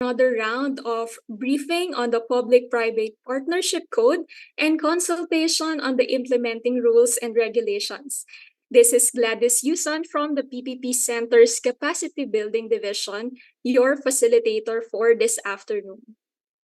another round of briefing on the Public-Private Partnership Code and consultation on the implementing rules and regulations. This is Gladys Yuson from the PPP Center's Capacity Building Division, your facilitator for this afternoon.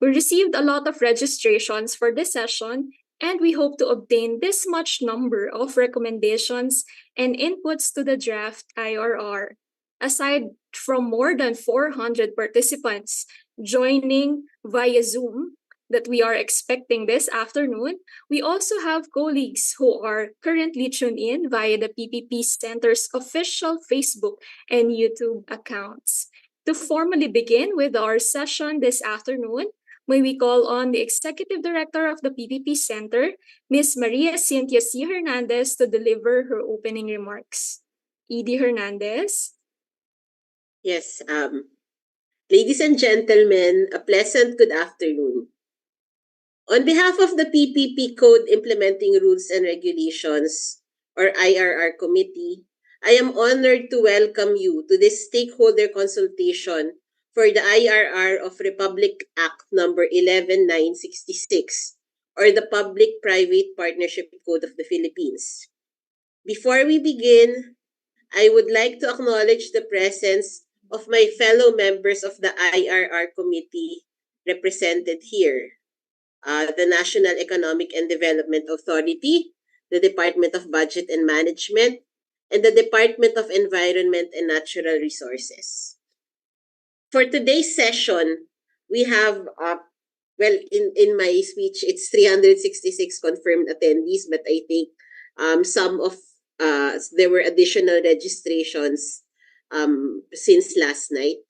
We received a lot of registrations for this session, and we hope to obtain this much number of recommendations and inputs to the draft IRR. Aside from more than 400 participants joining via Zoom that we are expecting this afternoon, we also have colleagues who are currently tuned in via the PPP Center's official Facebook and YouTube accounts. To formally begin with our session this afternoon, may we call on the Executive Director of the PPP Center, Ms. Maria Cynthia C. Hernandez, to deliver her opening remarks. ED Hernandez. Yes, ladies and gentlemen, a pleasant good afternoon. On behalf of the PPP Code Implementing Rules and Regulations, or IRR Committee, I am honored to welcome you to this stakeholder consultation for the IRR of Republic Act number 11966, or the Public-Private Partnership Code of the Philippines. Before we begin, I would like to acknowledge the presence of my fellow members of the IRR Committee represented here. The National Economic and Development Authority, the Department of Budget and Management, and the Department of Environment and Natural Resources. For today's session, we have, in my speech, it's 366 confirmed attendees, but I think there were additional registrations since last night.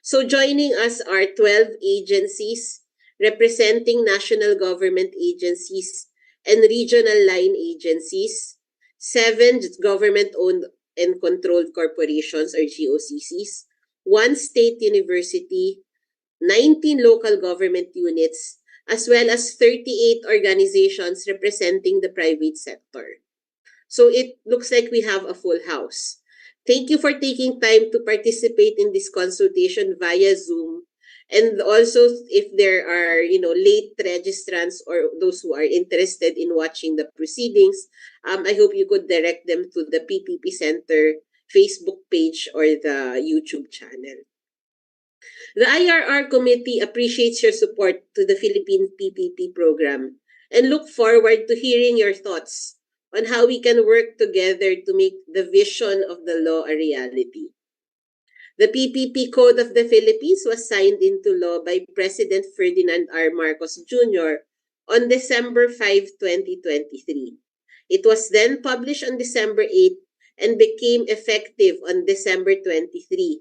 So joining us are 12 agencies representing national government agencies and regional line agencies, 7 government-owned and controlled corporations or GOCCs, 1 state university, 19 local government units, as well as 38 organizations representing the private sector. So it looks like we have a full house. Thank you for taking time to participate in this consultation via Zoom. And also, if there are, late registrants or those who are interested in watching the proceedings, I hope you could direct them to the PPP Center Facebook page or the YouTube channel. The IRR Committee appreciates your support to the Philippine PPP program and look forward to hearing your thoughts on how we can work together to make the vision of the law a reality. The PPP Code of the Philippines was signed into law by President Ferdinand R. Marcos Jr. on December 5, 2023. It was then published on December 8 and became effective on December 23,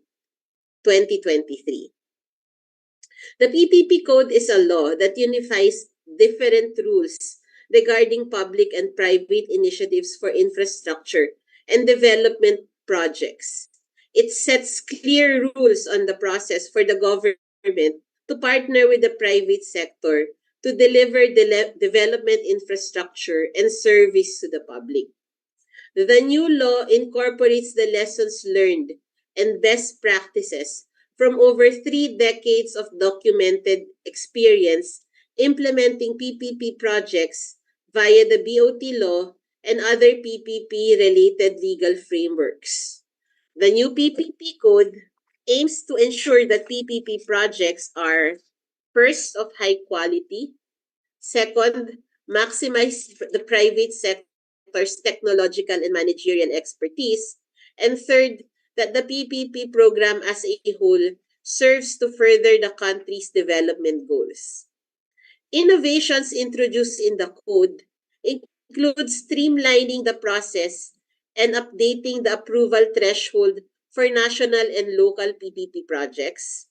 2023. The PPP Code is a law that unifies different rules regarding public and private initiatives for infrastructure and development projects. It sets clear rules on the process for the government to partner with the private sector to deliver development infrastructure and service to the public. The new law incorporates the lessons learned and best practices from over 3 decades of documented experience implementing PPP projects via the BOT law and other PPP-related legal frameworks. The new PPP Code aims to ensure that PPP projects are, first, of high quality, second, maximize the private sector's technological and managerial expertise, and third, that the PPP program as a whole serves to further the country's development goals. Innovations introduced in the code include streamlining the process and updating the approval threshold for national and local PPP projects,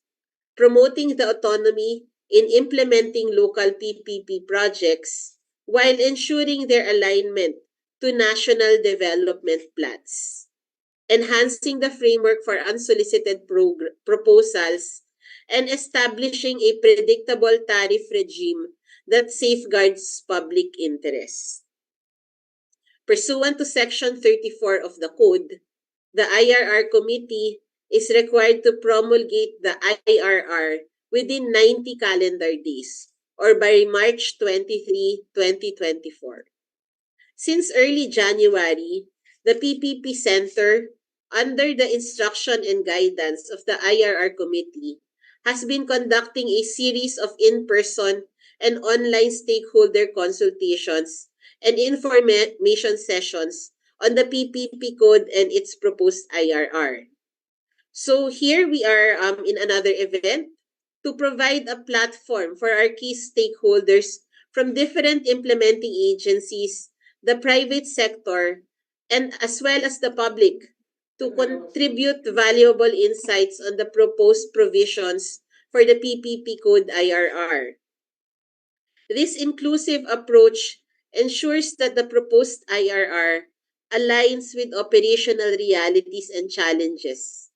promoting the autonomy in implementing local PPP projects while ensuring their alignment to national development plans, enhancing the framework for unsolicited proposals, and establishing a predictable tariff regime that safeguards public interest. Pursuant to Section 34 of the Code, the IRR Committee is required to promulgate the IRR within 90 calendar days or by March 23, 2024. Since early January, the PPP Center, under the instruction and guidance of the IRR Committee, has been conducting a series of in-person and online stakeholder consultations and information sessions on the PPP code and its proposed IRR. So here we are in another event to provide a platform for our key stakeholders from different implementing agencies, the private sector, and as well as the public to contribute valuable insights on the proposed provisions for the PPP Code IRR. This inclusive approach ensures that the proposed IRR aligns with operational realities and challenges,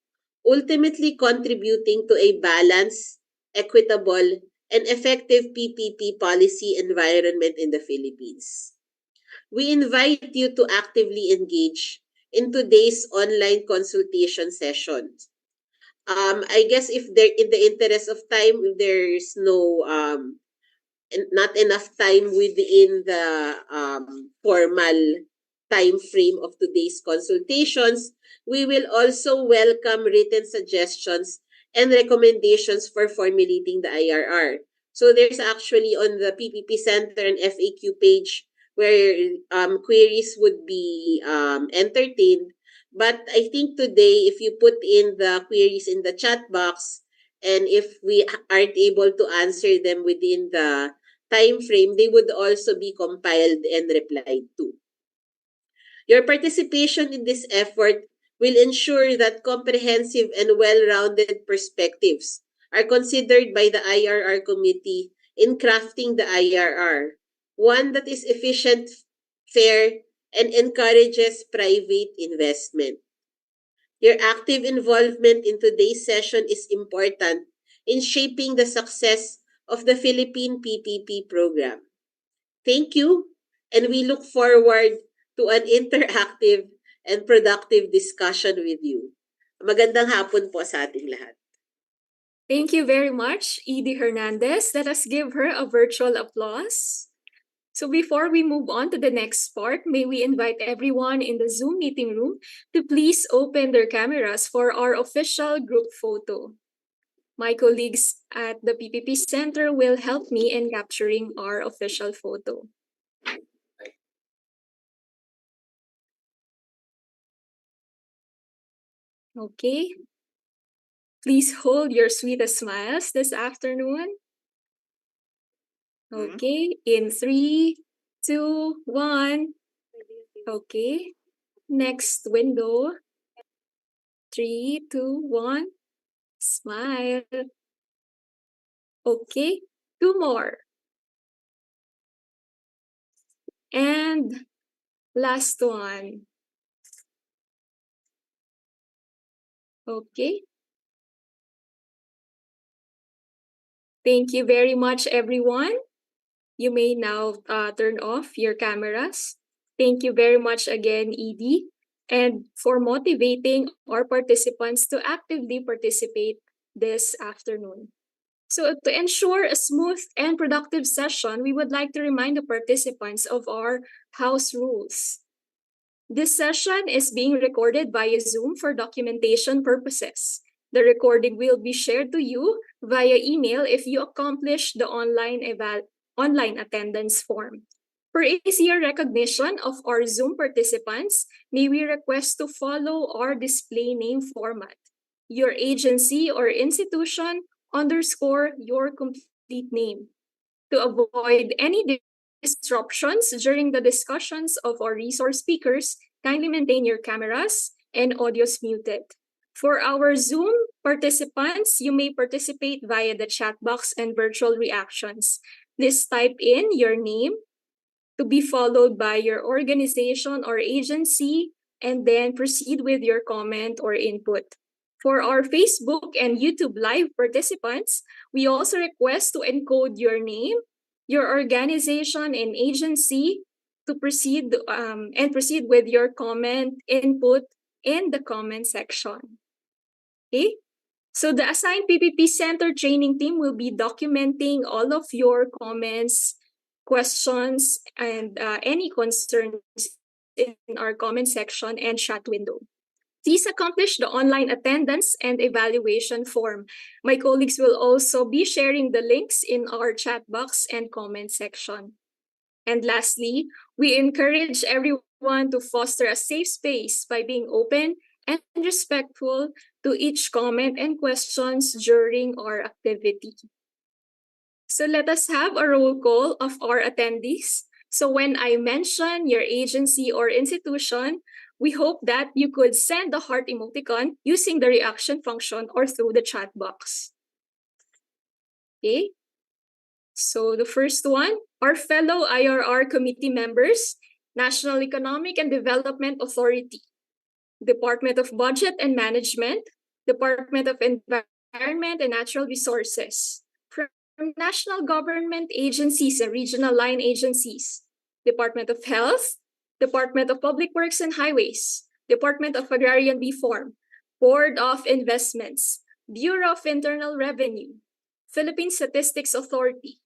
ultimately contributing to a balanced, equitable, and effective PPP policy environment in the Philippines. We invite you to actively engage in today's online consultation session. I guess if there, in the interest of time, if there's no not enough time within the formal time frame of today's consultations, we will also welcome written suggestions and recommendations for formulating the IRR. So there's actually on the PPP Center and FAQ page where queries would be entertained. But I think today, if you put in the queries in the chat box, and if we aren't able to answer them within the time frame, they would also be compiled and replied to. Your participation in this effort will ensure that comprehensive and well-rounded perspectives are considered by the IRR committee in crafting the IRR, one that is efficient, fair, and encourages private investment. Your active involvement in today's session is important in shaping the success of the Philippine PPP program. Thank you, and we look forward to an interactive and productive discussion with you. Magandang hapon po sa ating lahat. Thank you very much, Edie Hernandez. Let us give her a virtual applause. So before we move on to the next part, may we invite everyone in the Zoom meeting room to please open their cameras for our official group photo. My colleagues at the PPP Center will help me in capturing our official photo. Okay. Please hold your sweetest smiles this afternoon. Okay, in 3, 2, 1. Okay, next window. 3, 2, 1. Smile. Okay, 2 more. And last one. Okay. Thank you very much, everyone. You may now turn off your cameras. Thank you very much again, Edie, and for motivating our participants to actively participate this afternoon. So to ensure a smooth and productive session, we would like to remind the participants of our house rules. This session is being recorded via Zoom for documentation purposes. The recording will be shared to you via email if you accomplish the online attendance form. For easier recognition of our Zoom participants, may we request to follow our display name format. Your agency or institution _ your complete name. To avoid any disruptions during the discussions of our resource speakers, kindly maintain your cameras and audios muted. For our Zoom participants, you may participate via the chat box and virtual reactions. Please type in your name to be followed by your organization or agency, and then proceed with your comment or input. For our Facebook and YouTube Live participants, we also request to encode your name, your organization, and agency to proceed with your comment input in the comment section. Okay? So the assigned PPP Center training team will be documenting all of your comments, questions, and any concerns in our comment section and chat window. Please accomplish the online attendance and evaluation form. My colleagues will also be sharing the links in our chat box and comment section. And lastly, we encourage everyone to foster a safe space by being open and respectful to each comment and questions during our activity. So let us have a roll call of our attendees. So when I mention your agency or institution, we hope that you could send the heart emoticon using the reaction function or through the chat box. Okay. So the first one, our fellow IRR committee members, National Economic and Development Authority, Department of Budget and Management, Department of Environment and Natural Resources, from national government agencies and regional line agencies, Department of Health, Department of Public Works and Highways, Department of Agrarian Reform, Board of Investments, Bureau of Internal Revenue, Philippine Statistics Authority,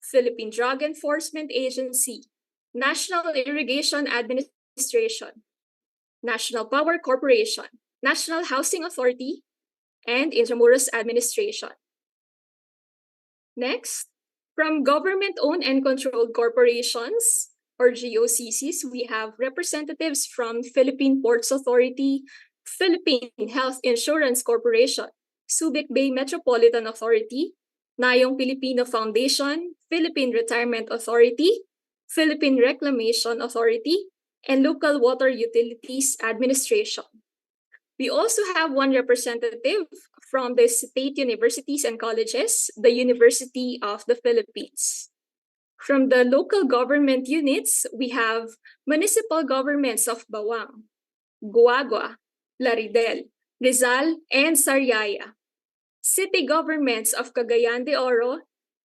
Philippine Drug Enforcement Agency, National Irrigation Administration, National Power Corporation, National Housing Authority, and Intramuros Administration. Next, from government-owned and controlled corporations, or GOCCs, we have representatives from Philippine Ports Authority, Philippine Health Insurance Corporation, Subic Bay Metropolitan Authority, Nayong Filipino Foundation, Philippine Retirement Authority, Philippine Reclamation Authority, and Local Water Utilities Administration. We also have one representative from the state universities and colleges, the University of the Philippines. From the local government units, we have municipal governments of Bawang, Guagua, Laridel, Rizal, and Sariaya. City governments of Cagayan de Oro,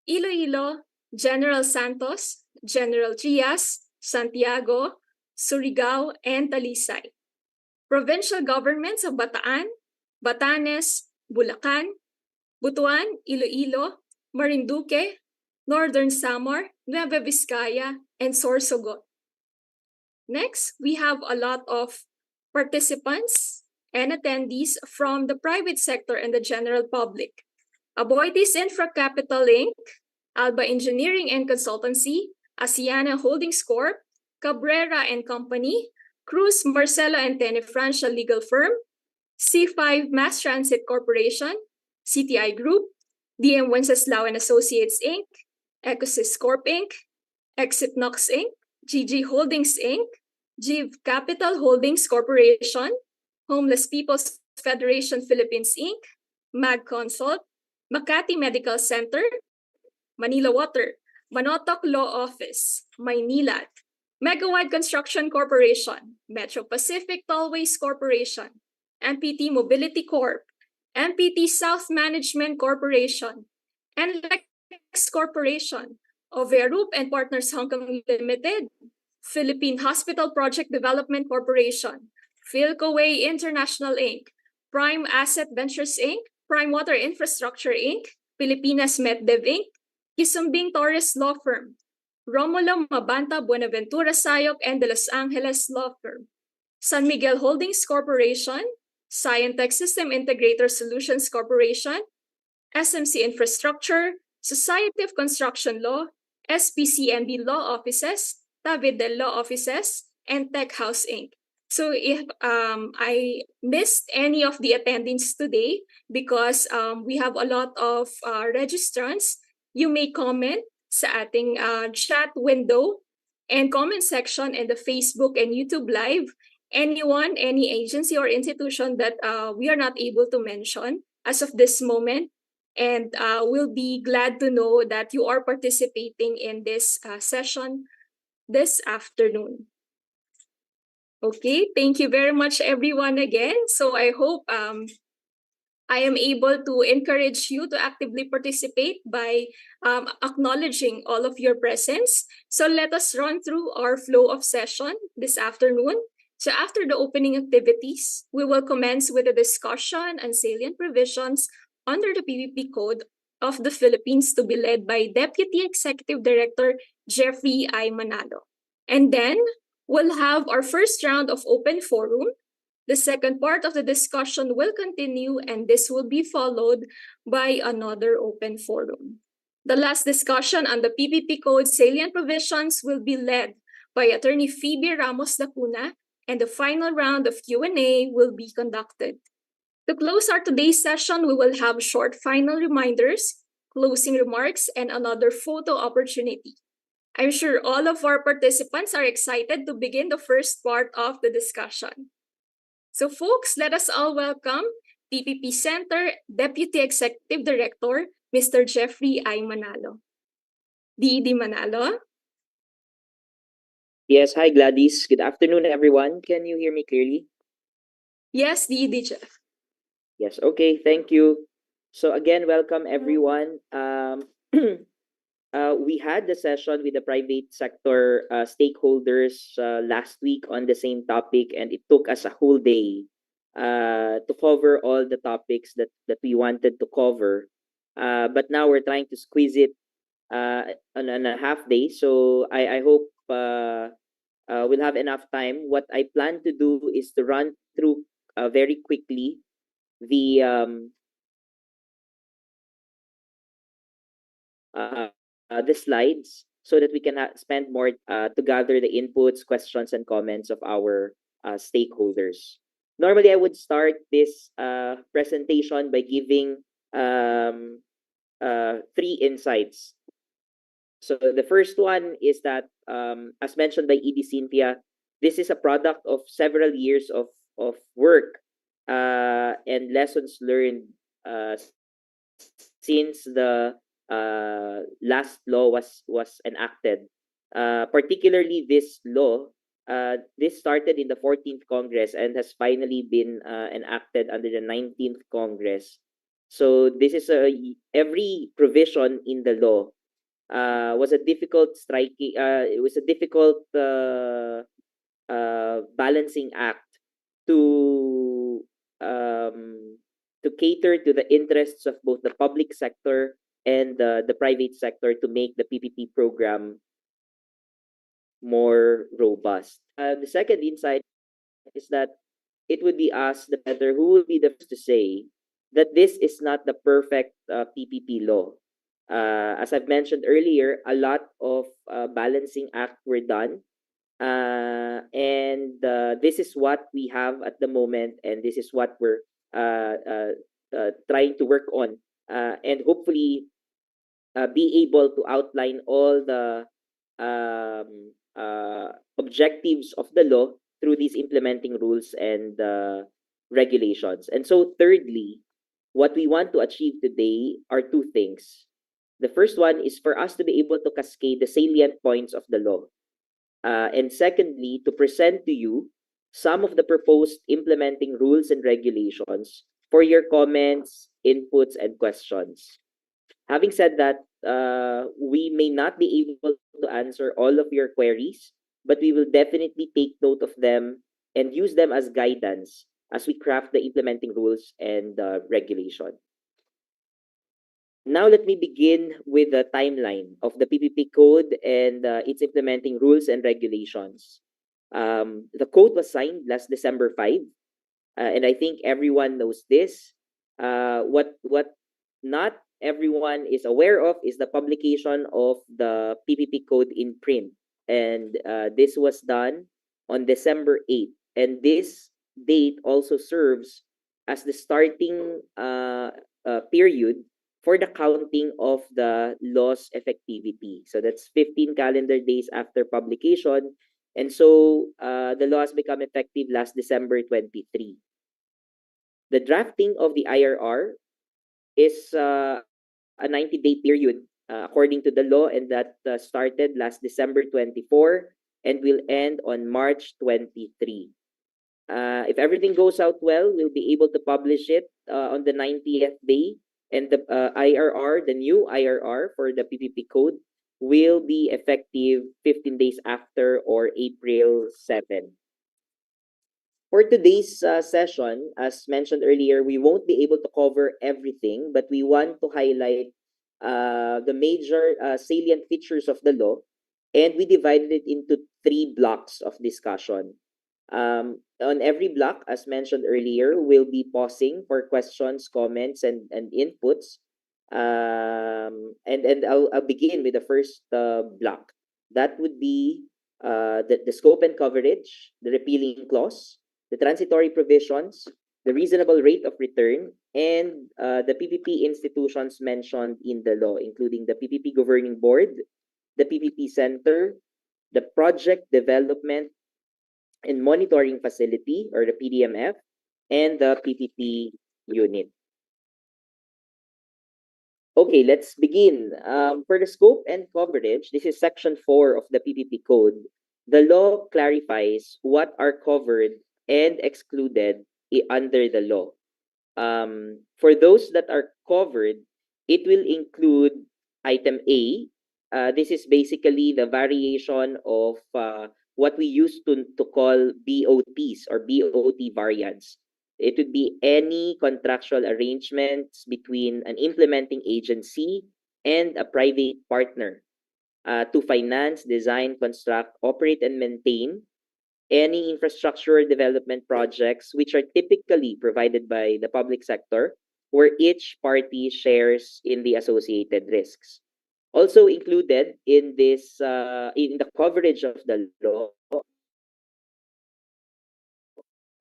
Iloilo, General Santos, General Trias, Santiago, Surigao, and Talisay. Provincial governments of Bataan, Batanes, Bulacan, Butuan, Iloilo, Marinduque, Northern Samar, Nueva Vizcaya, and Sorsogon. Next, we have a lot of participants and attendees from the private sector and the general public. Aboitiz Infra Capital Inc., Alba Engineering and Consultancy, Asiana Holdings Corp., Cabrera and Company, Cruz Marcelo and Tenefrancia Legal Firm, C5 Mass Transit Corporation, CTI Group, DM Wenceslao and Associates Inc., Ecosys Corp Inc., Exit Knox Inc., GG Holdings Inc., GIV Capital Holdings Corporation, Homeless People's Federation Philippines Inc., Mag Consult, Makati Medical Center, Manila Water, Manotoc Law Office, Maynilad, Megawide Construction Corporation, Metro Pacific Tollways Corporation, MPT Mobility Corp., MPT South Management Corporation, NLEX Corporation, Overoop and Partners Hong Kong Limited, Philippine Hospital Project Development Corporation, 𝐒𝐞𝐬𝐬𝐢 International Inc., Prime Asset Ventures Inc., Prime Water Infrastructure Inc., Pilipinas MetDev Inc., Kisumbing Torres Law Firm, Romulo Mabanta Buenaventura Sayop and De Los Angeles Law Firm, San Miguel Holdings Corporation, Scientech System Integrator Solutions Corporation, SMC Infrastructure, Society of Construction Law, SPCMB Law Offices, Tavidel Law Offices, and Tech House Inc. So if I missed any of the attendings today because we have a lot of registrants, you may comment sa ating chat window and comment section in the Facebook and YouTube Live. Anyone, any agency or institution that we are not able to mention as of this moment, and we'll be glad to know that you are participating in this session this afternoon. Okay, thank you very much, everyone, again. So I hope I am able to encourage you to actively participate by acknowledging all of your presence. So let us run through our flow of session this afternoon. So after the opening activities, we will commence with a discussion on salient provisions under the PPP Code of the Philippines to be led by Deputy Executive Director Jeffrey I. Manalo. And then we'll have our first round of open forum. The second part of the discussion will continue, and this will be followed by another open forum. The last discussion on the PPP Code salient provisions will be led by Attorney Phoebe Ramos Lacuna, and the final round of Q&A will be conducted. To close our today's session, we will have short final reminders, closing remarks, and another photo opportunity. I'm sure all of our participants are excited to begin the first part of the discussion. So folks, let us all welcome PPP Center Deputy Executive Director, Mr. Jeffrey I. Manalo. DD Manalo? Yes, hi Gladys. Good afternoon, everyone. Can you hear me clearly? Yes, DD Jeff. Yes, okay, thank you. So again, welcome everyone. We had the session with the private sector stakeholders last week on the same topic, and it took us a whole day to cover all the topics that we wanted to cover. But now we're trying to squeeze it on a half day. So I hope we'll have enough time. What I plan to do is to run through very quickly the slides so that we can spend more to gather the inputs, questions, and comments of our stakeholders. Normally, I would start this presentation by giving 3 insights. So the first one is that, as mentioned by ED Cynthia, this is a product of several years of work and lessons learned since the last law was enacted. Particularly this law, this started in the 14th Congress and has finally been enacted under the 19th Congress. So this is every provision in the law was a difficult striking. It was a difficult balancing act to cater to the interests of both the public sector and the private sector to make the PPP program more robust. The second insight is that it would be asked the better who will be the first to say that this is not the perfect PPP law. As I've mentioned earlier, a lot of balancing act were done. And this is what we have at the moment, and this is what we're trying to work on, and hopefully be able to outline all the objectives of the law through these implementing rules and regulations. And so thirdly, what we want to achieve today are 2 things. The first one is for us to be able to cascade the salient points of the law. And secondly, to present to you some of the proposed implementing rules and regulations for your comments, inputs, and questions. Having said that, we may not be able to answer all of your queries, but we will definitely take note of them and use them as guidance as we craft the implementing rules and regulation. Now let me begin with the timeline of the PPP code and its implementing rules and regulations. The code was signed last December 5, and I think everyone knows this. What not everyone is aware of is the publication of the PPP code in print, and this was done on December 8th, and this date also serves as the starting period for the counting of the law's effectivity. So that's 15 calendar days after publication. And so the law has become effective last December 23. The drafting of the IRR is a 90-day period according to the law, and that started last December 24 and will end on March 23. If everything goes out well, we'll be able to publish it on the 90th day. And the IRR, the new IRR for the PPP code, will be effective 15 days after, or April 7. For today's session, as mentioned earlier, we won't be able to cover everything, but we want to highlight the major salient features of the law, and we divided it into three blocks of discussion. On every block, as mentioned earlier, we'll be pausing for questions, comments, and inputs. And I'll begin with the first block. That would be the scope and coverage, the repealing clause, the transitory provisions, the reasonable rate of return, and the PPP institutions mentioned in the law, including the PPP Governing Board, the PPP Center, the Project Development and Monitoring Facility, or the PDMF, and the PPP Unit. Okay, let's begin. For the scope and coverage, this is Section 4 of the PPP Code. The law clarifies what are covered and excluded under the law. For those that are covered, it will include item A. This is basically the variation of what we used to call BOTs or BOT variants. It would be any contractual arrangements between an implementing agency and a private partner to finance, design, construct, operate, and maintain any infrastructure development projects which are typically provided by the public sector, where each party shares in the associated risks. Also included in this in the coverage of the law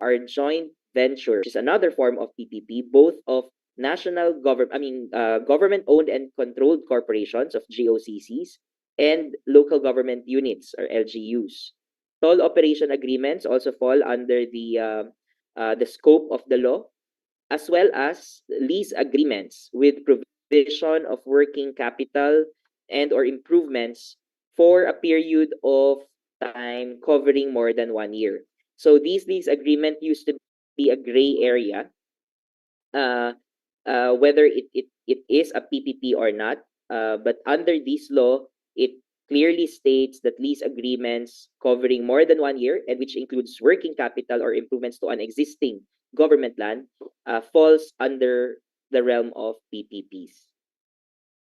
are joint venture, which is another form of PPP, both of national government-owned and controlled corporations of GOCCs and local government units or LGUs. Toll operation agreements also fall under the scope of the law, as well as lease agreements with provision of working capital and or improvements for a period of time covering more than 1 year. So these lease agreement used to be a gray area, whether it is a PPP or not. But under this law, it clearly states that lease agreements covering more than 1 year, and which includes working capital or improvements to an existing government land, falls under the realm of PPPs.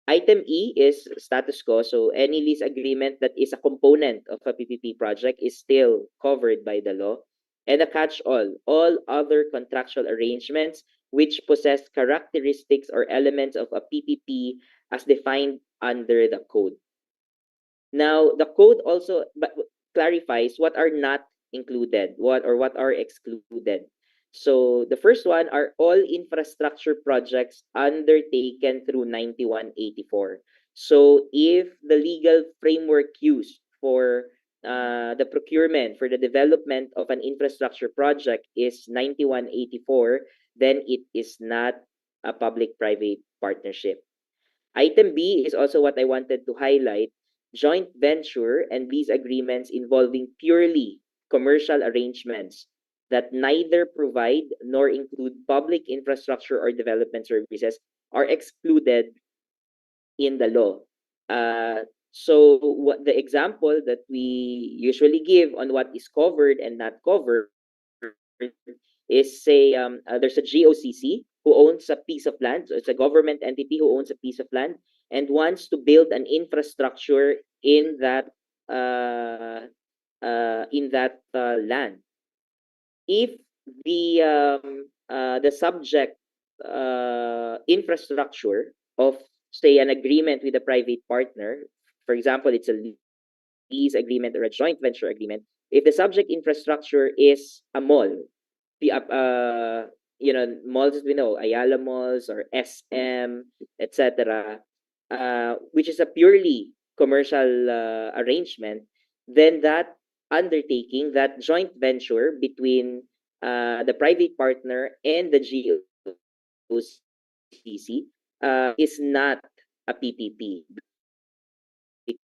Item E is status quo. So any lease agreement that is a component of a PPP project is still covered by the law. And a catch-all, all other contractual arrangements which possess characteristics or elements of a PPP as defined under the code. Now, the code also clarifies what are not included, what are excluded. So the first one are all infrastructure projects undertaken through 9184. So if the legal framework used for the procurement for the development of an infrastructure project is 9184, then it is not a public-private partnership. Item B is also what I wanted to highlight: joint venture and lease agreements involving purely commercial arrangements that neither provide nor include public infrastructure or development services are excluded in the law. So what the example that we usually give on what is covered and not covered is, say, there's a GOCC who owns a piece of land. So it's a government entity who owns a piece of land and wants to build an infrastructure in that land. If the subject infrastructure of, say, an agreement with a private partner, for example, it's a lease agreement or a joint venture agreement, if the subject infrastructure is a mall, malls as we know, Ayala Malls or SM, etc., which is a purely commercial arrangement, then that undertaking, that joint venture between the private partner and the GOCC is not a PPP,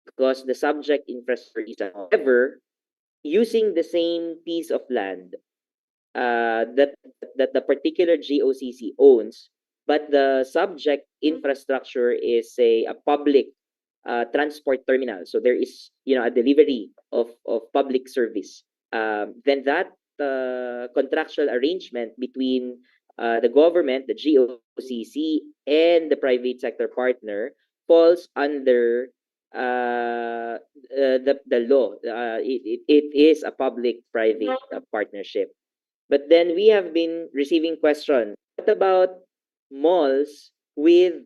because the subject infrastructure is, however, using the same piece of land that the particular GOCC owns, but the subject infrastructure is a public transport terminal. So there is a delivery of public service. Then that contractual arrangement between the government, the GOCC, and the private sector partner falls under the law. It is a public-private partnership. But then we have been receiving questions. What about malls with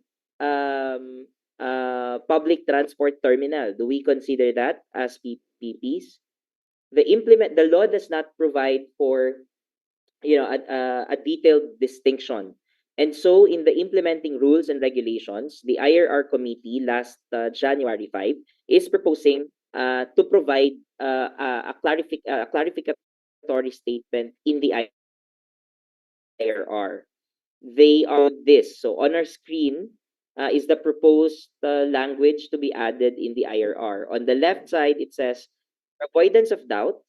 public transport terminal? Do we consider that as PPPs? The law does not provide for a detailed distinction. And so in the implementing rules and regulations, the IRR committee last January 5 is proposing to provide a clarificatory statement in the IRR. They are this. So on our screen is the proposed language to be added in the IRR. On the left side, it says, avoidance of doubt,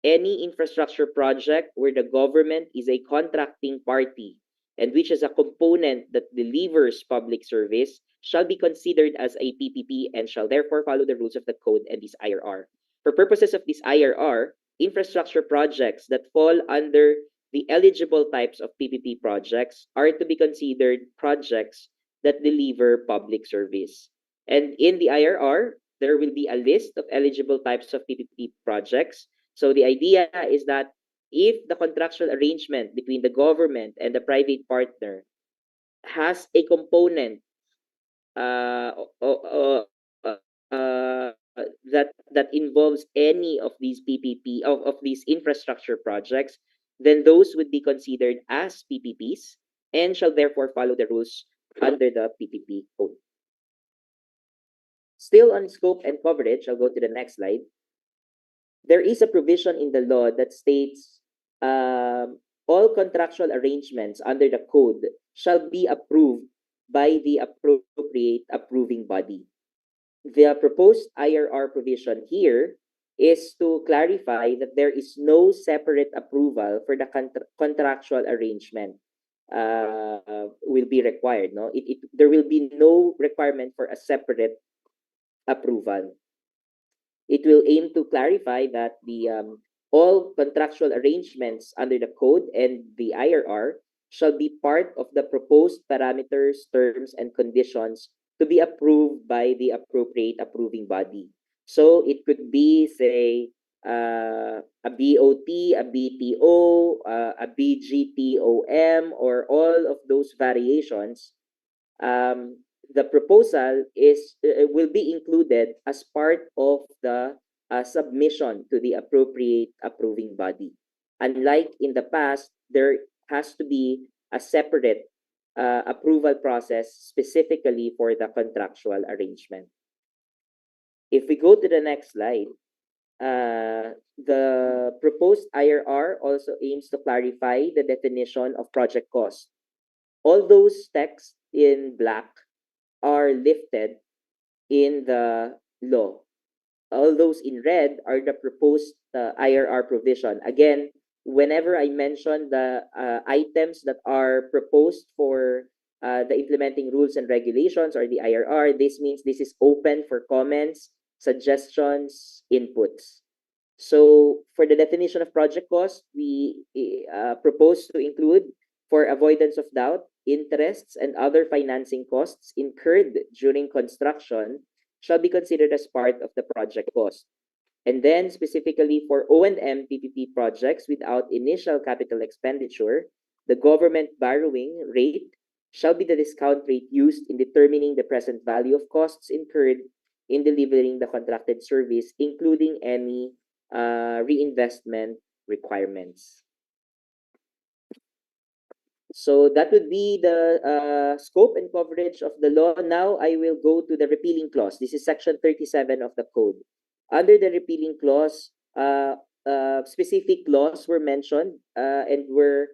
any infrastructure project where the government is a contracting party and which is a component that delivers public service shall be considered as a PPP and shall therefore follow the rules of the code and this IRR. For purposes of this IRR, infrastructure projects that fall under the eligible types of PPP projects are to be considered projects that deliver public service. And in the IRR, there will be a list of eligible types of PPP projects. So the idea is that if the contractual arrangement between the government and the private partner has a component uh, uh, that involves any of these PPP of these infrastructure projects, then those would be considered as PPPs and shall therefore follow the rules under the PPP code. Still on scope and coverage, I'll go to the next slide. There is a provision in the law that states all contractual arrangements under the code shall be approved by the appropriate approving body. The proposed IRR provision here is to clarify that there is no separate approval for the contractual arrangement will be required. No, there will be no requirement for a separate approval. It will aim to clarify that the all contractual arrangements under the code and the IRR shall be part of the proposed parameters, terms, and conditions to be approved by the appropriate approving body. So it could be, say, a BOT, a BTO, a BGTOM, or all of those variations. The proposal will be included as part of the submission to the appropriate approving body. Unlike in the past, there has to be a separate approval process specifically for the contractual arrangement. If we go to the next slide, the proposed IRR also aims to clarify the definition of project cost. All those texts in black are lifted in the law. All those in red are the proposed IRR provision. Again, whenever I mention the items that are proposed for the implementing rules and regulations or the IRR, this means this is open for comments, suggestions, inputs. So for the definition of project cost, we propose to include, for avoidance of doubt, interests and other financing costs incurred during construction shall be considered as part of the project cost. And then specifically for O&M PPP projects without initial capital expenditure, the government borrowing rate shall be the discount rate used in determining the present value of costs incurred in delivering the contracted service, including any reinvestment requirements. So that would be the scope and coverage of the law. Now I will go to the repealing clause. This is section 37 of the code. Under the repealing clause, specific laws were mentioned and were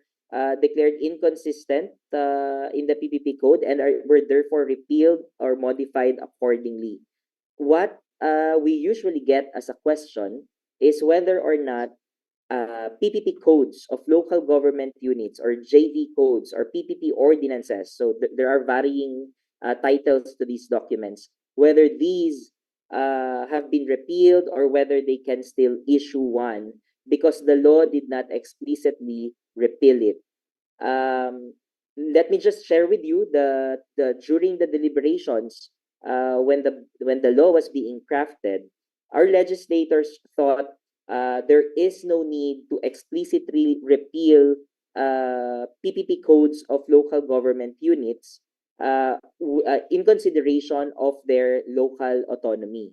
declared inconsistent in the PPP code and were therefore repealed or modified accordingly. What we usually get as a question is whether or not PPP codes of local government units or JV codes or PPP ordinances. So there are varying titles to these documents. Whether these have been repealed or whether they can still issue one because the law did not explicitly repeal it. Let me just share with you the during the deliberations, when the law was being crafted, our legislators thought there is no need to explicitly repeal PPP codes of local government units in consideration of their local autonomy.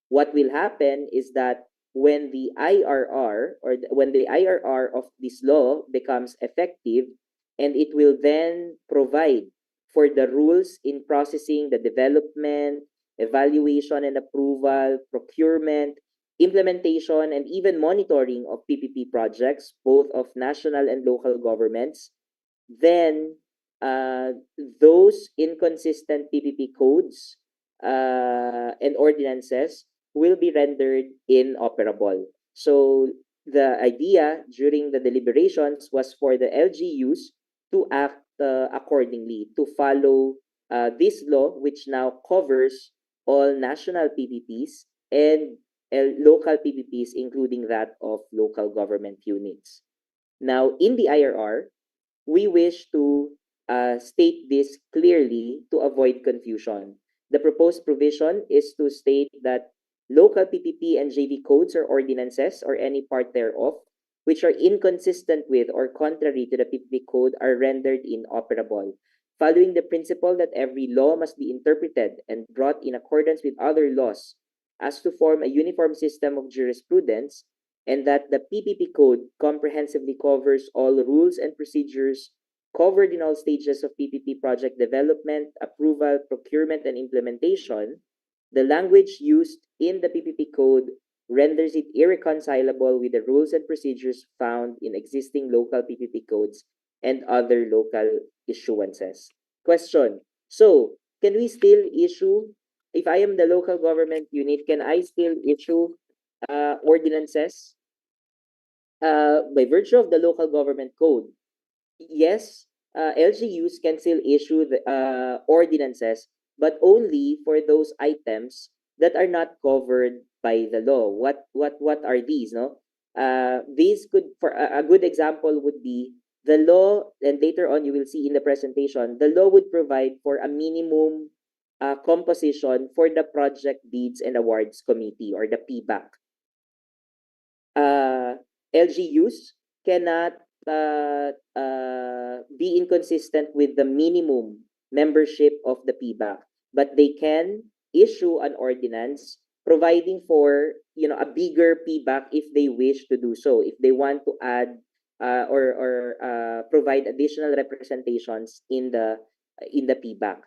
What will happen is that when the IRR when the IRR of this law becomes effective, and it will then provide for the rules in processing the development, evaluation and approval, procurement, implementation, and even monitoring of PPP projects, both of national and local governments, then those inconsistent PPP codes and ordinances will be rendered inoperable. So the idea during the deliberations was for the LGUs to act accordingly, to follow this law, which now covers all national PPPs and local PPPs, including that of local government units. Now, in the IRR, we wish to state this clearly to avoid confusion. The proposed provision is to state that local PPP and JV codes or ordinances or any part thereof which are inconsistent with or contrary to the PPP code are rendered inoperable, following the principle that every law must be interpreted and brought in accordance with other laws as to form a uniform system of jurisprudence, and that the PPP code comprehensively covers all rules and procedures covered in all stages of PPP project development, approval, procurement, and implementation. The language used in the PPP code renders it irreconcilable with the rules and procedures found in existing local PPP codes and other local issuances. Question. So, can we still issue, if I am the local government unit, can I still issue ordinances by virtue of the local government code? Yes, LGUs can still issue the ordinances, but only for those items that are not covered by the law. What are these? No, these could, for a good example would be the law, and later on you will see in the presentation, the law would provide for a minimum composition for the Project Bids and Awards Committee, or the PBAC. LGUs cannot be inconsistent with the minimum membership of the PBAC, but they can issue an ordinance providing for, you know, a bigger PBAC if they wish to do so, if they want to add or provide additional representations in the PBAC.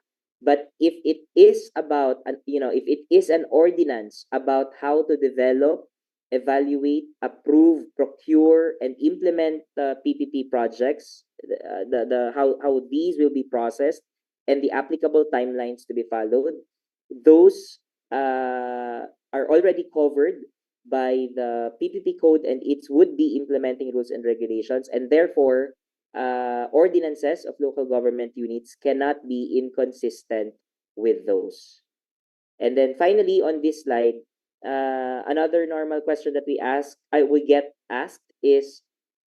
But if it is about if it is an ordinance about how to develop, evaluate, approve, procure, and implement PPP projects, the how these will be processed, and the applicable timelines to be followed, those are already covered by the PPP code and its would-be implementing rules and regulations, and therefore ordinances of local government units cannot be inconsistent with those. And then finally, on this slide, another normal question that we get asked is,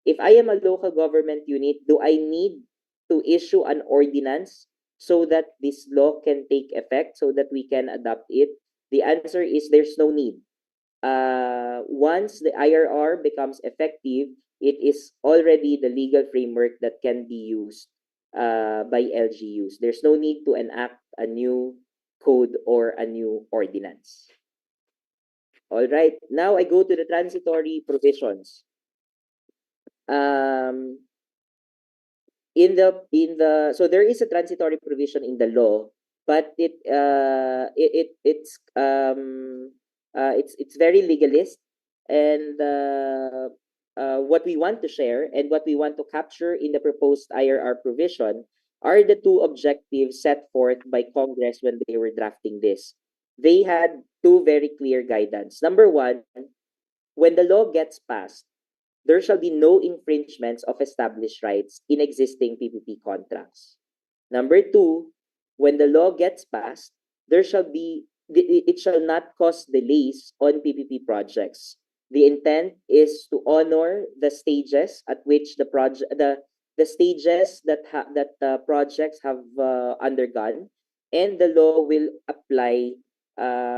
if I am a local government unit, do I need to issue an ordinance so that this law can take effect, so that we can adopt it? The answer is there's no need. Once the IRR becomes effective, it is already the legal framework that can be used by LGUs. There's no need to enact a new code or a new ordinance. All right, now I go to the transitory provisions. So there is a transitory provision in the law, but it's very legalist, and what we want to share and what we want to capture in the proposed IRR provision are the two objectives set forth by Congress when they were drafting this. They had two very clear guidance. Number one, when the law gets passed, there shall be no infringements of established rights in existing PPP contracts. Number two, when the law gets passed, it shall not cause delays on PPP projects. The intent is to honor the stages at which the stages that projects have undergone, and the law will apply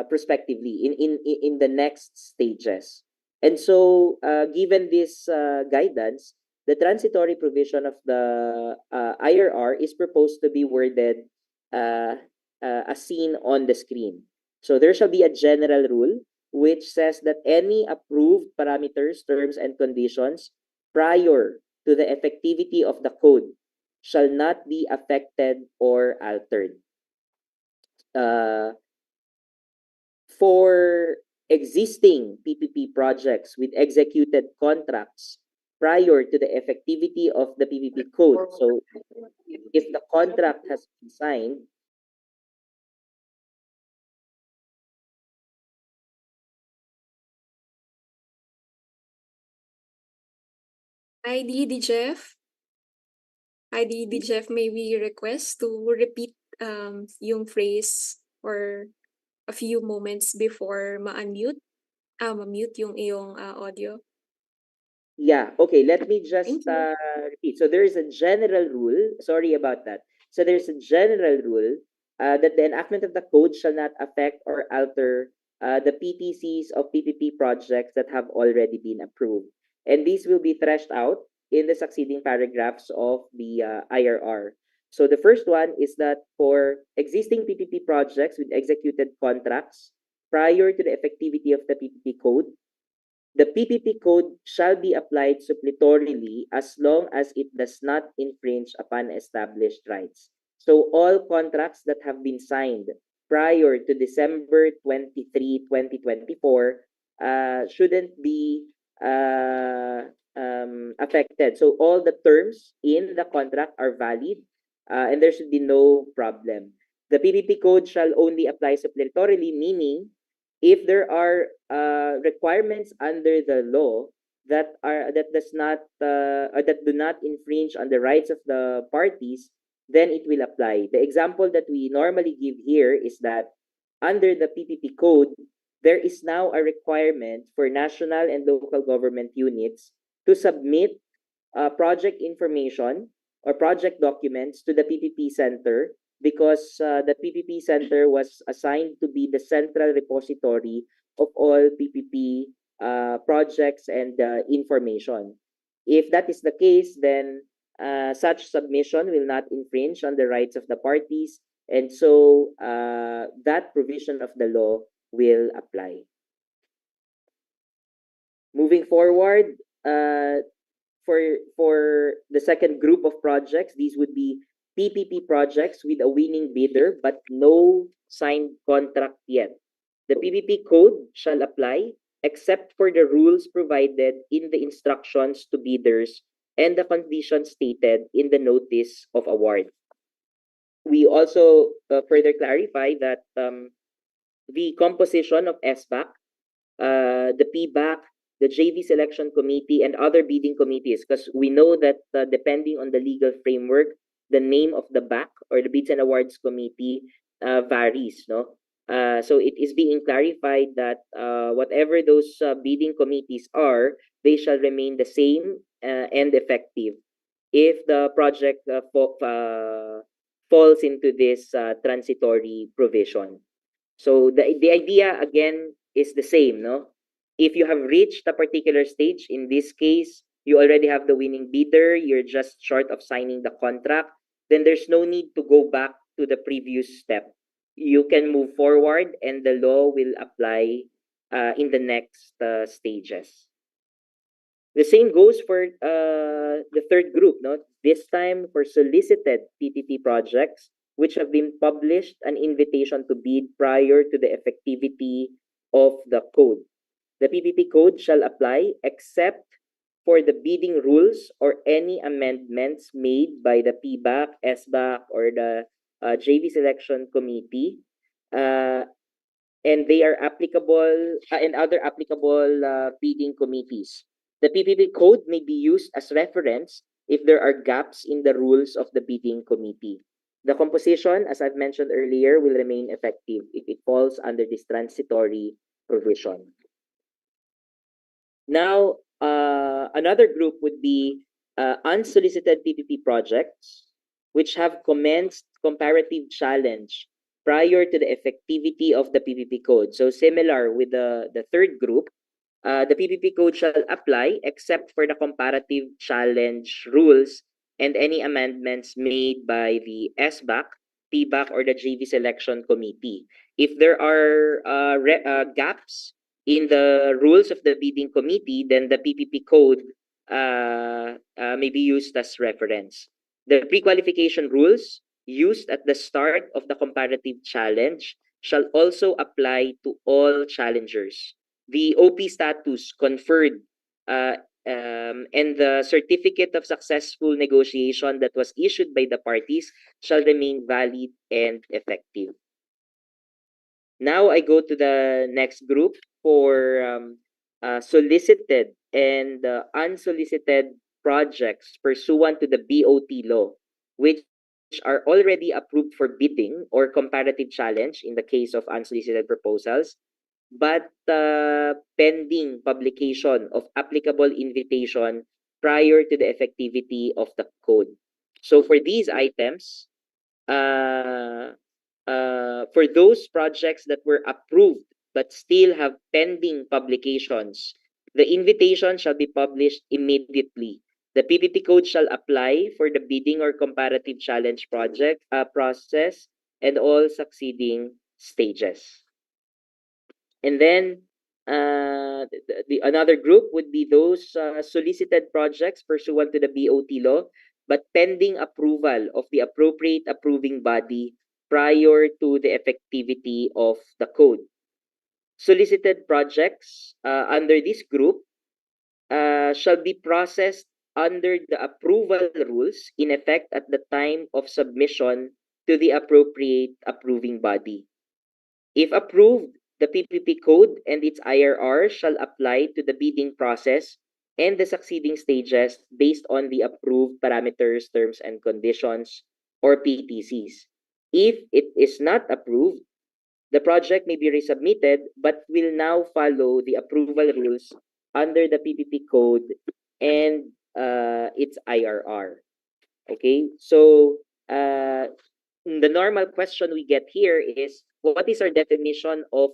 prospectively in the next stages. And so, given this guidance, the transitory provision of the IRR is proposed to be worded uh, as seen on the screen. So there shall be a general rule which says that any approved parameters, terms, and conditions prior to the effectivity of the code shall not be affected or altered. For existing PPP projects with executed contracts prior to the effectivity of the PPP code, so if the contract has been signed, ID Jeff. ID Jeff, may we request to repeat yung phrase or a few moments before ma-unmute, ma-mute yung iyong audio. yeah, okay, let me just Thank you. repeat. So there is a general rule, sorry about that. So there's a general rule that the enactment of the code shall not affect or alter the PTCs of PPP projects that have already been approved. And these will be threshed out in the succeeding paragraphs of the IRR. So the first one is that for existing PPP projects with executed contracts prior to the effectivity of the PPP code, the PPP code shall be applied suppletorily as long as it does not infringe upon established rights. So all contracts that have been signed prior to December 23, 2024 shouldn't be affected. So all the terms in the contract are valid and there should be no problem. The PPP code shall only apply suppletorily, meaning if there are requirements under the law that does not or that do not infringe on the rights of the parties, then it will apply. The example that we normally give here is that under the PPP code, there is now a requirement for national and local government units to submit project information or project documents to the PPP Center because the PPP Center was assigned to be the central repository of all PPP projects and information. If that is the case, then such submission will not infringe on the rights of the parties, and so that provision of the law will apply. Moving forward, for the second group of projects, these would be PPP projects with a winning bidder but no signed contract yet. The PPP code shall apply except for the rules provided in the instructions to bidders and the conditions stated in the notice of award. We also further clarify that the composition of SBAC, the PBAC, the JV selection committee, and other bidding committees, because we know that depending on the legal framework, the name of the BAC or the Bids and Awards Committee varies, no? So it is being clarified that whatever those bidding committees are, they shall remain the same and effective if the project falls into this transitory provision. So the idea again is the same, no? If you have reached a particular stage, in this case, you already have the winning bidder, you're just short of signing the contract, then there's no need to go back to the previous step. You can move forward and the law will apply in the next stages. The same goes for the third group, no? This time for solicited PPP projects which have been published an invitation to bid prior to the effectivity of the code. The PPP code shall apply except for the bidding rules or any amendments made by the PBAC, SBAC, or the JV selection committee. And they are applicable and other applicable bidding committees. The PPP code may be used as reference if there are gaps in the rules of the bidding committee. The composition, as I've mentioned earlier, will remain effective if it falls under this transitory provision. Now, another group would be unsolicited PPP projects, which have commenced comparative challenge prior to the effectivity of the PPP code. So similar with the third group, the PPP code shall apply except for the comparative challenge rules and any amendments made by the SBAC, PBAC, or the JV selection committee. If there are gaps in the rules of the bidding committee, then the PPP code may be used as reference. The pre-qualification rules used at the start of the comparative challenge shall also apply to all challengers. The OP status conferred and the certificate of successful negotiation that was issued by the parties shall remain valid and effective. Now I go to the next group for solicited and unsolicited projects pursuant to the BOT law, which are already approved for bidding or comparative challenge in the case of unsolicited proposals, but pending publication of applicable invitation prior to the effectivity of the code. So for these items, for those projects that were approved but still have pending publications, the invitation shall be published immediately. The PPP code shall apply for the bidding or comparative challenge project process and all succeeding stages. And then the another group would be those solicited projects pursuant to the BOT law, but pending approval of the appropriate approving body prior to the effectivity of the code. Solicited projects under this group shall be processed under the approval rules in effect at the time of submission to the appropriate approving body. If approved, the PPP code and its IRR shall apply to the bidding process and the succeeding stages based on the approved parameters, terms, and conditions, or PTCs. If it is not approved, the project may be resubmitted but will now follow the approval rules under the PPP code and its IRR. Okay, so the normal question we get here is, what is our definition of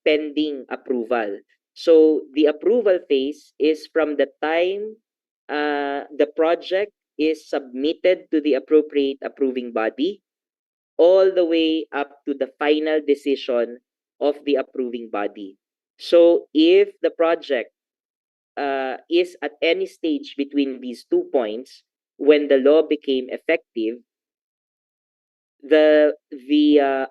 pending approval? So the approval phase is from the time the project is submitted to the appropriate approving body all the way up to the final decision of the approving body. So if the project is at any stage between these 2 points, when the law became effective, the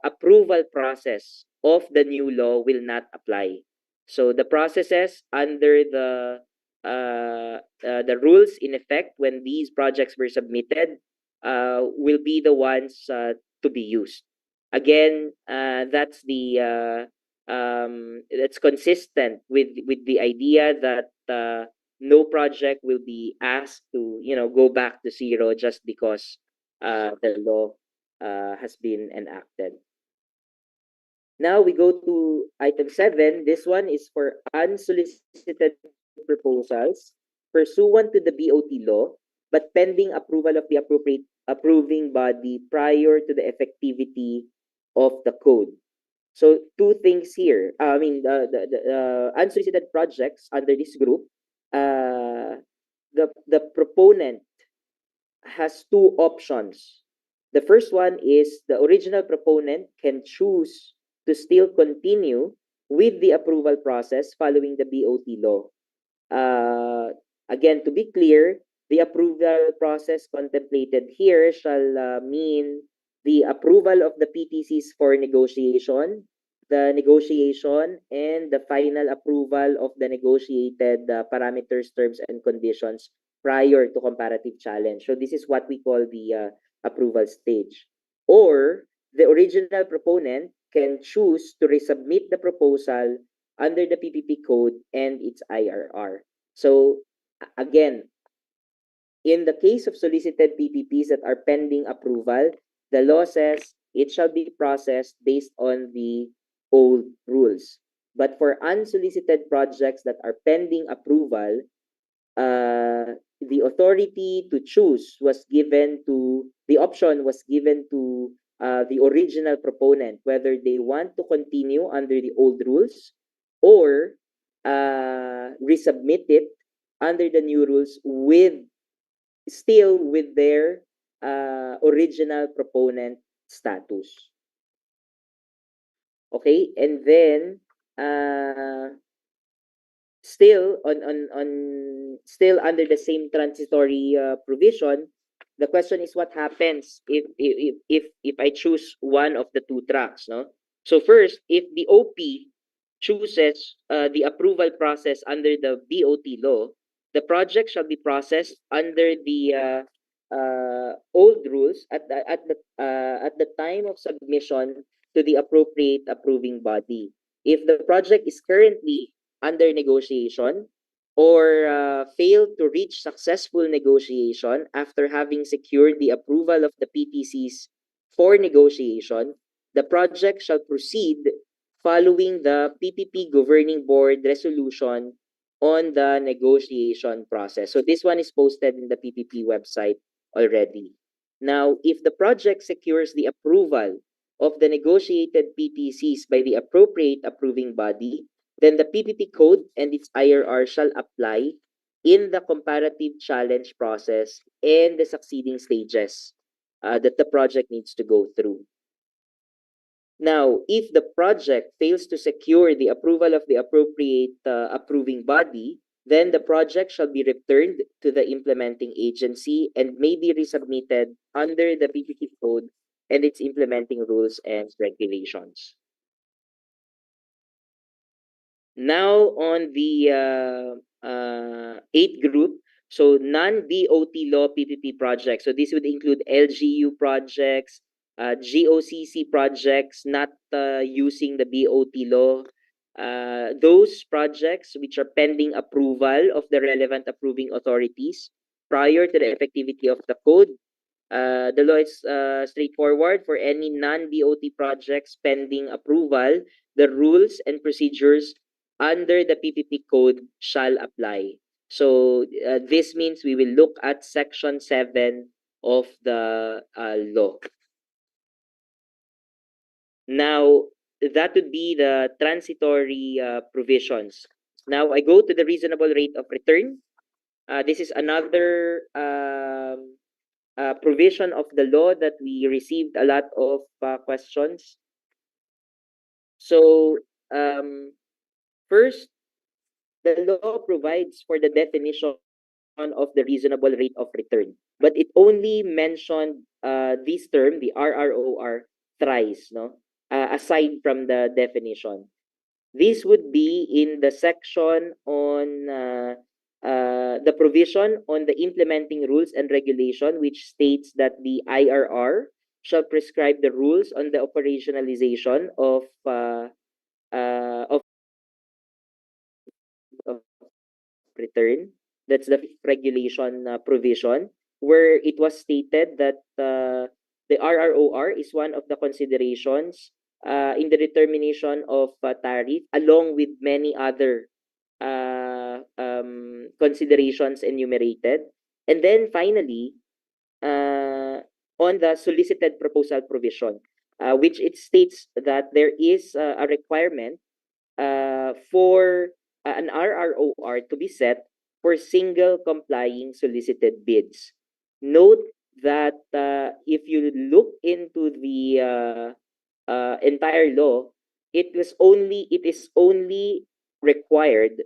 approval process of the new law will not apply. So the processes under the rules in effect when these projects were submitted will be the ones to be used. Again, that's consistent with the idea that no project will be asked to go back to zero just because the law has been enacted. Now we go to item 7. This one is for unsolicited proposals pursuant to the BOT law, but pending approval of the appropriate approving body prior to the effectivity of the code. So two things here. The unsolicited projects under this group, the proponent has two options. The first one is the original proponent can choose to still continue with the approval process following the BOT law. Again, to be clear, the approval process contemplated here shall mean the approval of the PTCs for negotiation, the negotiation, and the final approval of the negotiated parameters, terms, and conditions prior to comparative challenge. So this is what we call the approval stage. Or the original proponent can choose to resubmit the proposal under the PPP code and its IRR. So again, in the case of solicited PPPs that are pending approval, the law says it shall be processed based on the old rules. But for unsolicited projects that are pending approval, the authority to choose was given to, the option was given to the original proponent, whether they want to continue under the old rules or resubmit it under the new rules with, still with their original proponent status. Okay, and then still still under the same transitory provision, the question is what happens if I choose one of the two tracks, no? So first, if the OP chooses the approval process under the BOT law, the project shall be processed under the old rules at the time of submission to the appropriate approving body. If the project is currently under negotiation or fail to reach successful negotiation after having secured the approval of the PTCs for negotiation, the project shall proceed following the PPP Governing Board resolution on the negotiation process. So this one is posted in the PPP website already. Now, if the project secures the approval of the negotiated PTCs by the appropriate approving body, then the PPP code and its IRR shall apply in the comparative challenge process and the succeeding stages that the project needs to go through. Now, if the project fails to secure the approval of the appropriate approving body, then the project shall be returned to the implementing agency and may be resubmitted under the PPP code and its implementing rules and regulations. Now on the eighth group, so non-BOT law PPP projects. So this would include LGU projects, GOCC projects not using the BOT law. Those projects which are pending approval of the relevant approving authorities prior to the effectivity of the code. The law is straightforward. For any non-BOT projects pending approval, the rules and procedures under the PPP code shall apply. So this means we will look at section 7 of the law. Now, that would be the transitory provisions. Now, I go to the reasonable rate of return. This is another provision of the law that we received a lot of questions. So, first, the law provides for the definition of the reasonable rate of return, but it only mentioned this term, the RROR, thrice, no? Aside from the definition. This would be in the section on the provision on the implementing rules and regulation, which states that the IRR shall prescribe the rules on the operationalization of return. That's the regulation provision, where it was stated that the RROR is one of the considerations in the determination of tariff, along with many other considerations enumerated. And then finally, on the solicited proposal provision, which it states that there is a requirement for an RROR to be set for single complying solicited bids. Note that if you look into the entire law, it is only required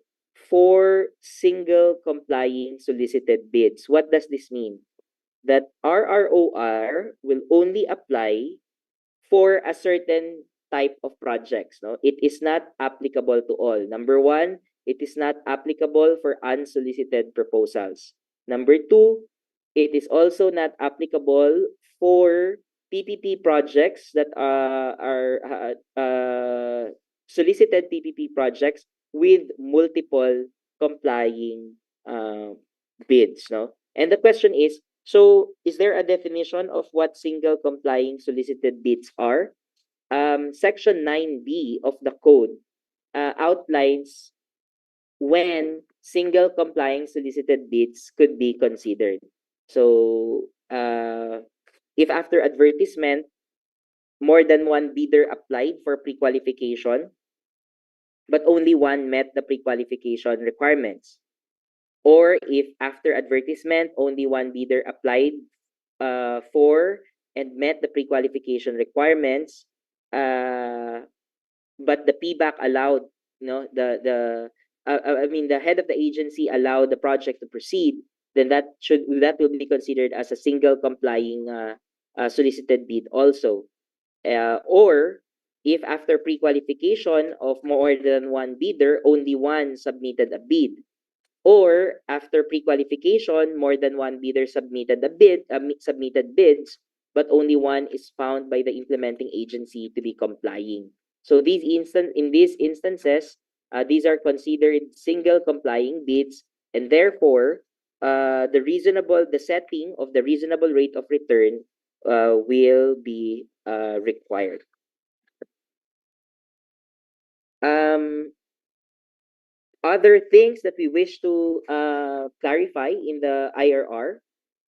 for single complying solicited bids. What does this mean? That RROR will only apply for a certain type of projects. No, it is not applicable to all. Number one, it is not applicable for unsolicited proposals. Number two, it is also not applicable for PPP projects that are solicited PPP projects with multiple complying bids. No, and the question is, so is there a definition of what single complying solicited bids are? Section 9B of the code outlines when single complying solicited bids could be considered. So, if after advertisement, more than one bidder applied for pre-qualification, but only one met the pre-qualification requirements. Or if after advertisement, only one bidder applied for and met the pre-qualification requirements, but the PBAC allowed, the head of the agency allowed the project to proceed, then that will be considered as a single complying solicited bid also. Or if after pre-qualification of more than one bidder, only one submitted a bid, or after pre-qualification, more than one bidder submitted bids, but only one is found by the implementing agency to be complying. So in these instances, these are considered single complying bids, and therefore, the setting of the reasonable rate of return will be required. Other things that we wish to clarify in the IRR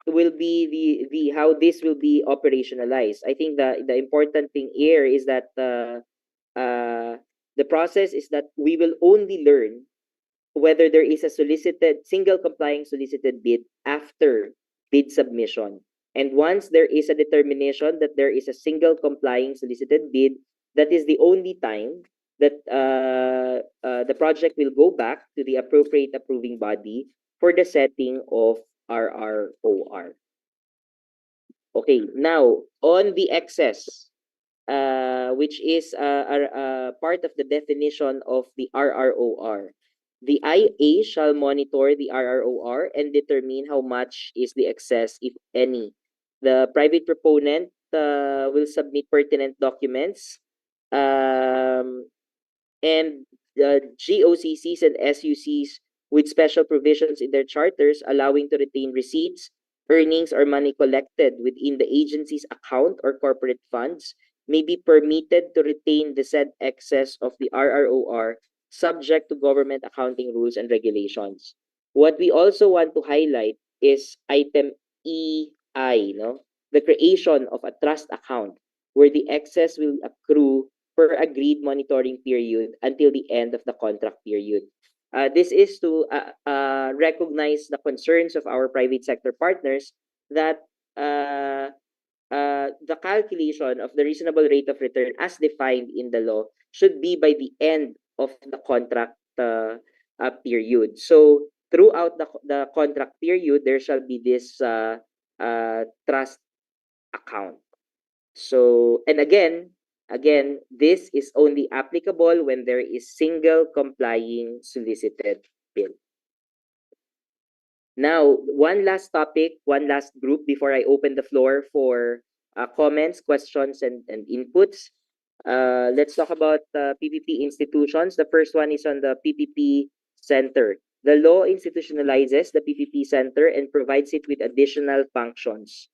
will be the how this will be operationalized. I think the important thing here is that the process is that we will only learn whether there is a single complying solicited bid after bid submission. And once there is a determination that there is a single complying solicited bid, that is the only time that the project will go back to the appropriate approving body for the setting of RROR. Okay, now on the excess, which is part of the definition of the RROR. The IA shall monitor the RROR and determine how much is the excess, if any. The private proponent will submit pertinent documents, and the GOCCs and SUCs with special provisions in their charters allowing to retain receipts, earnings, or money collected within the agency's account or corporate funds may be permitted to retain the said excess of the RROR subject to government accounting rules and regulations. What we also want to highlight is item EI, no? The creation of a trust account where the excess will accrue per agreed monitoring period until the end of the contract period. This is to recognize the concerns of our private sector partners that the calculation of the reasonable rate of return as defined in the law should be by the end of the contract period. So throughout the contract period, there shall be this trust account. So, and again, this is only applicable when there is single complying solicited bid. Now, one last topic, one last group before I open the floor for comments, questions, and inputs. Let's talk about PPP institutions. The first one is on the PPP Center. The law institutionalizes the PPP Center and provides it with additional functions.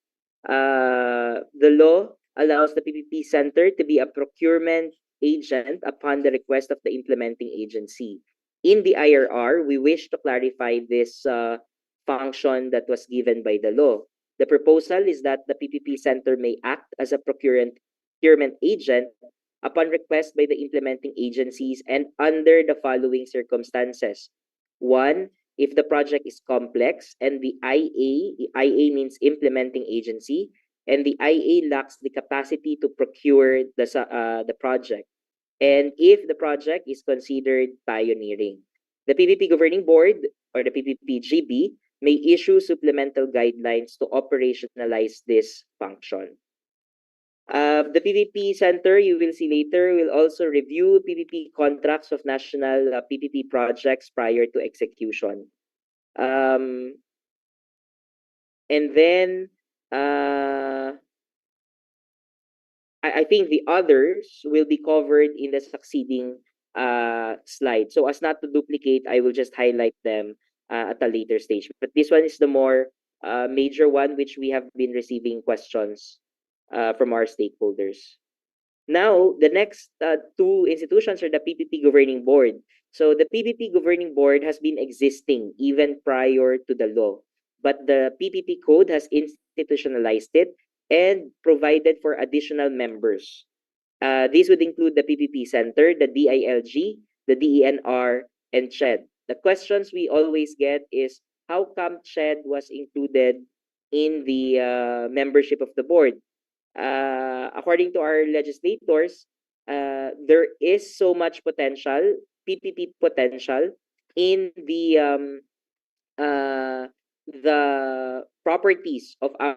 The law allows the PPP Center to be a procurement agent upon the request of the implementing agency. In the IRR, we wish to clarify this function that was given by the law. The proposal is that the PPP Center may act as a procurement agent upon request by the implementing agencies and under the following circumstances. One, if the project is complex and the IA means implementing agency, and the IA lacks the capacity to procure the project, and if the project is considered pioneering. The PPP Governing Board or the PPP-GB may issue supplemental guidelines to operationalize this function. The PPP Center, you will see later, will also review PPP contracts of national PPP projects prior to execution. And then I think the others will be covered in the succeeding slide. So as not to duplicate, I will just highlight them at a later stage. But this one is the more major one, which we have been receiving questions from our stakeholders. Now, the next two institutions are the PPP Governing Board. So the PPP Governing Board has been existing even prior to the law, but the PPP Code has institutionalized it and provided for additional members. These would include the PPP Center, the DILG, the DENR, and CHED. The questions we always get is how come CHED was included in the membership of the board? According to our legislators, there is so much potential, PPP potential, in the properties of our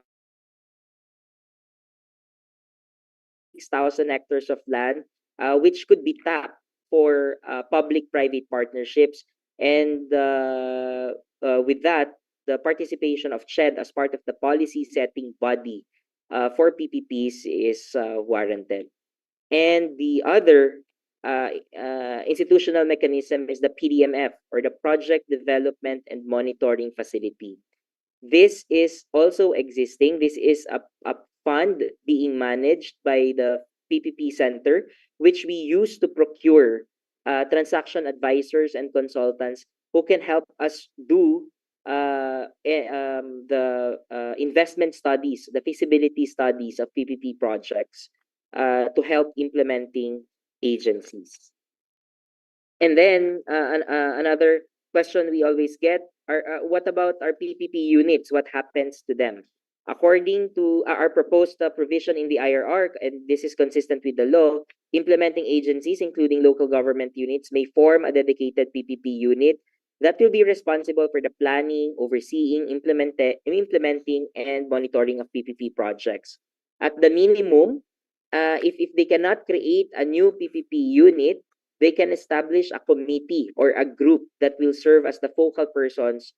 6,000 hectares of land, which could be tapped for public-private partnerships. And with that, the participation of CHED as part of the policy-setting body for PPPs is warranted. And the other institutional mechanism is the PDMF, or the Project Development and Monitoring Facility. This is also existing. This is a fund being managed by the PPP Center, which we use to procure transaction advisors and consultants who can help us do the investment studies, the feasibility studies of PPP projects to help implementing agencies. And then another question we always get are what about our PPP units? What happens to them? According to our proposed provision in the IRR, and this is consistent with the law, implementing agencies, including local government units, may form a dedicated PPP unit that will be responsible for the planning, overseeing, implementing, and monitoring of PPP projects. At the minimum, if they cannot create a new PPP unit, they can establish a committee or a group that will serve as the focal persons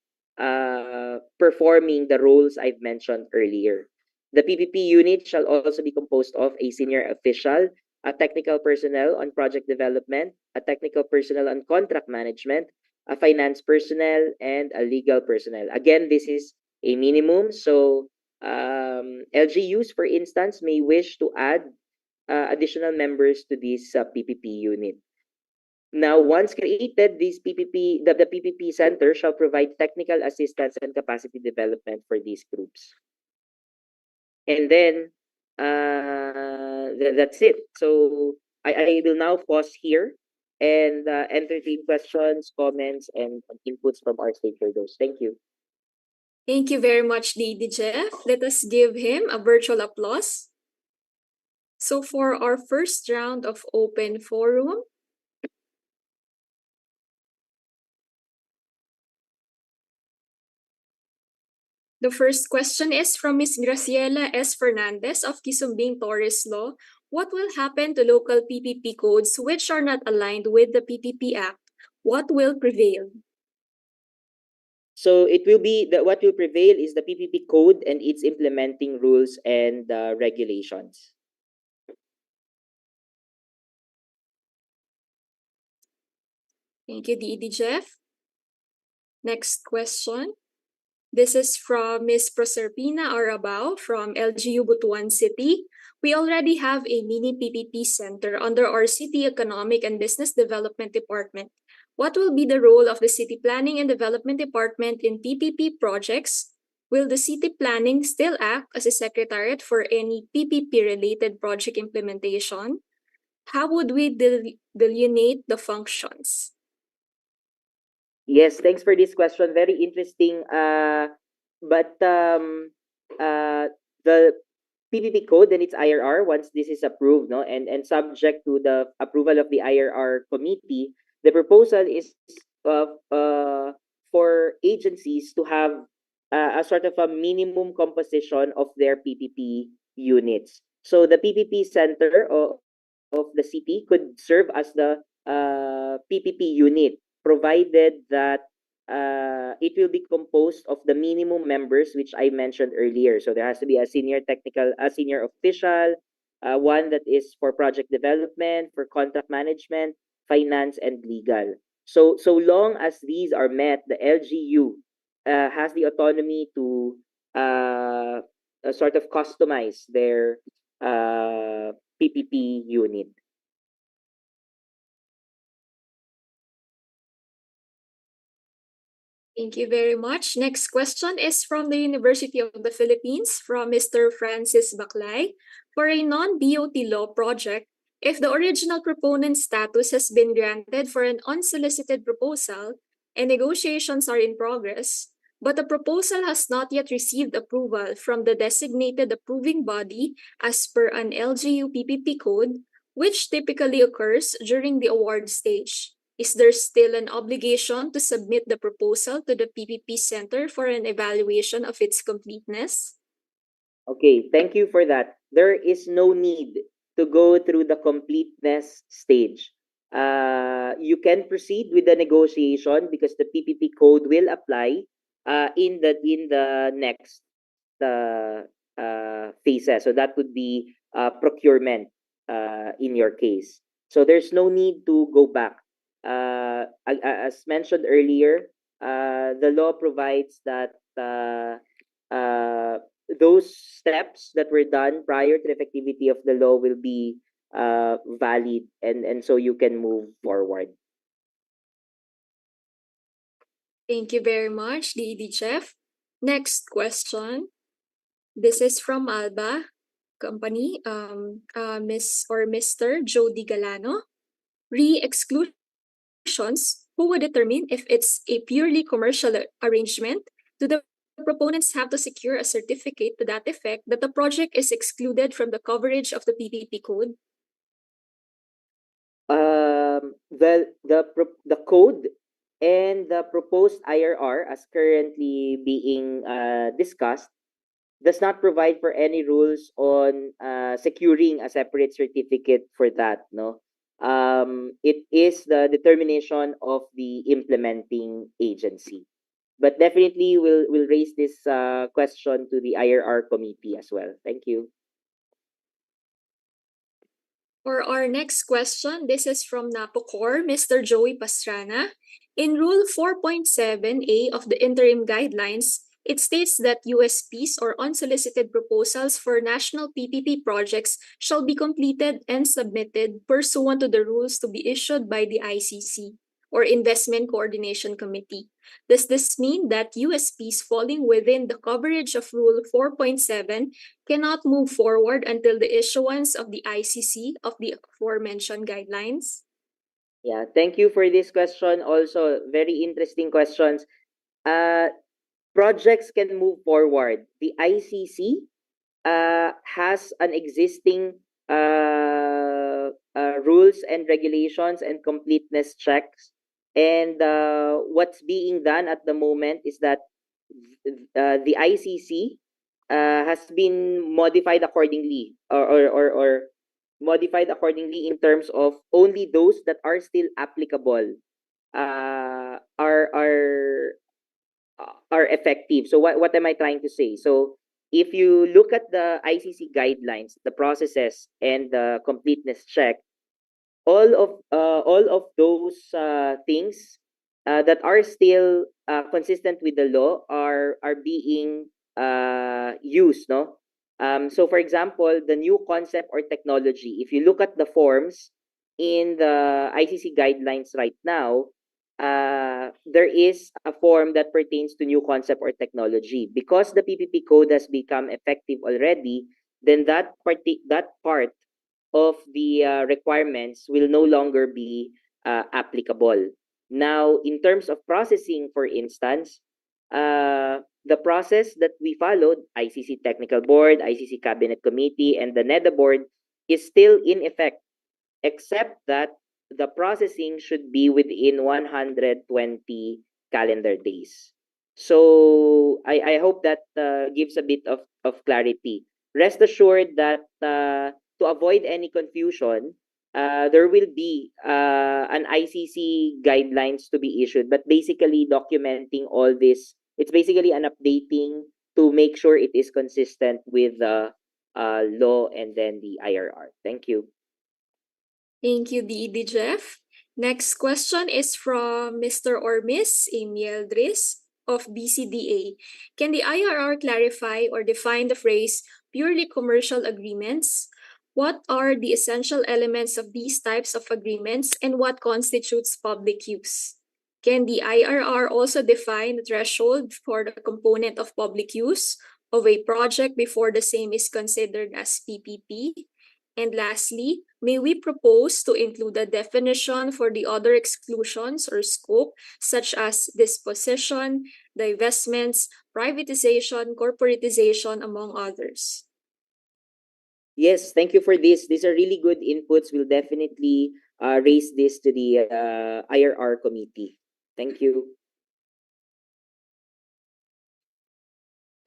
performing the roles I've mentioned earlier. The PPP unit shall also be composed of a senior official, a technical personnel on project development, a technical personnel on contract management, a finance personnel, and a legal personnel. Again, this is a minimum. So LGUs, for instance, may wish to add additional members to this PPP unit. Now, once created, the PPP Center shall provide technical assistance and capacity development for these groups. And then, that's it. So I will now pause here and entertain questions, comments, and inputs from our stakeholders. Thank you. Thank you very much, Jeff. Let us give him a virtual applause. So for our first round of open forum, the first question is from Ms. Graciela S. Fernandez of Kisumbing Torres Law. What will happen to local PPP codes which are not aligned with the PPP Act? What will prevail? So it will be what will prevail is the PPP code and its implementing rules and regulations. Thank you, Jeff. Next question. This is from Ms. Proserpina Arabao from LGU Butuan City. We already have a mini PPP center under our City Economic and Business Development Department. What will be the role of the City Planning and Development Department in PPP projects? Will the City Planning still act as a secretariat for any PPP-related project implementation? How would we delineate the functions? Yes, thanks for this question. Very interesting. But the PPP code and its IRR, once this is approved, no, and subject to the approval of the IRR committee, the proposal is for agencies to have a sort of a minimum composition of their PPP units. So the PPP center of the city could serve as the PPP unit, provided that it will be composed of the minimum members which I mentioned earlier. So there has to be a senior official, one that is for project development, for contract management, finance, and legal. So long as these are met, the LGU has the autonomy to sort of customize their PPP unit. Thank you very much. Next question is from the University of the Philippines, from Mr. Francis Baclay. For a non-BOT law project, if the original proponent status has been granted for an unsolicited proposal and negotiations are in progress, but the proposal has not yet received approval from the designated approving body as per an LGU PPP code, which typically occurs during the award stage, is there still an obligation to submit the proposal to the PPP Center for an evaluation of its completeness? Okay, thank you for that. There is no need to go through the completeness stage. You can proceed with the negotiation because the PPP code will apply in the next phases. So that would be procurement in your case. So there's no need to go back. As mentioned earlier, the law provides that those steps that were done prior to the effectivity of the law will be valid, and so you can move forward. Thank you very much, DD Chef. Next question. This is from Alba Company, Miss or Mr. Jody Galano. Re-exclusions, who would determine if it's a purely commercial arrangement? Do the proponents have to secure a certificate to that effect that the project is excluded from the coverage of the PPP code? The code and the proposed IRR, as currently being discussed, does not provide for any rules on securing a separate certificate for that. No, it is the determination of the implementing agency. But definitely, we'll raise this question to the IRR committee as well. Thank you. For our next question, this is from NAPOCOR, Mr. Joey Pastrana. In Rule 4.7A of the interim guidelines, it states that USPs or unsolicited proposals for national PPP projects shall be completed and submitted pursuant to the rules to be issued by the ICC or Investment Coordination Committee. Does this mean that USPs falling within the coverage of Rule 4.7 cannot move forward until the issuance of the ICC of the aforementioned guidelines? Yeah, thank you for this question. Also, very interesting questions. Projects can move forward. The ICC has an existing rules and regulations and completeness checks. And what's being done at the moment is that the ICC has been modified accordingly, or modified accordingly in terms of only those that are still applicable are effective. So what am I trying to say? So if you look at the ICC guidelines, the processes, and the completeness check, all of those things that are still consistent with the law are being used, no? So for example, the new concept or technology, if you look at the forms in the ICC guidelines right now, there is a form that pertains to new concept or technology. Because the PPP code has become effective already, then that part of the requirements will no longer be applicable. Now, in terms of processing, for instance, the process that we followed, ICC Technical Board, ICC Cabinet Committee, and the NEDA Board, is still in effect, except that the processing should be within 120 calendar days. So I hope that gives a bit of clarity. Rest assured that to avoid any confusion, there will be an ICC guidelines to be issued, but basically documenting all this. It's basically an updating to make sure it is consistent with the law and then the IRR. Thank you. Thank you, DD Jeff. Next question is from Mr. or Miss 𝐸𝐭𝐬𝐬𝐢𝐨 of BCDA. Can the IRR clarify or define the phrase purely commercial agreements? what are the essential elements of these types of agreements and what constitutes public use? Can the IRR also define the threshold for the component of public use of a project before the same is considered as PPP? And lastly, may we propose to include a definition for the other exclusions or scope, such as disposition, divestments, privatization, corporatization, among others? Yes, thank you for this. These are really good inputs. We'll definitely raise this to the IRR committee. Thank you.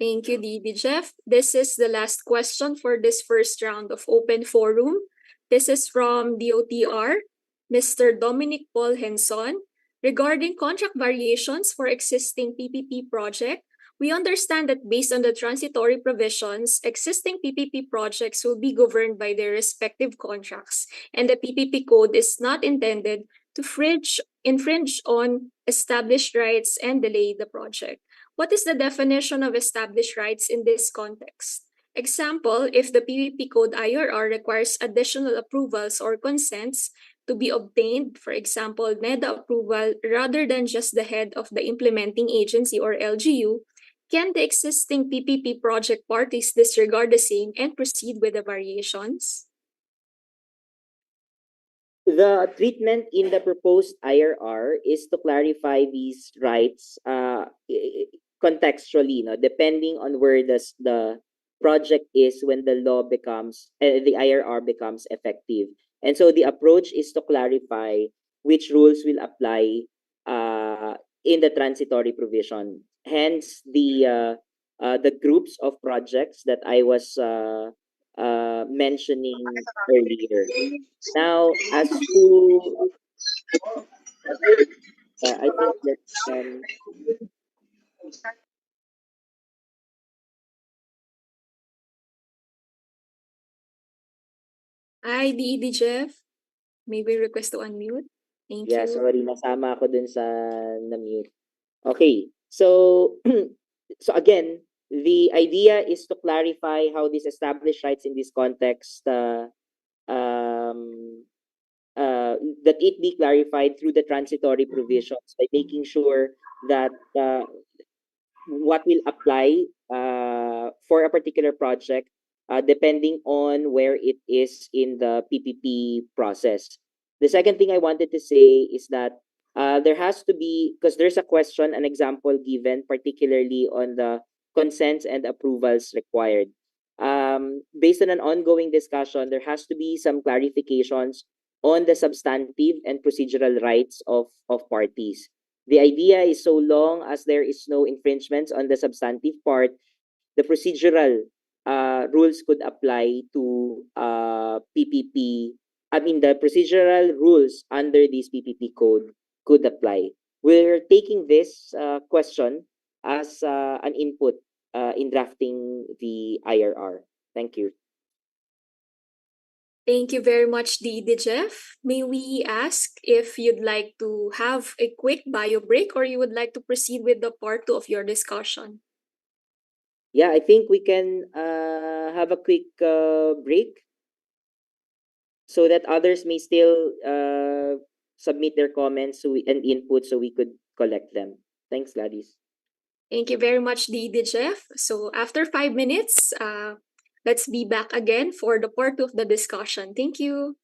Thank you, Didi Jeff. This is the last question for this first round of open forum. This is from DOTR, Mr. Dominic Paul Henson. Regarding contract variations for existing PPP project, we understand that based on the transitory provisions, existing PPP projects will be governed by their respective contracts, and the PPP code is not intended to infringe on established rights and delay the project. What is the definition of established rights in this context? Example, if the PPP code IRR requires additional approvals or consents to be obtained, for example, NEDA approval rather than just the head of the implementing agency or LGU, can the existing PPP project parties disregard the same and proceed with the variations? The treatment in the proposed IRR is to clarify these rights contextually, no, depending on where the project is when the law becomes the IRR becomes effective. And so the approach is to clarify which rules will apply in the transitory provision. Hence the groups of projects that I was mentioning earlier. Now, as to I think that Hi, Didi Jeff. May we request to unmute? Thank yeah, you. sorry, nasama ako dun sa na-mute. Okay, so so again, the idea is to clarify how these established rights in this context that it be clarified through the transitory provisions by making sure that what will apply for a particular project depending on where it is in the PPP process. The second thing I wanted to say is that there has to be, because there's a question, an example given, particularly on the consents and approvals required. Based on an ongoing discussion, there has to be some clarifications on the substantive and procedural rights of parties. The idea is so long as there is no infringements on the substantive part, the procedural rules could apply to PPP. I mean, the procedural rules under this PPP code could apply. We're taking this question as an input in drafting the IRR. Thank you. Thank you very much, Didi Jeff. May we ask if you'd like to have a quick bio break or you would like to proceed with the part 2 of your discussion? Yeah, I think we can have a quick break so that others may still submit their comments and input so we could collect them. Thanks, Gladys. Thank you very much, Didi Jeff. So after 5 minutes, let's be back again for the part 2 of the discussion. Thank you.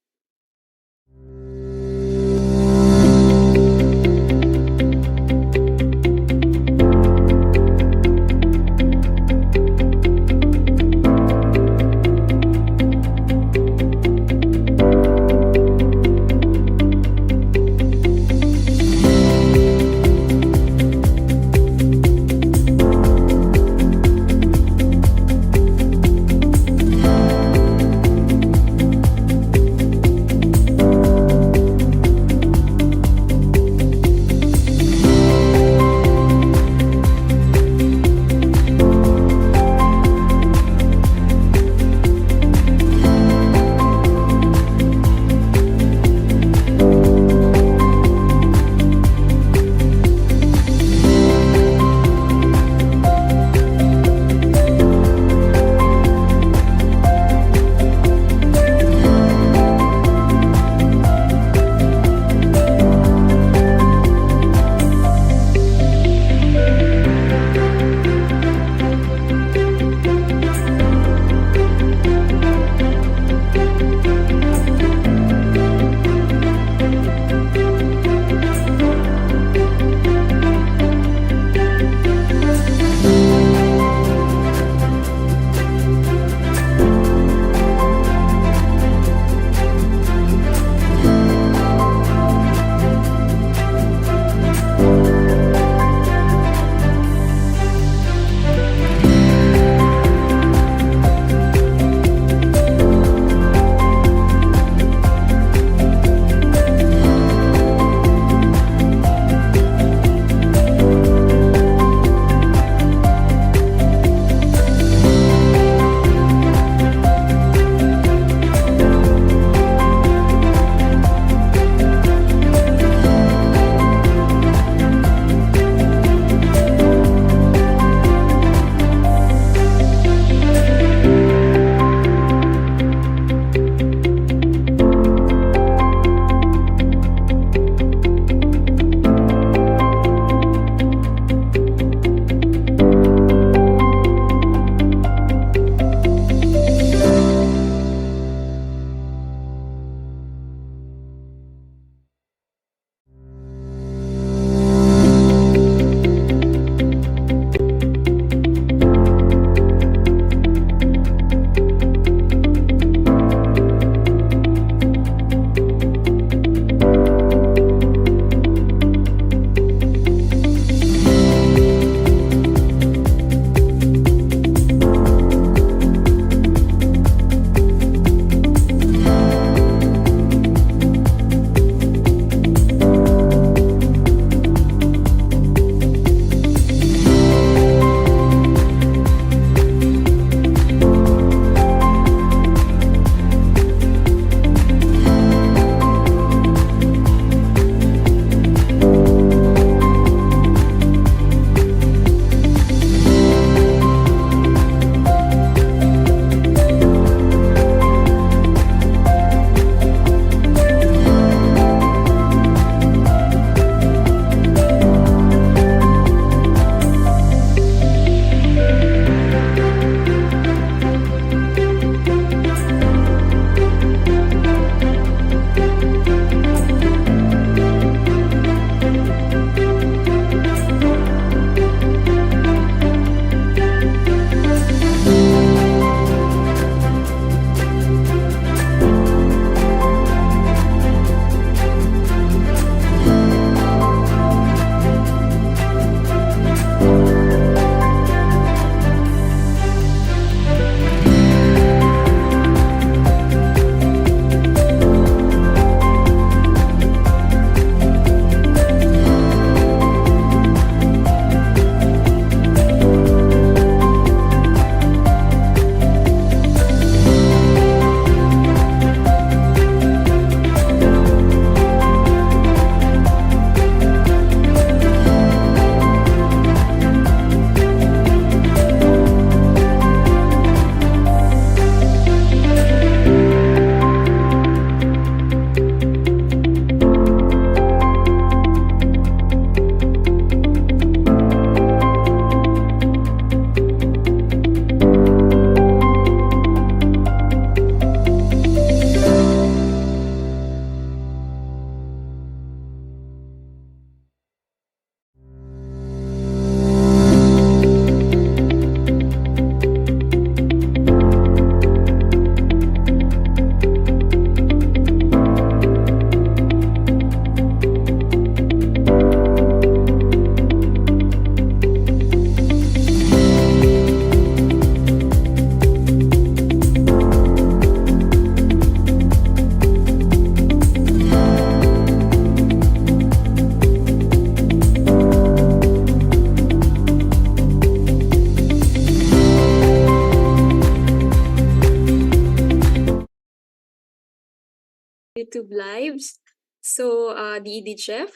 YouTube lives. So, the Chef,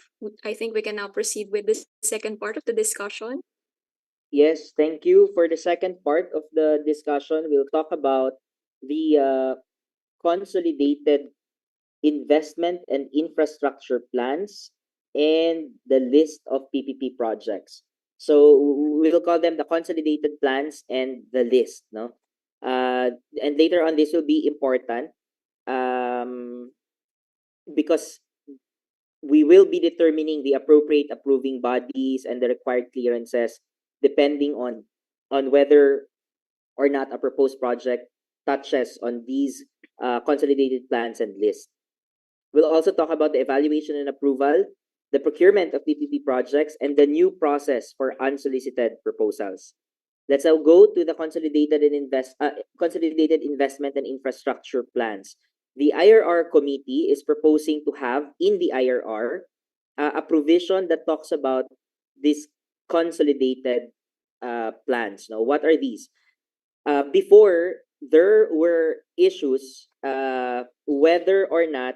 I think we can now proceed with the second part of the discussion. Yes, thank you. For the second part of the discussion, we'll talk about the consolidated investment and infrastructure plans and the list of PPP projects. So we'll call them the consolidated plans and the list, no? And later on, this will be important um, because we will be determining the appropriate approving bodies and the required clearances depending on whether or not a proposed project touches on these consolidated plans and lists. We'll also talk about the evaluation and approval, the procurement of PPP projects, and the new process for unsolicited proposals. Let's now go to the consolidated investment and infrastructure plans. The IRR committee is proposing to have in the IRR a provision that talks about these consolidated plans. Now, what are these? Before, there were issues whether or not,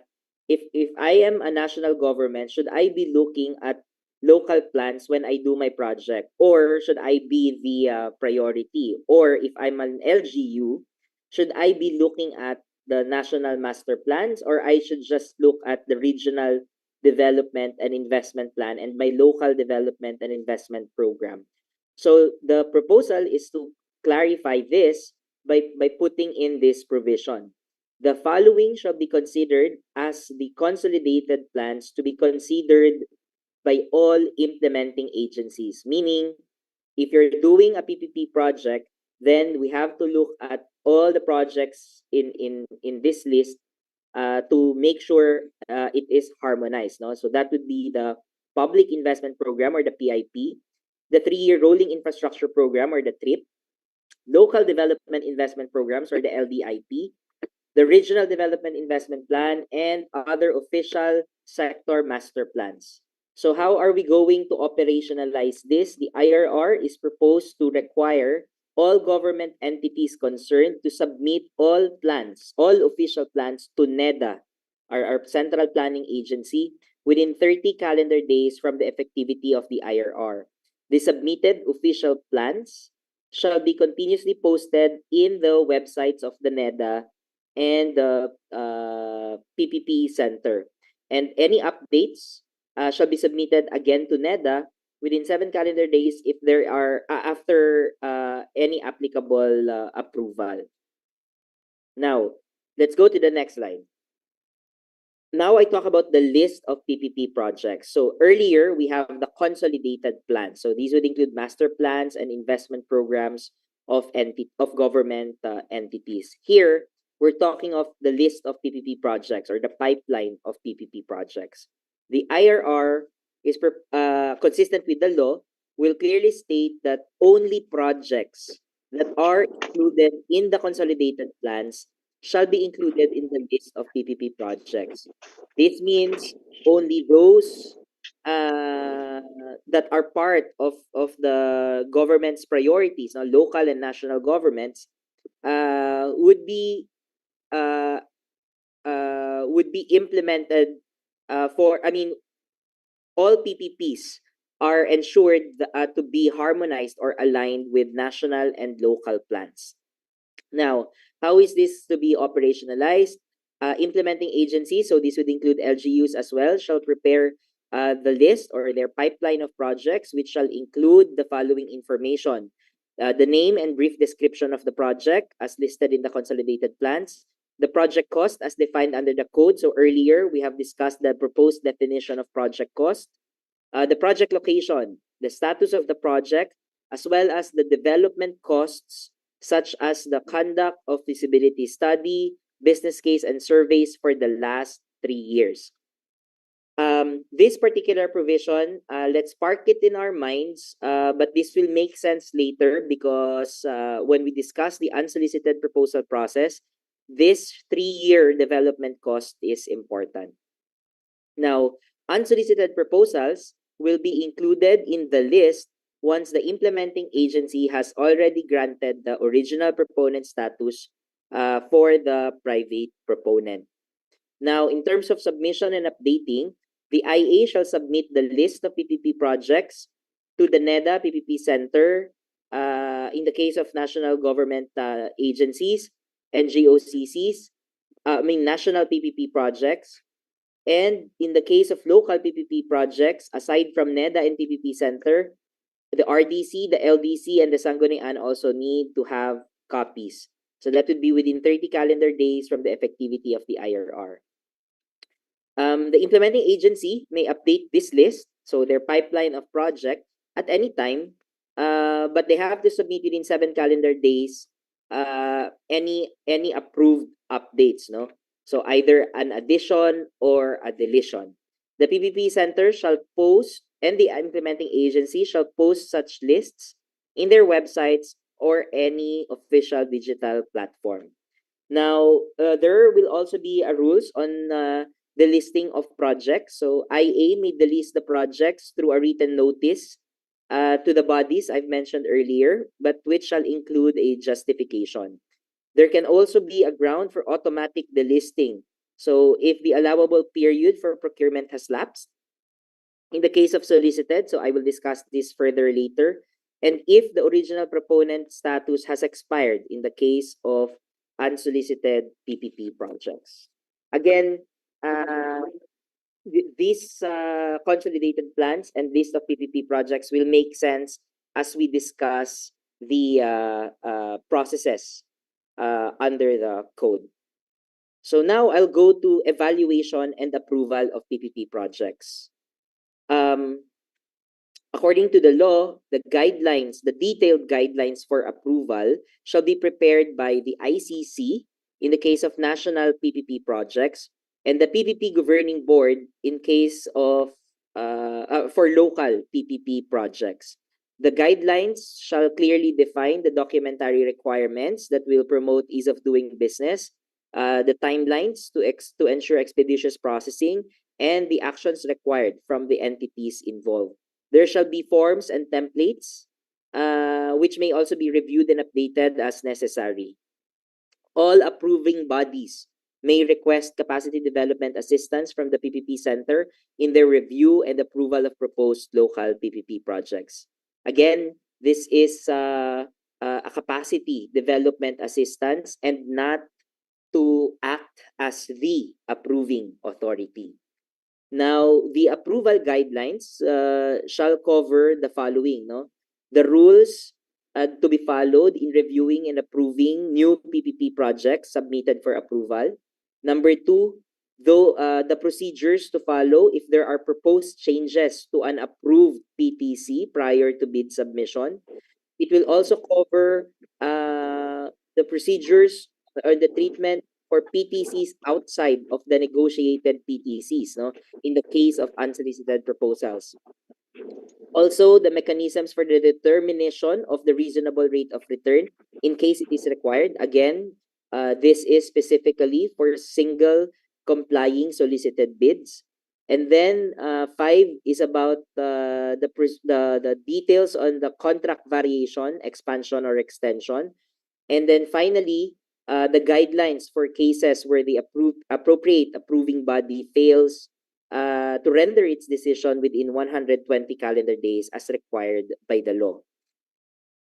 if I am a national government, should I be looking at local plans when I do my project, or should I be the priority? Or if I'm an LGU, should I be looking at the national master plans, or I should just look at the regional development and investment plan and my local development and investment program? So the proposal is to clarify this by putting in this provision. The following shall be considered as the consolidated plans to be considered by all implementing agencies. Meaning, if you're doing a PPP project, then we have to look at all the projects in this list to make sure it is harmonized. No? So that would be the Public Investment Program or the PIP, the 3-year Rolling Infrastructure Program or the TRIP, Local Development Investment Programs or the LDIP, the Regional Development Investment Plan, and other official sector master plans. So how are we going to operationalize this? The IRR is proposed to require all government entities concerned to submit all plans, all official plans to NEDA, our central planning agency, within 30 calendar days from the effectivity of the IRR. The submitted official plans shall be continuously posted in the websites of the NEDA and the PPP Center. And any updates shall be submitted again to NEDA within 7 calendar days if there are after any applicable approval. Now, let's go to the next slide. Now I talk about the list of PPP projects. So earlier, we have the consolidated plans. So these would include master plans and investment programs of government entities. Here, we're talking of the list of PPP projects or the pipeline of PPP projects. The IRR is consistent with the law, will clearly state that only projects that are included in the consolidated plans shall be included in the list of PPP projects. This means only those that are part of the government's priorities, local and national governments, uh, would be implemented all PPPs are ensured to be harmonized or aligned with national and local plans. Now, how is this to be operationalized? Implementing agencies, so this would include LGUs as well, shall prepare the list or their pipeline of projects, which shall include the following information. The name and brief description of the project as listed in the consolidated plans, the project cost as defined under the code. So earlier, we have discussed the proposed definition of project cost, the project location, the status of the project, as well as the development costs, such as the conduct of feasibility study, business case, and surveys for the last 3 years. This particular provision, let's park it in our minds, but this will make sense later because when we discuss the unsolicited proposal process, this 3-year development cost is important. Now, unsolicited proposals will be included in the list once the implementing agency has already granted the original proponent status for the private proponent. Now, in terms of submission and updating, the IA shall submit the list of PPP projects to the NEDA PPP Center in the case of national government agencies and GOCCs, national PPP projects. And in the case of local PPP projects, aside from NEDA and PPP Center, the RDC, the LDC, and the Sangguniang also need to have copies. So that would be within 30 calendar days from the effectivity of the IRR. The implementing agency may update this list, so their pipeline of project, at any time, but they have to submit within 7 calendar days any approved updates, no? So either an addition or a deletion. The PPP Center shall post, and the implementing agency shall post such lists in their websites or any official digital platform. Now, there will also be a rules on the listing of projects. So IA may delist the projects through a written notice to the bodies I've mentioned earlier, but which shall include a justification. There can also be a ground for automatic delisting. So if the allowable period for procurement has lapsed, in the case of solicited, so I will discuss this further later, and if the original proponent status has expired in the case of unsolicited PPP projects. Again, these consolidated plans and list of PPP projects will make sense as we discuss the processes under the code. So now I'll go to evaluation and approval of PPP projects. According to the law, the guidelines, the detailed guidelines for approval shall be prepared by the ICC in the case of national PPP projects and the PPP Governing Board in case of for local PPP projects. The guidelines shall clearly define the documentary requirements that will promote ease of doing business, the timelines to ensure expeditious processing, and the actions required from the entities involved. There shall be forms and templates, which may also be reviewed and updated as necessary. All approving bodies may request capacity development assistance from the PPP Center in their review and approval of proposed local PPP projects. Again, this is a capacity development assistance and not to act as the approving authority. Now, the approval guidelines shall cover the following, no? The rules to be followed in reviewing and approving new PPP projects submitted for approval. Number 2, the procedures to follow if there are proposed changes to an approved PTC prior to bid submission. It will also cover the procedures or the treatment for PTCs outside of the negotiated PTCs, no, in the case of unsolicited proposals. Also, the mechanisms for the determination of the reasonable rate of return in case it is required. Again, this is specifically for single complying solicited bids. And then 5 is about the details on the contract variation, expansion, or extension. And then finally, the guidelines for cases where the appropriate approving body fails to render its decision within 120 calendar days as required by the law.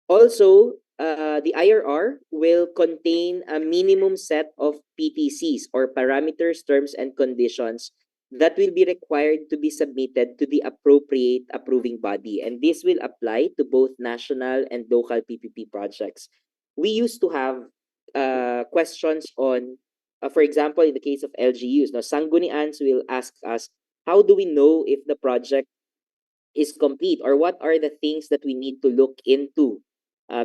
Also, the IRR will contain a minimum set of PTCs or parameters, terms, and conditions that will be required to be submitted to the appropriate approving body. And this will apply to both national and local PPP projects. We used to have questions on, for example, in the case of LGUs, now Sanggunians will ask us, how do we know if the project is complete, or what are the things that we need to look into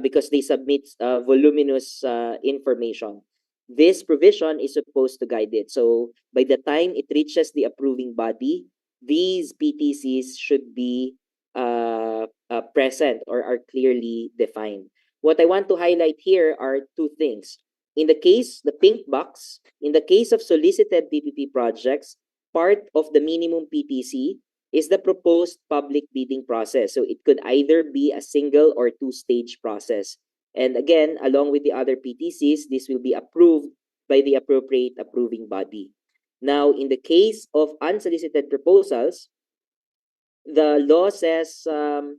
because they submit voluminous information. This provision is supposed to guide it. So by the time it reaches the approving body, these PTCs should be present or are clearly defined. What I want to highlight here are 2 things. In the case, the pink box, in the case of solicited PPP projects, part of the minimum PTC is the proposed public bidding process. So it could either be a single or 2-stage process. And again, along with the other PTCs, this will be approved by the appropriate approving body. Now, in the case of unsolicited proposals, the law says there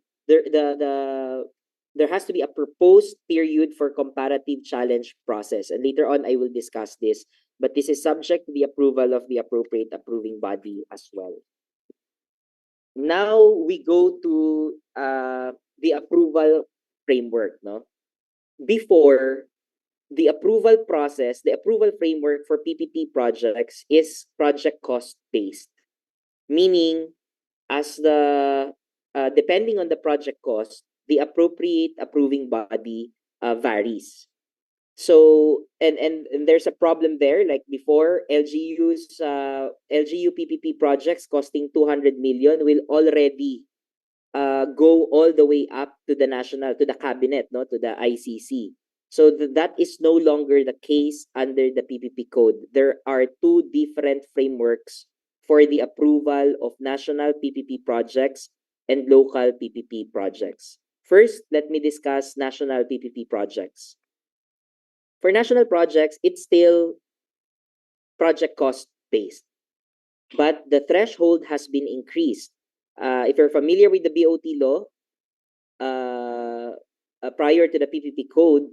has to be a proposed period for comparative challenge process. And later on, I will discuss this. But this is subject to the approval of the appropriate approving body as well. Now we go to the approval framework. No, before the approval process, the approval framework for PPP projects is project cost based, meaning as the depending on the project cost, the appropriate approving body varies. So and there's a problem there. Like before, LGU PPP projects costing 200 million will already go all the way up to the cabinet, no, to the ICC. So that is no longer the case under the PPP code. There are two different frameworks for the approval of national PPP projects and local PPP projects. First, let me discuss national PPP projects. For national projects, it's still project cost based, but the threshold has been increased. If you're familiar with the BOT law, prior to the PPP code,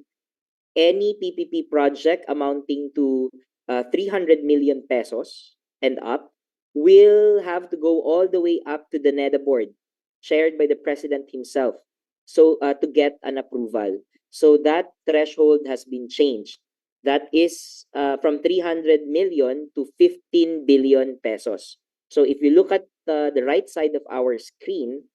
any PPP project amounting to 300 million pesos and up will have to go all the way up to the NEDA board, chaired by the president himself, so to get an approval. So that threshold has been changed. That is from 300 million to 15 billion pesos. So if you look at the right side of our screen,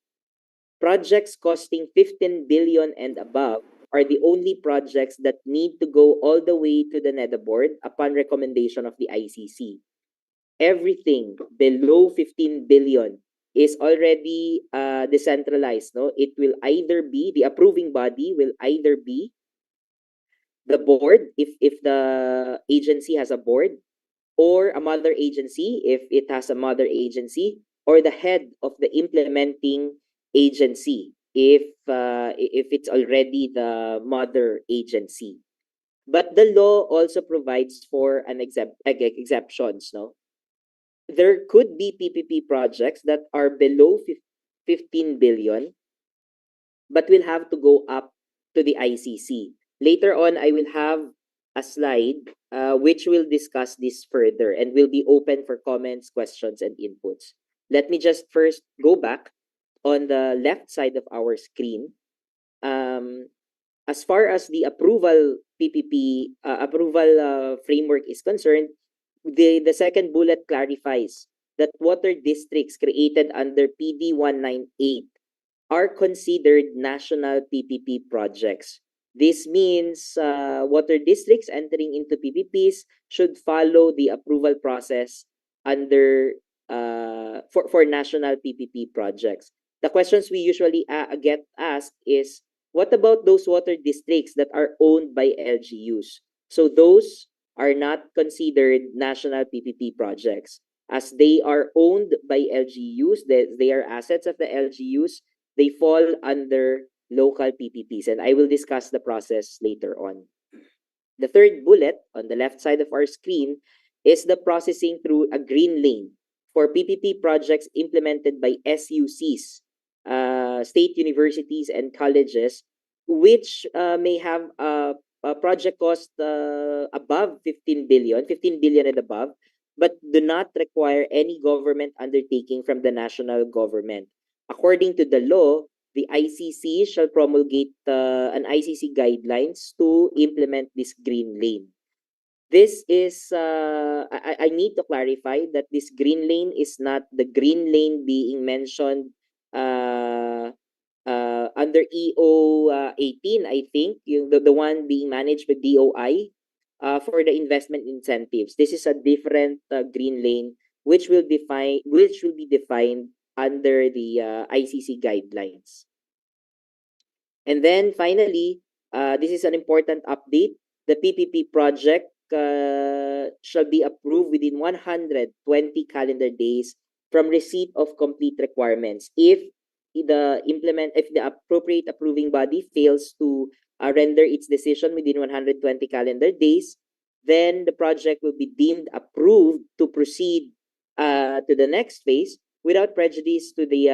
projects costing 15 billion and above are the only projects that need to go all the way to the NEDA board upon recommendation of the ICC. Everything below 15 billion is already decentralized. No, it will either be the approving body will either be the board if the agency has a board, or a mother agency if it has a mother agency, or the head of the implementing agency if it's already the mother agency. But the law also provides for an exceptions. No, there could be PPP projects that are below 15 billion, but will have to go up to the ICC. Later on, I will have a slide which will discuss this further and will be open for comments, questions, and inputs. Let me just first go back on the left side of our screen. As far as the approval PPP approval framework is concerned, the second bullet clarifies that water districts created under PD 198 are considered national PPP projects. This means water districts entering into PPPs should follow the approval process under for national PPP projects. The questions we usually get asked is, what about those water districts that are owned by LGUs? So those are not considered national PPP projects. As they are owned by LGUs, they are assets of the LGUs, they fall under local PPPs, and I will discuss the process later on. The third bullet on the left side of our screen is the processing through a green lane for PPP projects implemented by SUCs, state universities and colleges, which may have a project cost above 15 billion and above, but do not require any government undertaking from the national government. According to the law, the ICC shall promulgate an ICC guidelines to implement this green lane. This is, I need to clarify that this green lane is not the green lane being mentioned under EO 18, I think, the one being managed by DOI for the investment incentives. This is a different green lane which will be defined under the ICC guidelines. And then finally, this is an important update. The PPP project shall be approved within 120 calendar days from receipt of complete requirements. If the appropriate approving body fails to render its decision within 120 calendar days, then the project will be deemed approved to proceed to the next phase without prejudice to the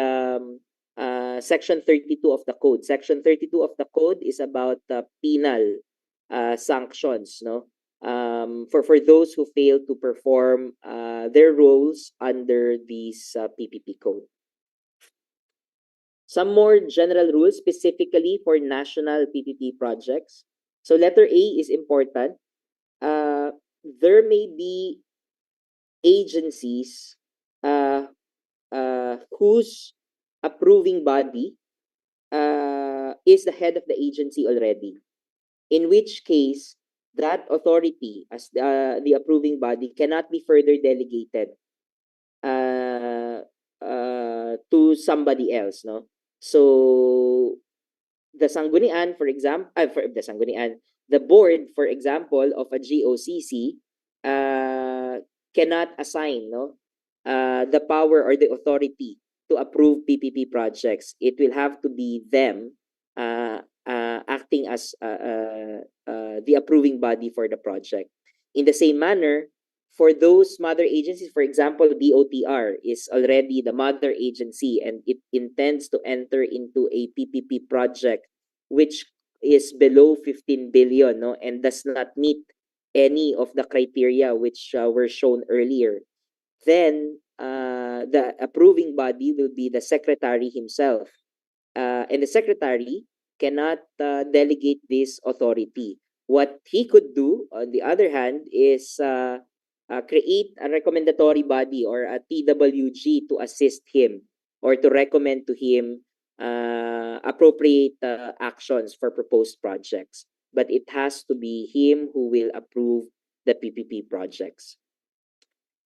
Section 32 of the Code. Section 32 of the Code is about penal sanctions, no? For those who fail to perform their roles under this PPP Code. Some more general rules specifically for national PPP projects. So letter A is important. There may be agencies whose approving body is the head of the agency already, in which case that authority as the approving body cannot be further delegated to somebody else, no? So the sanggunian, for example, the board, for example, of a GOCC cannot assign, no, the power or the authority to approve PPP projects. It will have to be them acting as the approving body for the project. In the same manner, for those mother agencies, for example, DOTR is already the mother agency and it intends to enter into a PPP project which is below 15 billion, no, and does not meet any of the criteria which were shown earlier, then the approving body will be the secretary himself. And the secretary cannot delegate this authority. What he could do, on the other hand, is create a recommendatory body or a TWG to assist him or to recommend to him appropriate actions for proposed projects. But it has to be him who will approve the PPP projects.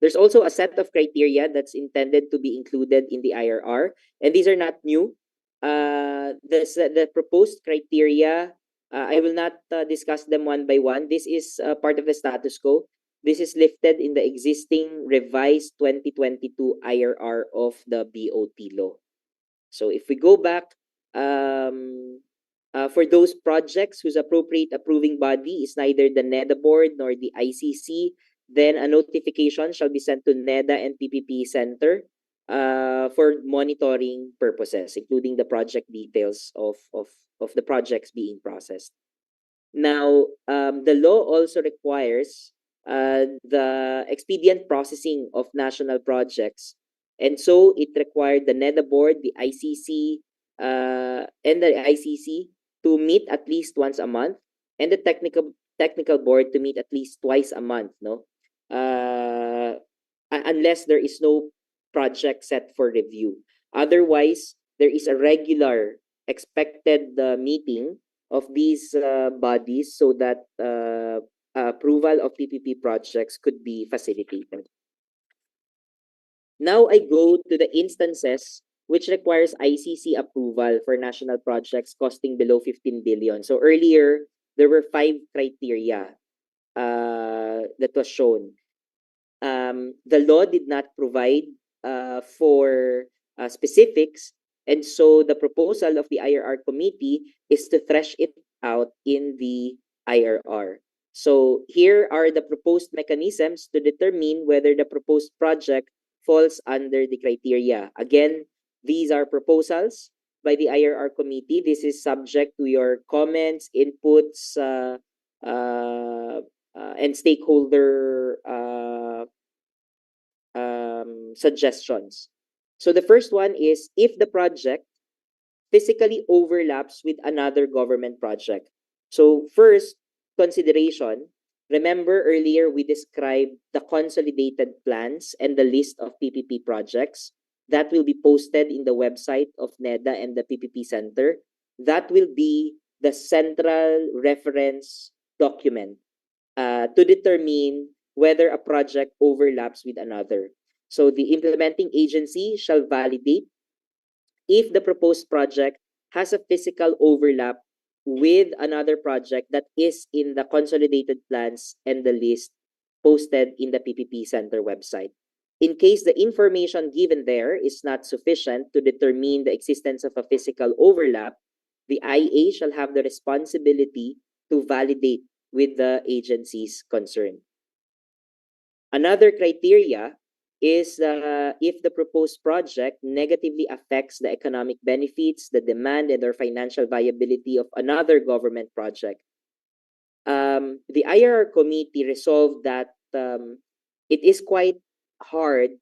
There's also a set of criteria that's intended to be included in the IRR, and these are not new. The proposed criteria, I will not discuss them one by one. This is part of the status quo. This is lifted in the existing revised 2022 IRR of the BOT law. So if we go back, for those projects whose appropriate approving body is neither the NEDA board nor the ICC, then a notification shall be sent to NEDA and PPP Center for monitoring purposes, including the project details of the projects being processed. Now, the law also requires the expedient processing of national projects. And so it required the NEDA board, the ICC, and the ICC to meet at least once a month, and the technical board to meet at least twice a month, no? Unless there is no project set for review. Otherwise, there is a regular expected meeting of these bodies so that approval of PPP projects could be facilitated. Now I go to the instances which requires ICC approval for national projects costing below 15 billion. So earlier, there were 5 criteria that was shown. The law did not provide for specifics, and so the proposal of the IRR committee is to thresh it out in the IRR. So here are the proposed mechanisms to determine whether the proposed project falls under the criteria. Again, these are proposals by the IRR committee. This is subject to your comments, inputs, and stakeholder suggestions. So the first one is if the project physically overlaps with another government project. So first consideration, remember earlier we described the consolidated plans and the list of PPP projects that will be posted in the website of NEDA and the PPP Center. That will be the central reference document to determine whether a project overlaps with another. So the implementing agency shall validate if the proposed project has a physical overlap with another project that is in the consolidated plans and the list posted in the PPP Center website. In case the information given there is not sufficient to determine the existence of a physical overlap, the IA shall have the responsibility to validate with the agencies concerned. Another criteria is if the proposed project negatively affects the economic benefits, the demand, and or financial viability of another government project. The IRR committee resolved that it is quite hard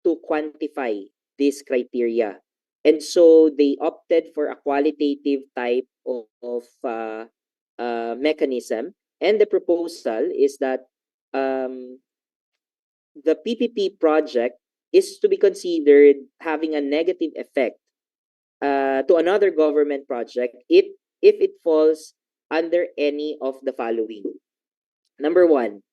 to quantify this criteria. And so they opted for a qualitative type of mechanism. And the proposal is that the PPP project is to be considered having a negative effect to another government project if it falls under any of the following. Number one,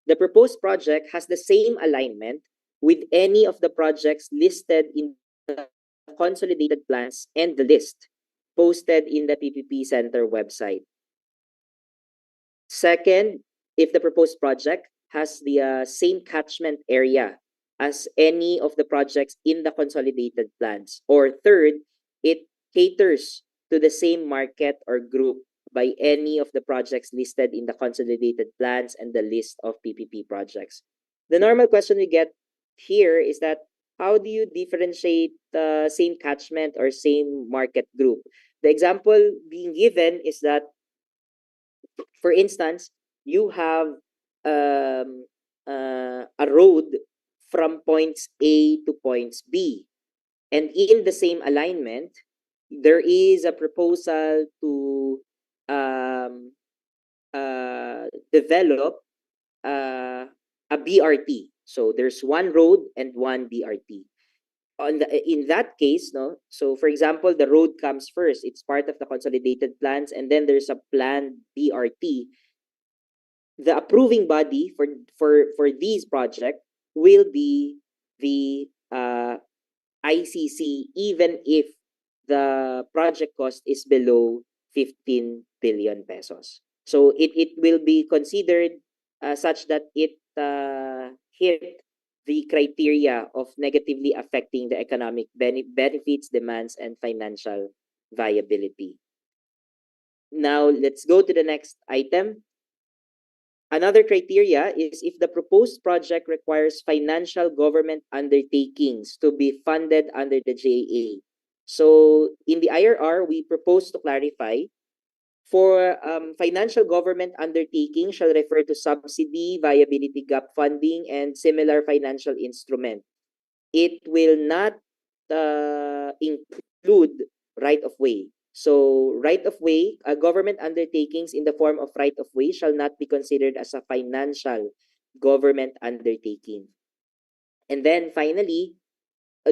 the proposed project has the same alignment with any of the projects listed in the consolidated plans and the list posted in the PPP Center website. Second, if the proposed project has the same catchment area as any of the projects in the consolidated plans. Or third, it caters to the same market or group by any of the projects listed in the consolidated plans and the list of PPP projects. The normal question we get here is that how do you differentiate the same catchment or same market group? The example being given is that, for instance, you have a road from points A to points B. And in the same alignment, there is a proposal to develop a BRT. So there's one road and one BRT. In that case, no. So for example, the road comes first. It's part of the consolidated plans, and then there's a planned BRT. The approving body for these projects will be the ICC, even if the project cost is below 15 billion pesos. So it will be considered such that it hit the criteria of negatively affecting the economic benefits, demands, and financial viability. Now, let's go to the next item. Another criteria is if the proposed project requires financial government undertakings to be funded under the JAA. So in the IRR, we propose to clarify for financial government undertaking shall refer to subsidy, viability gap funding, and similar financial instrument. It will not include right of way. So right of way, government undertakings in the form of right of way shall not be considered as a financial government undertaking. And then finally,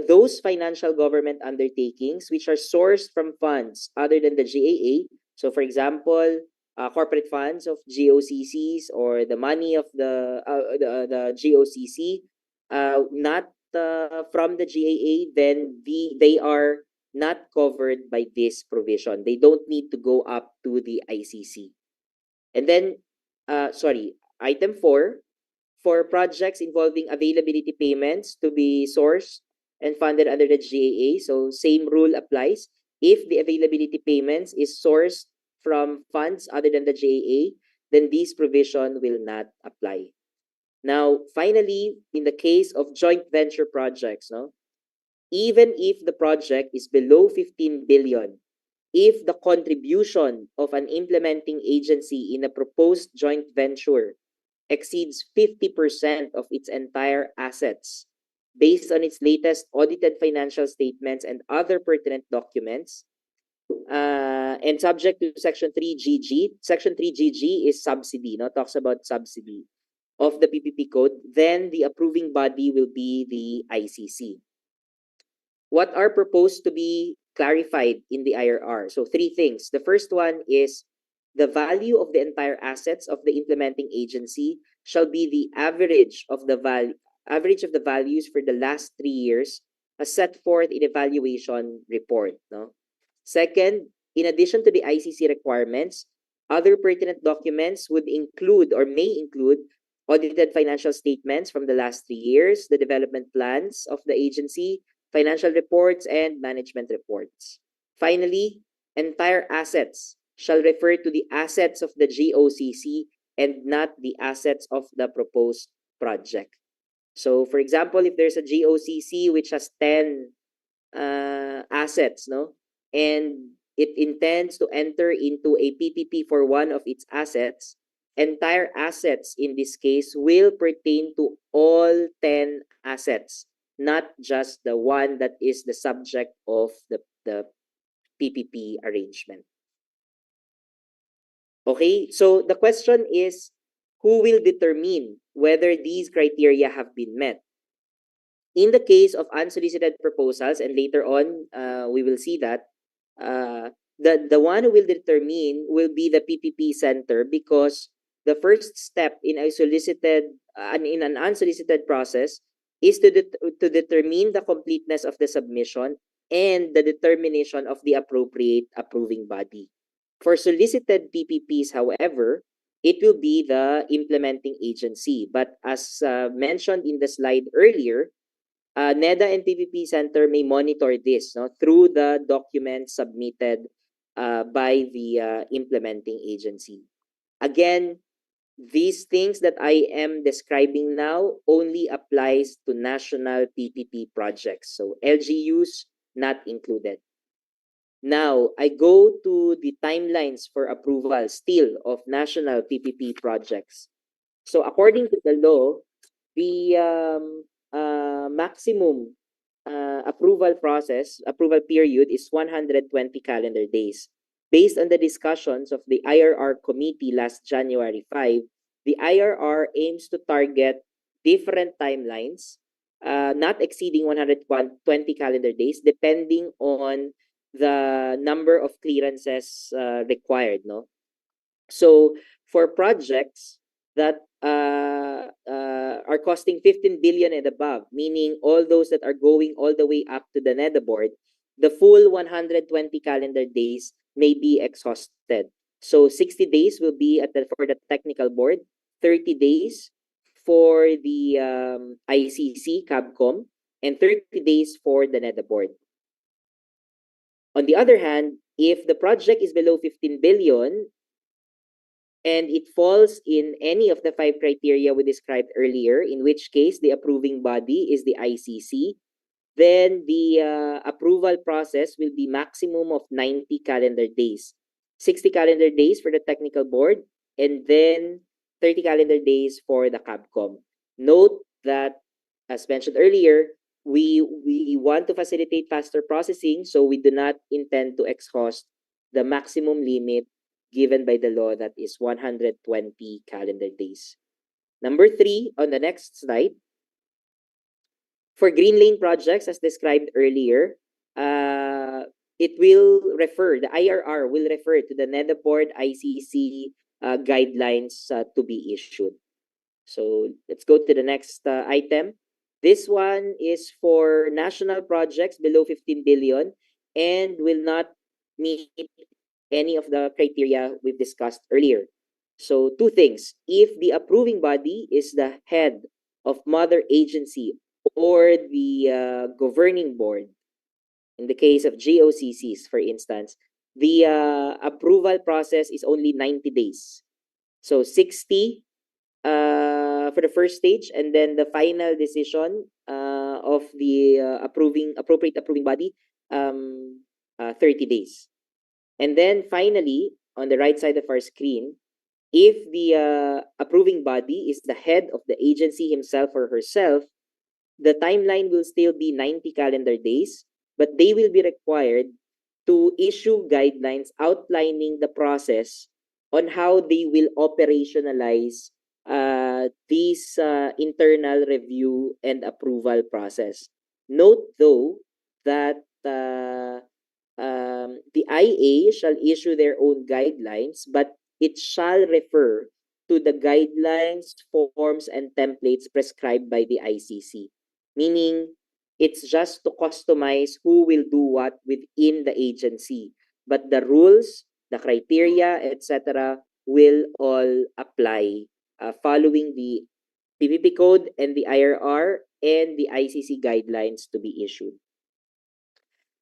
those financial government undertakings which are sourced from funds other than the GAA. So for example, corporate funds of GOCCs or the money of the GOCC, not from the GAA, then they are not covered by this provision. They don't need to go up to the ICC. And then, item 4, for projects involving availability payments to be sourced and funded under the GAA, so same rule applies. If the availability payments is sourced from funds other than the GAA, then this provision will not apply. Now, finally, in the case of joint venture projects, no, even if the project is below 15 billion, if the contribution of an implementing agency in a proposed joint venture exceeds 50% of its entire assets based on its latest audited financial statements and other pertinent documents, and subject to Section 3GG. Section 3GG is subsidy, no? Talks about subsidy of the PPP code. Then the approving body will be the ICC. What are proposed to be clarified in the IRR? So 3 things. The first one is the value of the entire assets of the implementing agency shall be the average of the values for the last 3 years as set forth in evaluation report. No? Second, in addition to the ICC requirements, other pertinent documents would include or may include audited financial statements from the last 3 years, the development plans of the agency, financial reports, and management reports. Finally, entire assets shall refer to the assets of the GOCC and not the assets of the proposed project. So, for example, if there's a GOCC which has 10 assets, no, and it intends to enter into a PPP for one of its assets, entire assets in this case will pertain to all 10 assets, not just the one that is the subject of the PPP arrangement. Okay, so the question is, who will determine whether these criteria have been met? In the case of unsolicited proposals, and later on we will see that, the one who will determine will be the PPP center, because the first step in a solicited in an unsolicited process is to determine the completeness of the submission and the determination of the appropriate approving body. For solicited PPPs, however, it will be the implementing agency. But as mentioned in the slide earlier, NEDA and PPP Center may monitor this, no, through the documents submitted by the implementing agency. Again, these things that I am describing now only applies to national PPP projects. So LGUs not included. Now, I go to the timelines for approval still of national PPP projects. So according to the law, the maximum approval period is 120 calendar days. Based on the discussions of the IRR committee last January 5, the IRR aims to target different timelines, not exceeding 120 calendar days, depending on the number of clearances required. No, so for projects that are costing 15 billion and above, meaning all those that are going all the way up to the NEDA board, the full 120 calendar days may be exhausted. So 60 days will be for the technical board, 30 days for the ICC, CABCOM, and 30 days for the NEDA board. On the other hand, if the project is below 15 billion, and it falls in any of the 5 criteria we described earlier, in which case the approving body is the ICC, then the approval process will be maximum of 90 calendar days. 60 calendar days for the technical board, and then 30 calendar days for the CABCOM. Note that, as mentioned earlier, we want to facilitate faster processing, so we do not intend to exhaust the maximum limit given by the law, that is 120 calendar days. Number 3, on the next slide, for green lane projects, as described earlier, it will refer, the IRR will refer to the NEDA board ICC guidelines to be issued. So let's go to the next item. This one is for national projects below 15 billion and will not meet any of the criteria we've discussed earlier. So 2 things. If the approving body is the head of mother agency or the governing board, in the case of GOCCs, for instance, the approval process is only 90 days. So 60 for the first stage, and then the final decision of the appropriate approving body, 30 days. And then finally, on the right side of our screen, if the approving body is the head of the agency himself or herself, the timeline will still be 90 calendar days, but they will be required to issue guidelines outlining the process on how they will operationalize this internal review and approval process. Note, though, that the IA shall issue their own guidelines, but it shall refer to the guidelines, forms, and templates prescribed by the ICC. Meaning, it's just to customize who will do what within the agency. But the rules, the criteria, etc. will all apply following the PPP code and the IRR and the ICC guidelines to be issued.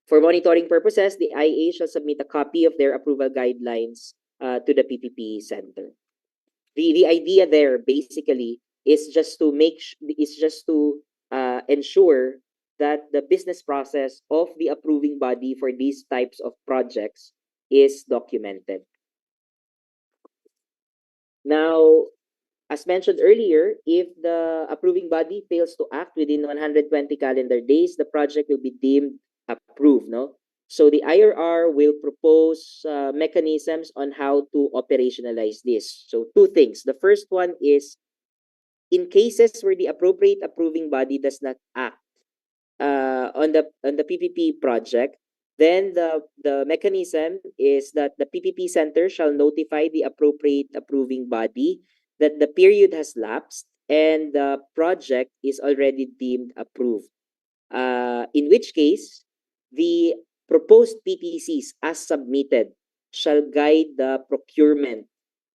For monitoring purposes, the IA shall submit a copy of their approval guidelines to the PPP Center. the idea there basically is just to ensure that the business process of the approving body for these types of projects is documented. Now, as mentioned earlier, if the approving body fails to act within 120 calendar days, the project will be deemed approved, no? So the IRR will propose mechanisms on how to operationalize this. So two things. The first one is, in cases where the appropriate approving body does not act on the PPP project, then the mechanism is that the PPP center shall notify the appropriate approving body that the period has lapsed and the project is already deemed approved. In which case, the proposed PTCs as submitted shall guide the procurement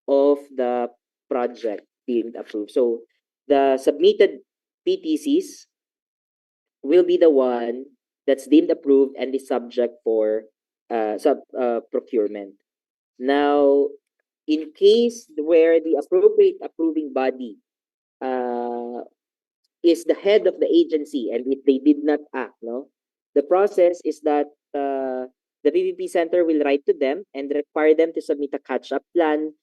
of the project deemed approved. So the submitted PTCs will be the one that's deemed approved and is subject for procurement. Now, in case where the appropriate approving body is the head of the agency and if they did not act, no, the process is that the PPP center will write to them and require them to submit a catch-up plan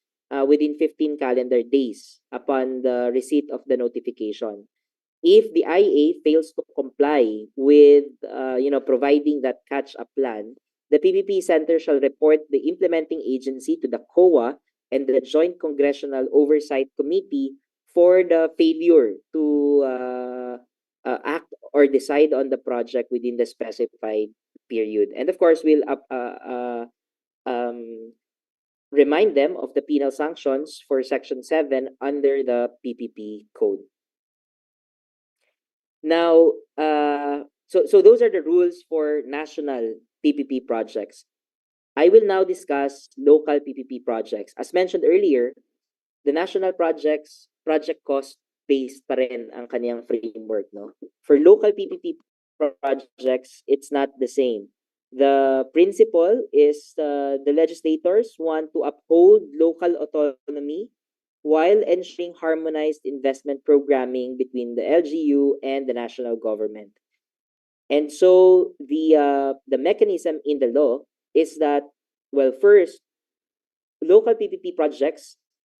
within 15 calendar days upon the receipt of the notification. If the IA fails to comply with providing that catch-up plan, the PPP Center shall report the implementing agency to the COA and the Joint Congressional Oversight Committee for the failure to act or decide on the project within the specified period. And of course, we'll remind them of the penal sanctions for Section 7 under the PPP Code. Now, so those are the rules for national PPP projects. I will now discuss local PPP projects. As mentioned earlier, the national project cost-based pa rin ang kaniyang framework, no? For local PPP projects, it's not the same. The principle is the legislators want to uphold local autonomy while ensuring harmonized investment programming between the LGU and the national government. And so the mechanism in the law is that, well, first, local PPP projects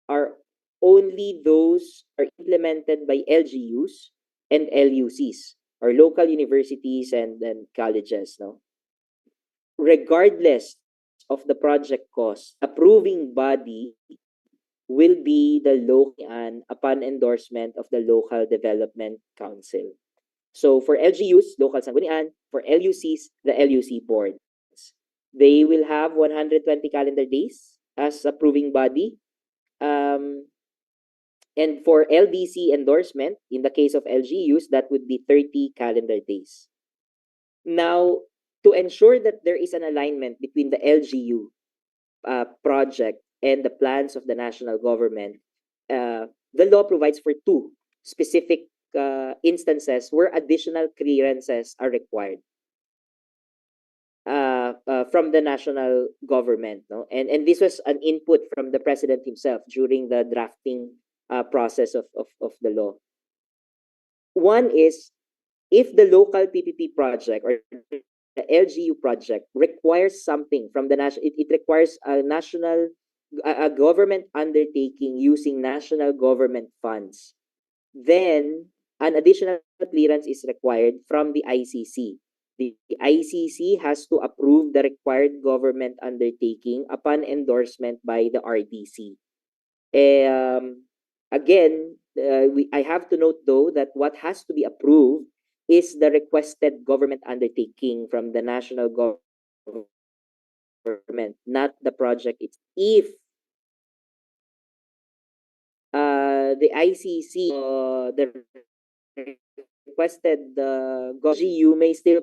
are only those are implemented by LGUs and LUCs, or local universities and colleges, no? Regardless of the project cost, approving body will be the local upon endorsement of the Local Development Council. So for LGUs, local sanggunian, for LUCs, the LUC boards. They will have 120 calendar days as approving body. And for LDC endorsement, in the case of LGUs, that would be 30 calendar days. Now, to ensure that there is an alignment between the LGU project and the plans of the national government, the law provides for two specific instances where additional clearances are required from the national government, no? And this was an input from the president himself during the drafting process of the law. One is, if the local PPP project or the LGU project requires something from the national, it requires a government undertaking using national government funds, then an additional clearance is required from the ICC. The ICC has to approve the required government undertaking upon endorsement by the RDC. Again, I have to note though that what has to be approved is the requested government undertaking from the national government, not the project itself. If the ICC, the requested GU may still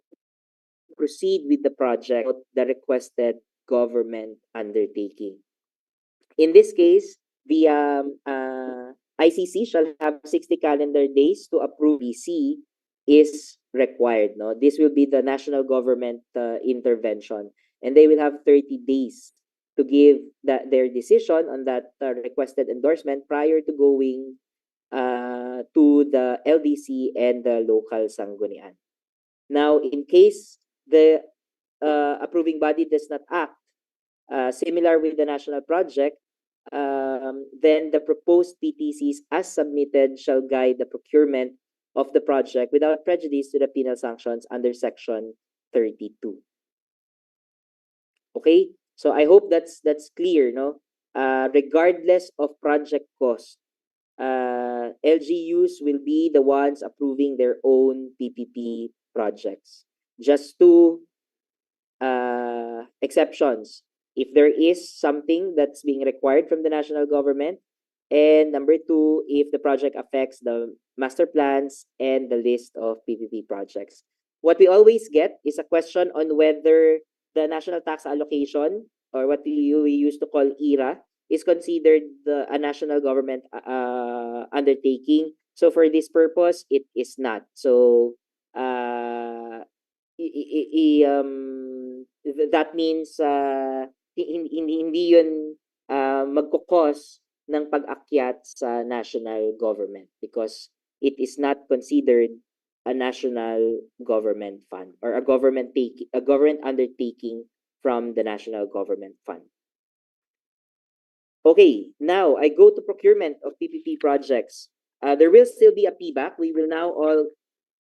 proceed with the project without the requested government undertaking. In this case, the ICC shall have 60 calendar days to approve. BC is required. No, this will be the national government intervention, and they will have 30 days to give their decision on that requested endorsement prior to going to the LDC and the local sanggunian. Now, in case the approving body does not act, similar with the national project, then the proposed PTCs as submitted shall guide the procurement of the project without prejudice to the penal sanctions under Section 32. Okay? So I hope that's clear, no? Regardless of project cost, LGUs will be the ones approving their own PPP projects. Just two exceptions. If there is something that's being required from the national government, and number two, if the project affects the master plans and the list of PPP projects. What we always get is a question on whether the national tax allocation, or what we used to call IRA, is considered a national government undertaking. So for this purpose, it is not. So that means hindi yun magkukos ng pag-akyat sa national government because it is not considered a national government fund or a government undertaking from the national government fund. Okay, now I go to procurement of PPP projects. There will still be a PBAC. We will now all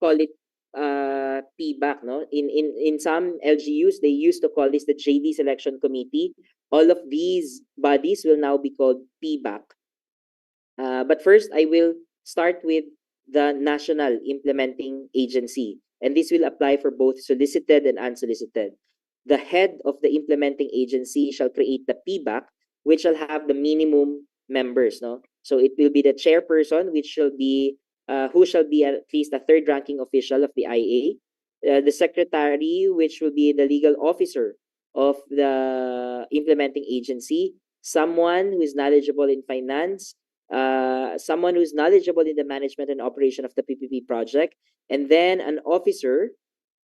call it PBAC. No, in some LGUs they used to call this the JD Selection Committee. All of these bodies will now be called PBAC. But first, I will start with the National Implementing Agency, and this will apply for both solicited and unsolicited. The head of the implementing agency shall create the PBAC, which shall have the minimum members. No, so it will be the chairperson, which shall be who shall be at least a third-ranking official of the IA, the secretary, which will be the legal officer of the implementing agency, someone who is knowledgeable in finance, someone who is knowledgeable in the management and operation of the PPP project, and then an officer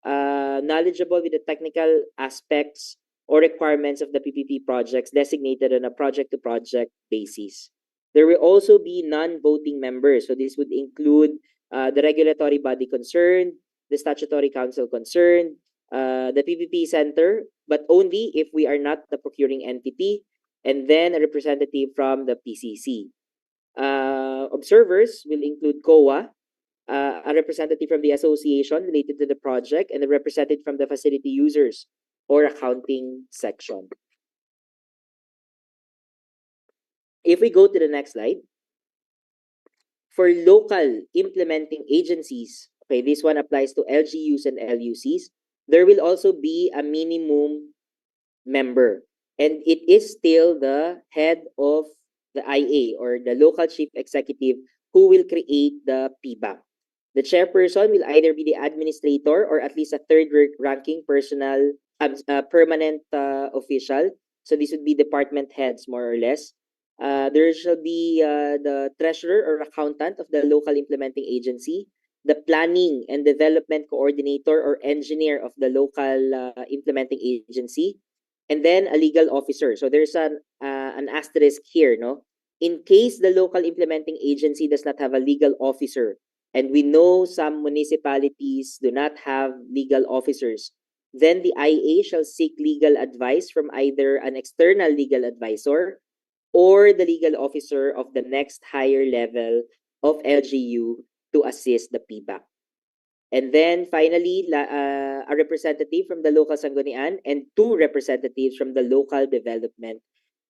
knowledgeable with the technical aspects or requirements of the PPP projects designated on a project-to-project basis. There will also be non-voting members. So this would include the regulatory body concerned, the statutory council concerned, the PPP center, but only if we are not the procuring entity, and then a representative from the PCC. Observers will include COA, a representative from the association related to the project, and a representative from the facility users or accounting section. If we go to the next slide, for local implementing agencies, okay, this one applies to LGUs and LUCs, there will also be a minimum member, and it is still the head of the IA or the local chief executive who will create the PBAC. The chairperson will either be the administrator or at least a third-ranking permanent official. So this would be department heads, more or less. There shall be the treasurer or accountant of the local implementing agency, the planning and development coordinator or engineer of the local implementing agency, and then a legal officer. So there's an asterisk here, no? In case the local implementing agency does not have a legal officer, and we know some municipalities do not have legal officers, then the IA shall seek legal advice from either an external legal advisor or the legal officer of the next higher level of LGU to assist the PBAC. And then finally, a representative from the local sanggunian and two representatives from the local development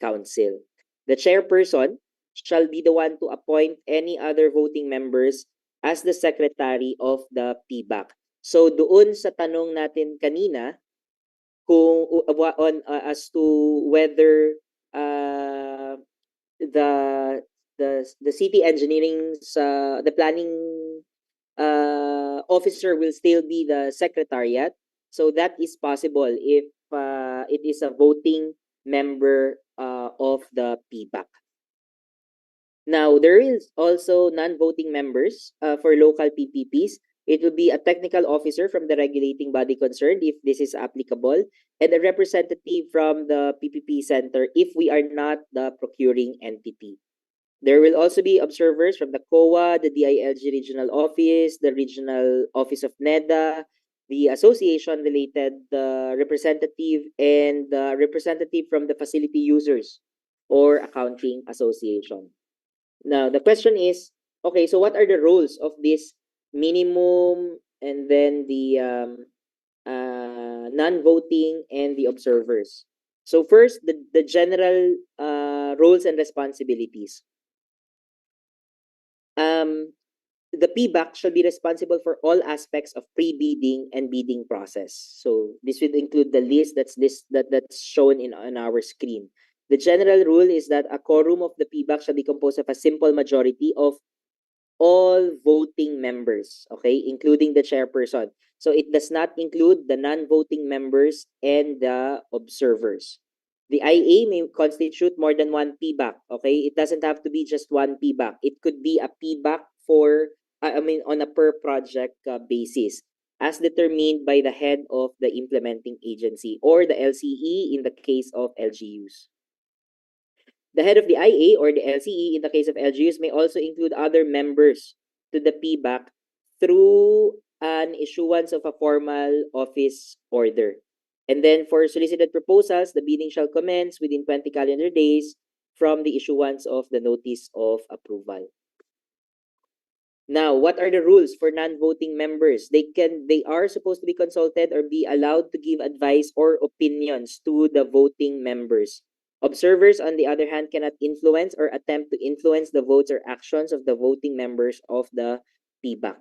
council. The chairperson shall be the one to appoint any other voting members as the secretary of the PBAC. So doon sa tanong natin kanina kung as to whether the city engineering's the planning officer will still be the secretariat. So that is possible if it is a voting member of the PBAC. Now, there is also non-voting members for local PPPs. It will be a technical officer from the regulating body concerned if this is applicable, and a representative from the PPP Center if we are not the procuring entity. There will also be observers from the COA, the DILG Regional Office, the Regional Office of NEDA, the association-related representative, and the representative from the facility users or accounting association. Now, the question is, okay, so what are the roles of this minimum and then the non-voting and the observers? So first, the general roles and responsibilities. The PBAC shall be responsible for all aspects of pre-bidding and bidding process. So this would include the list that's shown on our screen. The general rule is that a quorum of the PBAC shall be composed of a simple majority of all voting members, okay, including the chairperson. So it does not include the non-voting members and the observers. The IA may constitute more than one PBAC, okay? It doesn't have to be just one PBAC. It could be a PBAC for, on a per project basis, as determined by the head of the implementing agency or the LCE in the case of LGUs. The head of the IA or the LCE in the case of LGUs may also include other members to the PBAC through an issuance of a formal office order. And then for solicited proposals, the bidding shall commence within 20 calendar days from the issuance of the notice of approval. Now, what are the rules for non-voting members? They are supposed to be consulted or be allowed to give advice or opinions to the voting members. Observers, on the other hand, cannot influence or attempt to influence the votes or actions of the voting members of the PBAC.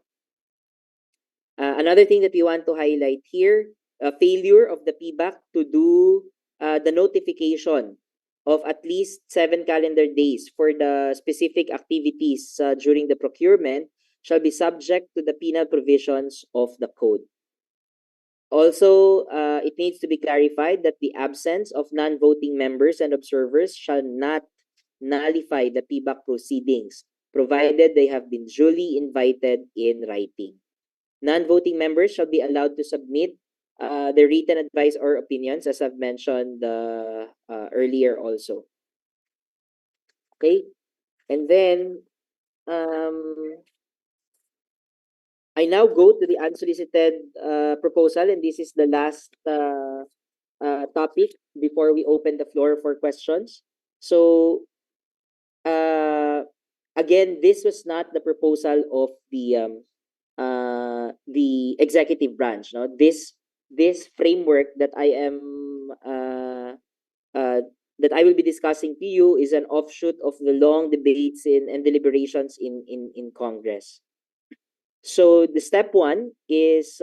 Another thing that we want to highlight here, a failure of the PBAC to do the notification of at least 7 calendar days for the specific activities during the procurement shall be subject to the penal provisions of the code. Also, it needs to be clarified that the absence of non-voting members and observers shall not nullify the PBAC proceedings, provided they have been duly invited in writing. Non-voting members shall be allowed to submit their written advice or opinions, as I've mentioned earlier also. Okay? And then, I now go to the unsolicited proposal, and this is the last topic before we open the floor for questions. So, again, this was not the proposal of the executive branch. No, this framework that I am that I will be discussing to you is an offshoot of the long debates and deliberations in Congress. So the step one is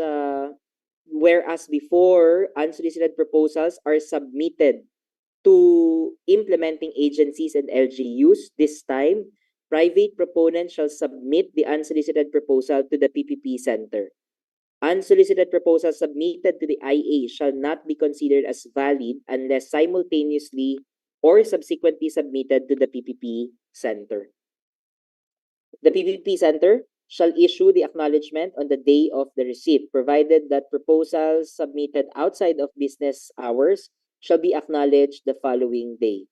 whereas before unsolicited proposals are submitted to implementing agencies and LGUs, this time private proponents shall submit the unsolicited proposal to the PPP Center. Unsolicited proposals submitted to the IA shall not be considered as valid unless simultaneously or subsequently submitted to the PPP Center. The PPP Center shall issue the acknowledgement on the day of the receipt, provided that proposals submitted outside of business hours shall be acknowledged the following day.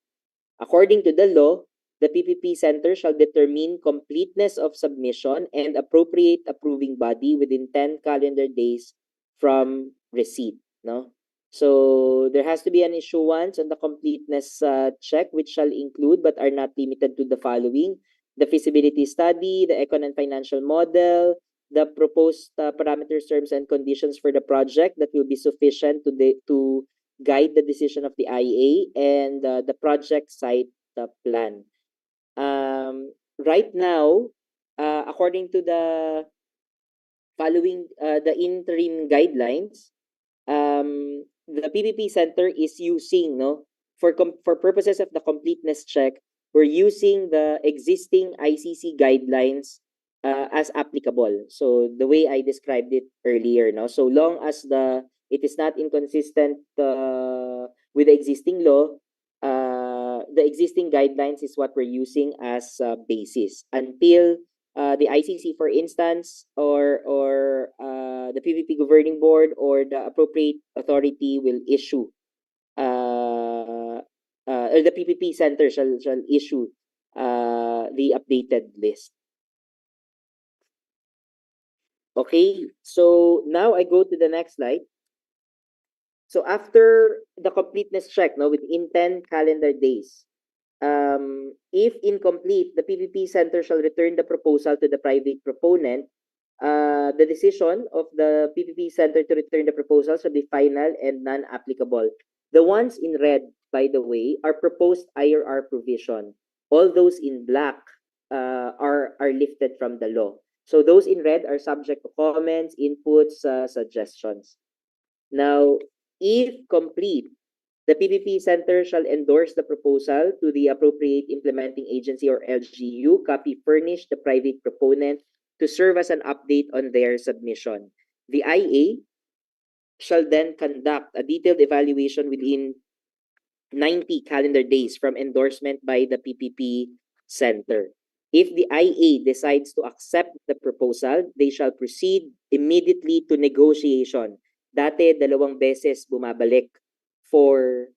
According to the law, the PPP Center shall determine completeness of submission and appropriate approving body within 10 calendar days from receipt. No? So there has to be an issuance on the completeness check, which shall include but are not limited to the following: the feasibility study, the econ and financial model, the proposed parameters, terms, and conditions for the project that will be sufficient to guide the decision of the IA, and the project site plan. Right now, according to the following the interim guidelines, the PPP Center is using for purposes of the completeness check, we're using the existing ICC guidelines as applicable. So the way I described it earlier, so long as it is not inconsistent with the existing law, the existing guidelines is what we're using as basis until the ICC, for instance, or the PPP Governing Board or the appropriate authority will issue, or the PPP Center shall issue the updated list. Okay, so now I go to the next slide. So after the completeness check, no, within 10 calendar days, if incomplete, the PPP Center shall return the proposal to the private proponent. The decision of the PPP Center to return the proposal shall be final and non-applicable. The ones in red, by the way, are proposed IRR provision. All those in black are lifted from the law. So those in red are subject to comments, inputs, suggestions. Now, if complete, the PPP Center shall endorse the proposal to the appropriate implementing agency or LGU, copy furnish the private proponent to serve as an update on their submission. The IA shall then conduct a detailed evaluation within 90 calendar days from endorsement by the PPP Center. If the IA decides to accept the proposal, they shall proceed immediately to negotiation. Dati, 2 beses bumabalik for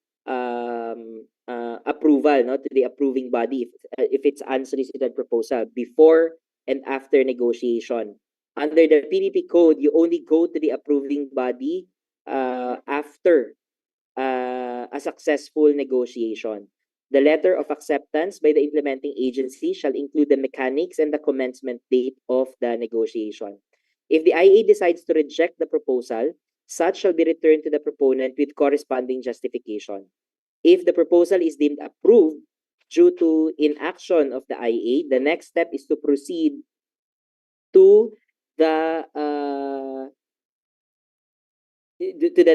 approval, no, to the approving body if it's unsolicited proposal, before and after negotiation. Under the PPP code, you only go to the approving body after a successful negotiation. The letter of acceptance by the implementing agency shall include the mechanics and the commencement date of the negotiation. If the IA decides to reject the proposal, such shall be returned to the proponent with corresponding justification. If the proposal is deemed approved due to inaction of the IA, the next step is to proceed to the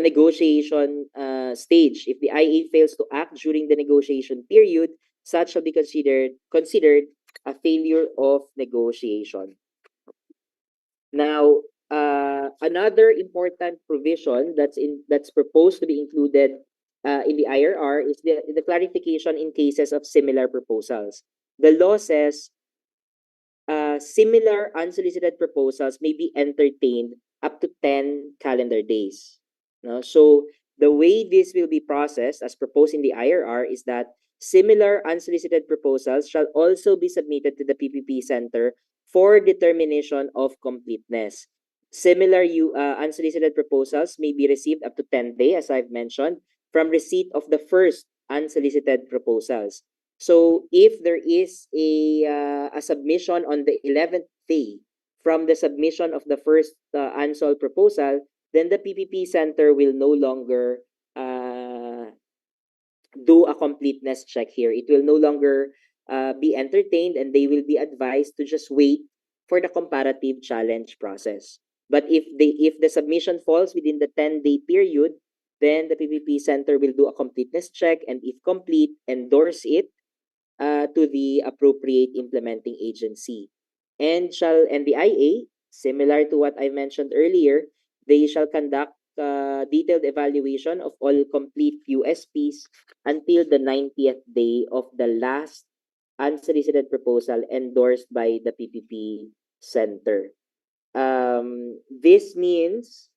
negotiation stage. If the IA fails to act during the negotiation period, such shall be considered a failure of negotiation. Now, another important provision that's proposed to be included in the IRR is the clarification in cases of similar proposals. The law says similar unsolicited proposals may be entertained up to 10 calendar days. No? So the way this will be processed as proposed in the IRR is that similar unsolicited proposals shall also be submitted to the PPP Center for determination of completeness. Similar unsolicited proposals may be received up to 10 days, as I've mentioned, from receipt of the first unsolicited proposals. So if there is a submission on the 11th day from the submission of the first unsold proposal, then the PPP Center will no longer do a completeness check here. It will no longer be entertained, and they will be advised to just wait for the comparative challenge process. But if the submission falls within the 10-day period, then the PPP Center will do a completeness check, and if complete, endorse it to the appropriate implementing agency. And the IA, similar to what I mentioned earlier, they shall conduct detailed evaluation of all complete USPs until the 90th day of the last unsolicited proposal endorsed by the PPP Center. This means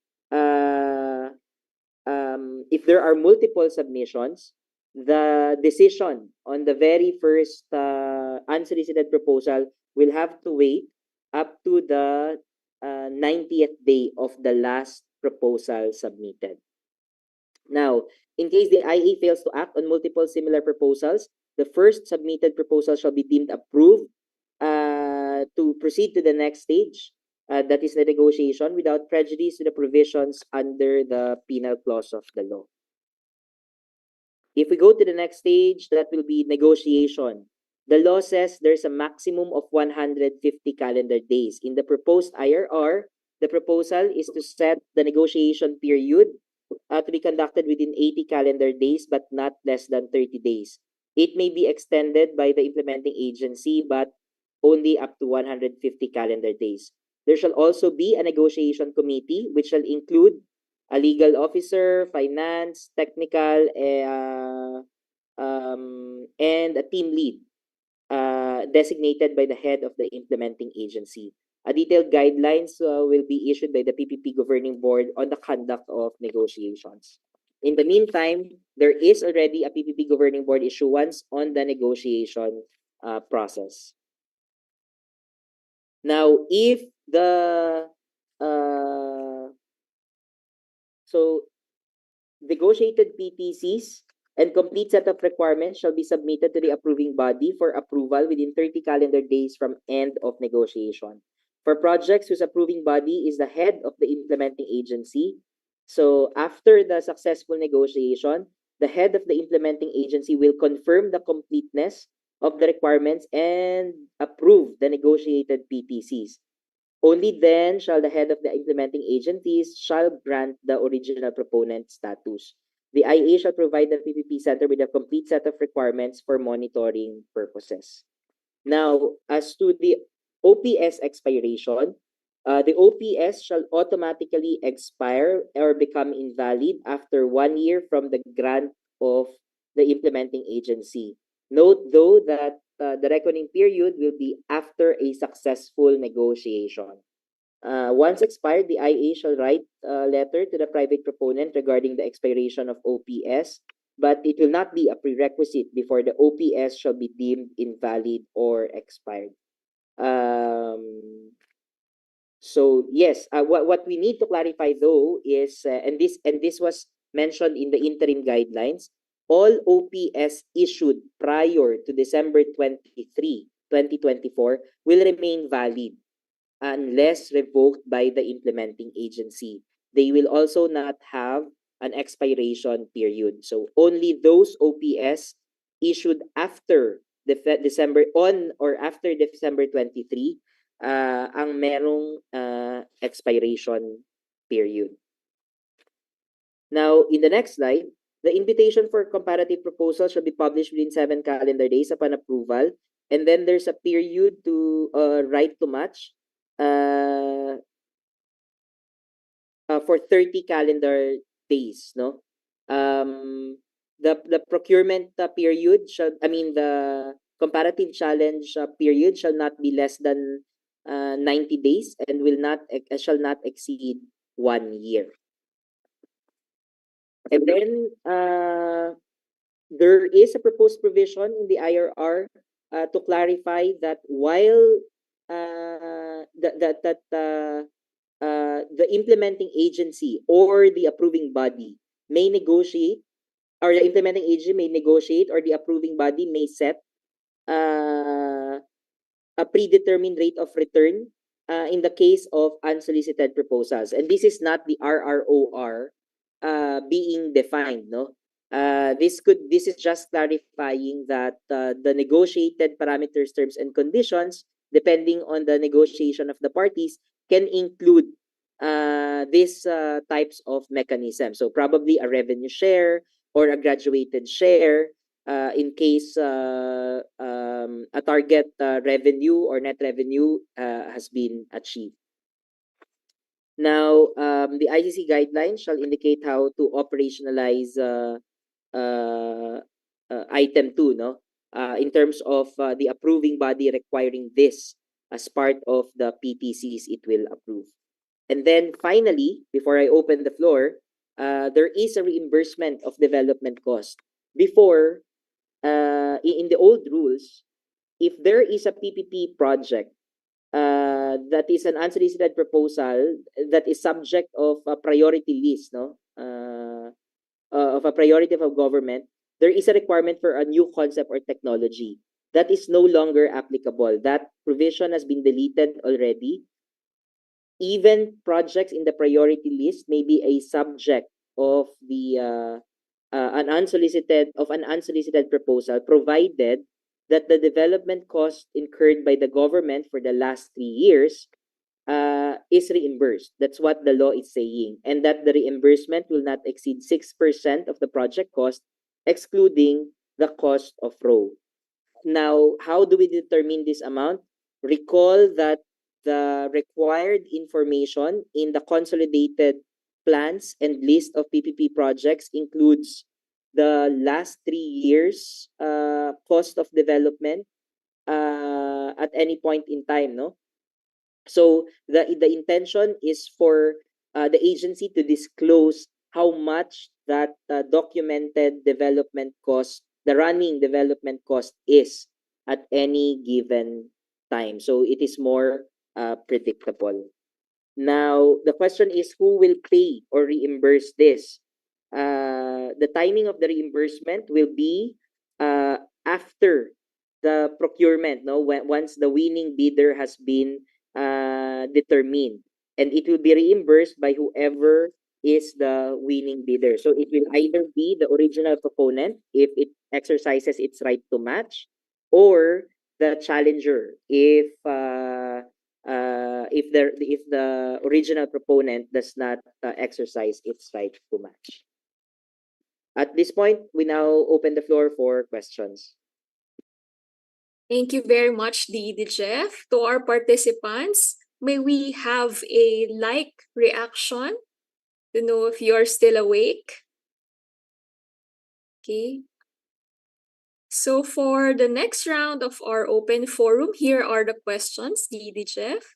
if there are multiple submissions, the decision on the very first unsolicited proposal will have to wait up to the 90th day of the last proposal submitted. Now, in case the IA fails to act on multiple similar proposals, the first submitted proposal shall be deemed approved to proceed to the next stage, that is the negotiation, without prejudice to the provisions under the penal clause of the law. If we go to the next stage, that will be negotiation. The law says there's a maximum of 150 calendar days. In the proposed IRR, the proposal is to set the negotiation period to be conducted within 80 calendar days, but not less than 30 days. It may be extended by the implementing agency, but only up to 150 calendar days. There shall also be a negotiation committee, which shall include a legal officer, finance, technical, and a team lead. designated by the head of the implementing agency. A detailed guidelines will be issued by the PPP Governing Board on the conduct of negotiations. In the meantime, there is already a PPP Governing Board issuance on the negotiation process. Now, if the negotiated PTCs and complete set of requirements shall be submitted to the approving body for approval within 30 calendar days from end of negotiation. For projects whose approving body is the head of the implementing agency, so after the successful negotiation, the head of the implementing agency will confirm the completeness of the requirements and approve the negotiated PTCs. Only then shall the head of the implementing agencies shall grant the original proponent status. The IA shall provide the PPP Center with a complete set of requirements for monitoring purposes. Now, as to the OPS expiration, the OPS shall automatically expire or become invalid after 1 year from the grant of the implementing agency. Note, though, that the reckoning period will be after a successful negotiation. Once expired, the IA shall write a letter to the private proponent regarding the expiration of OPS, but it will not be a prerequisite before the OPS shall be deemed invalid or expired. So yes, what we need to clarify though is, and this was mentioned in the interim guidelines, all OPS issued prior to December 23, 2024 will remain valid unless revoked by the implementing agency. They will also not have an expiration period. So only those OPS issued after December on or after December 23 ang merong expiration period. Now, in the next slide, the invitation for comparative proposal shall be published within 7 calendar days upon approval. And then there's a period to right to match for 30 calendar days, no? The procurement period shall, the comparative challenge period shall not be less than 90 days and shall not exceed 1 year. And then there is a proposed provision in the IRR to clarify that while the implementing agency or the approving body may negotiate, or the implementing agency may negotiate, or the approving body may set a predetermined rate of return in the case of unsolicited proposals. And this is not the RROR being defined, no? This is just clarifying that the negotiated parameters, terms, and conditions, depending on the negotiation of the parties, can include these types of mechanisms. So probably a revenue share or a graduated share in case a target revenue or net revenue has been achieved. Now, the ICC guidelines shall indicate how to operationalize item 2, no? In terms of the approving body requiring this as part of the PTCs it will approve. And then finally, before I open the floor, there is a reimbursement of development cost. Before, in the old rules, if there is a PPP project that is an unsolicited proposal that is subject of a priority list, no, of a priority of a government, there is a requirement for a new concept or technology that is no longer applicable. That provision has been deleted already. Even projects in the priority list may be a subject of the an unsolicited proposal, provided that the development cost incurred by the government for the last 3 years is reimbursed. That's what the law is saying, and that the reimbursement will not exceed 6% of the project cost, excluding the cost of row. Now, how do we determine this amount? Recall that the required information in the consolidated plans and list of PPP projects includes the last 3 years cost of development, at any point in time, no? So the intention is for the agency to disclose how much that documented development cost, the running development cost is at any given time. So it is more predictable. Now, the question is who will pay or reimburse this? The timing of the reimbursement will be after the procurement, no? Once the winning bidder has been determined, and it will be reimbursed by whoever is the winning bidder. So it will either be the original proponent if it exercises its right to match, or the challenger if the original proponent does not exercise its right to match. At this point, we now open the floor for questions. Thank you very much, Jeff. To our participants, may we have a like reaction to know if you're still awake? Okay. So for the next round of our open forum, here are the questions, Jeff.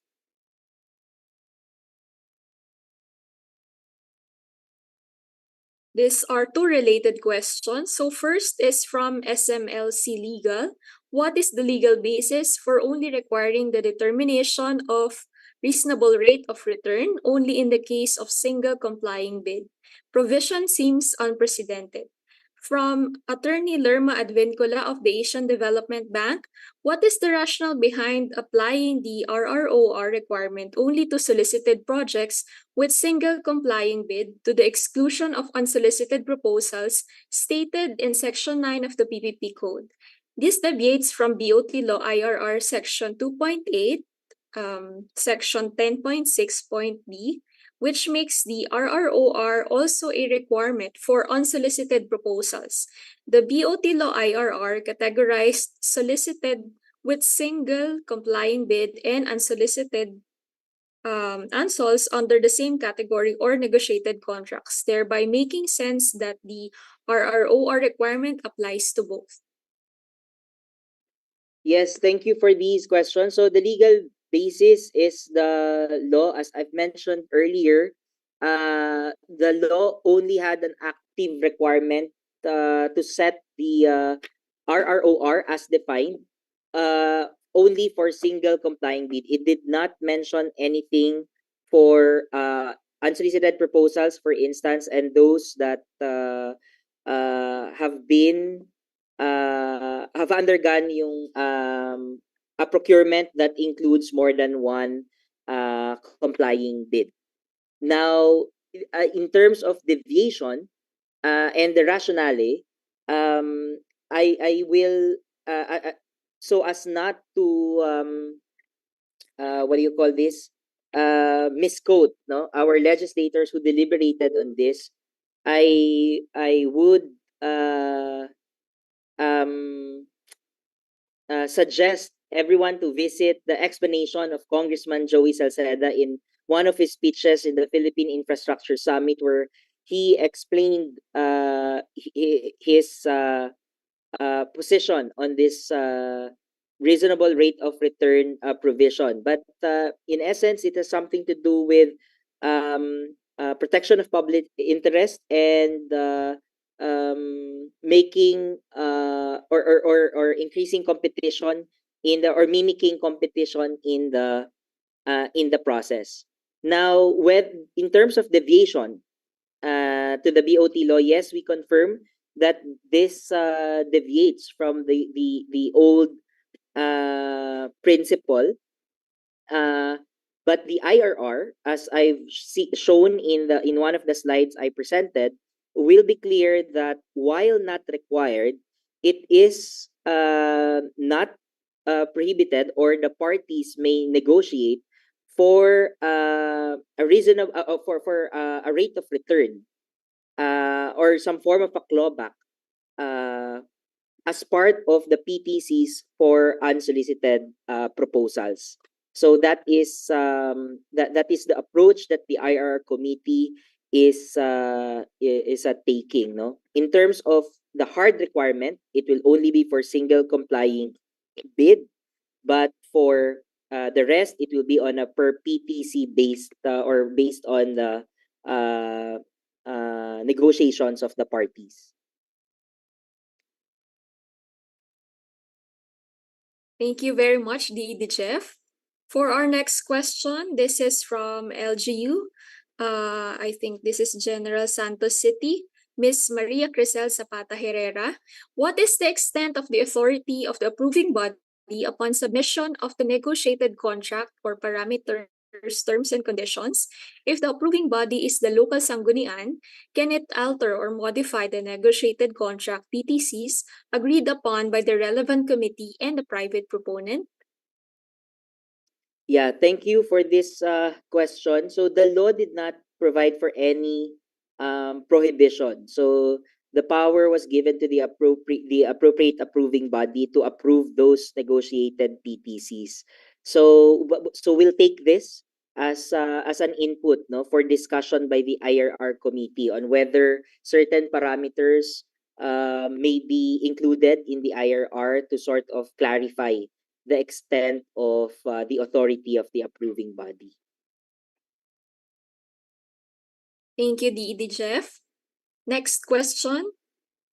These are two related questions. So first is from SMLC Legal. What is the legal basis for only requiring the determination of reasonable rate of return only in the case of single complying bid? Provision seems unprecedented. From Attorney Lerma Advincula of the Asian Development Bank, what is the rationale behind applying the RROR requirement only to solicited projects with single complying bid to the exclusion of unsolicited proposals stated in Section 9 of the PPP Code? This deviates from BOT Law IRR Section 2.8, Section 10.6.b, which makes the RROR also a requirement for unsolicited proposals. The BOT Law IRR categorized solicited with single complying bid and unsolicited unsols under the same category or negotiated contracts, thereby making sense that the RROR requirement applies to both. Yes, thank you for these questions. So the legal basis is the law, as I've mentioned earlier. The law only had an active requirement to set the RROR as defined only for single complying bid. It did not mention anything for unsolicited proposals, for instance, and those that have undergone yung a procurement that includes more than one complying bid. Now, in terms of deviation and the rationale, I will so as not to what do you call this, misquote, no, our legislators who deliberated on this. I would suggest everyone to visit the explanation of Congressman Joey Salceda in one of his speeches in the Philippine Infrastructure Summit, where he explained his position on this reasonable rate of return provision. But in essence, it has something to do with protection of public interest and making or increasing competition in the or mimicking competition in the process. Now, in terms of deviation to the BOT law, yes, we confirm that this deviates from the old principle. But the IRR, as I've shown in one of the slides I presented, will be clear that while not required, it is not prohibited, or the parties may negotiate for a reasonable for a rate of return or some form of a clawback as part of the PTCs for unsolicited proposals. So that is the approach that the IR committee is taking. No, in terms of the hard requirement, it will only be for single complying bid. but for the rest, it will be on a per PTC based or based on the negotiations of the parties. Thank you very much, Jeff. For our next question, this is from LGU. I think this is General Santos City. Ms. Maria Crisel Zapata Herrera, what is the extent of the authority of the approving body upon submission of the negotiated contract or parameters, terms, and conditions? If the approving body is the local sanggunian, can it alter or modify the negotiated contract PTCs agreed upon by the relevant committee and the private proponent? Yeah, thank you for this question. So the law did not provide for any prohibition. So the power was given to the appropriate approving body to approve those negotiated PTCs. So we'll take this as an input, no, for discussion by the IRR committee on whether certain parameters may be included in the IRR to sort of clarify the extent of the authority of the approving body. Thank you, Jeff. Next question.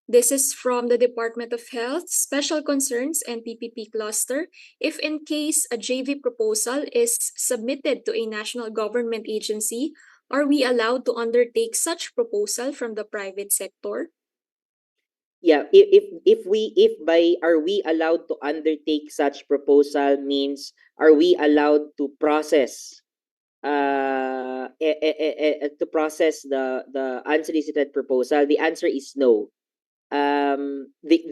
This is from the Department of Health, Special Concerns and PPP Cluster. If in case a JV proposal is submitted to a national government agency, are we allowed to undertake such proposal from the private sector? Yeah, if by are we allowed to undertake such proposal means are we allowed to process the unsolicited proposal? The answer is no. The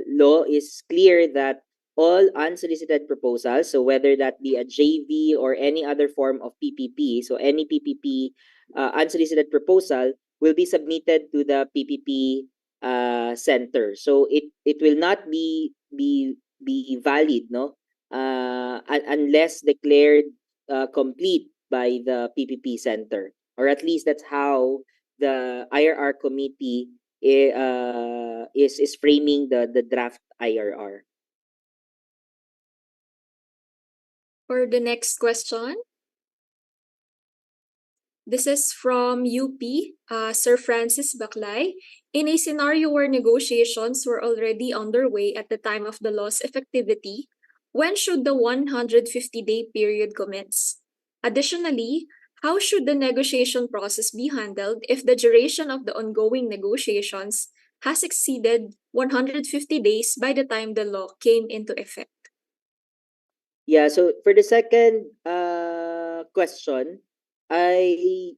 law is clear that all unsolicited proposals, so whether that be a JV or any other form of PPP, so any PPP unsolicited proposal will be submitted to the PPP center. So it will not be valid, no, unless declared complete by the PPP center, or at least that's how the IRR committee is framing the draft IRR. For the next question, this is from UP, Sir Francis Baclay. In a scenario where negotiations were already underway at the time of the law's effectivity, when should the 150-day period commence? Additionally, how should the negotiation process be handled if the duration of the ongoing negotiations has exceeded 150 days by the time the law came into effect? Yeah, so for the second question, I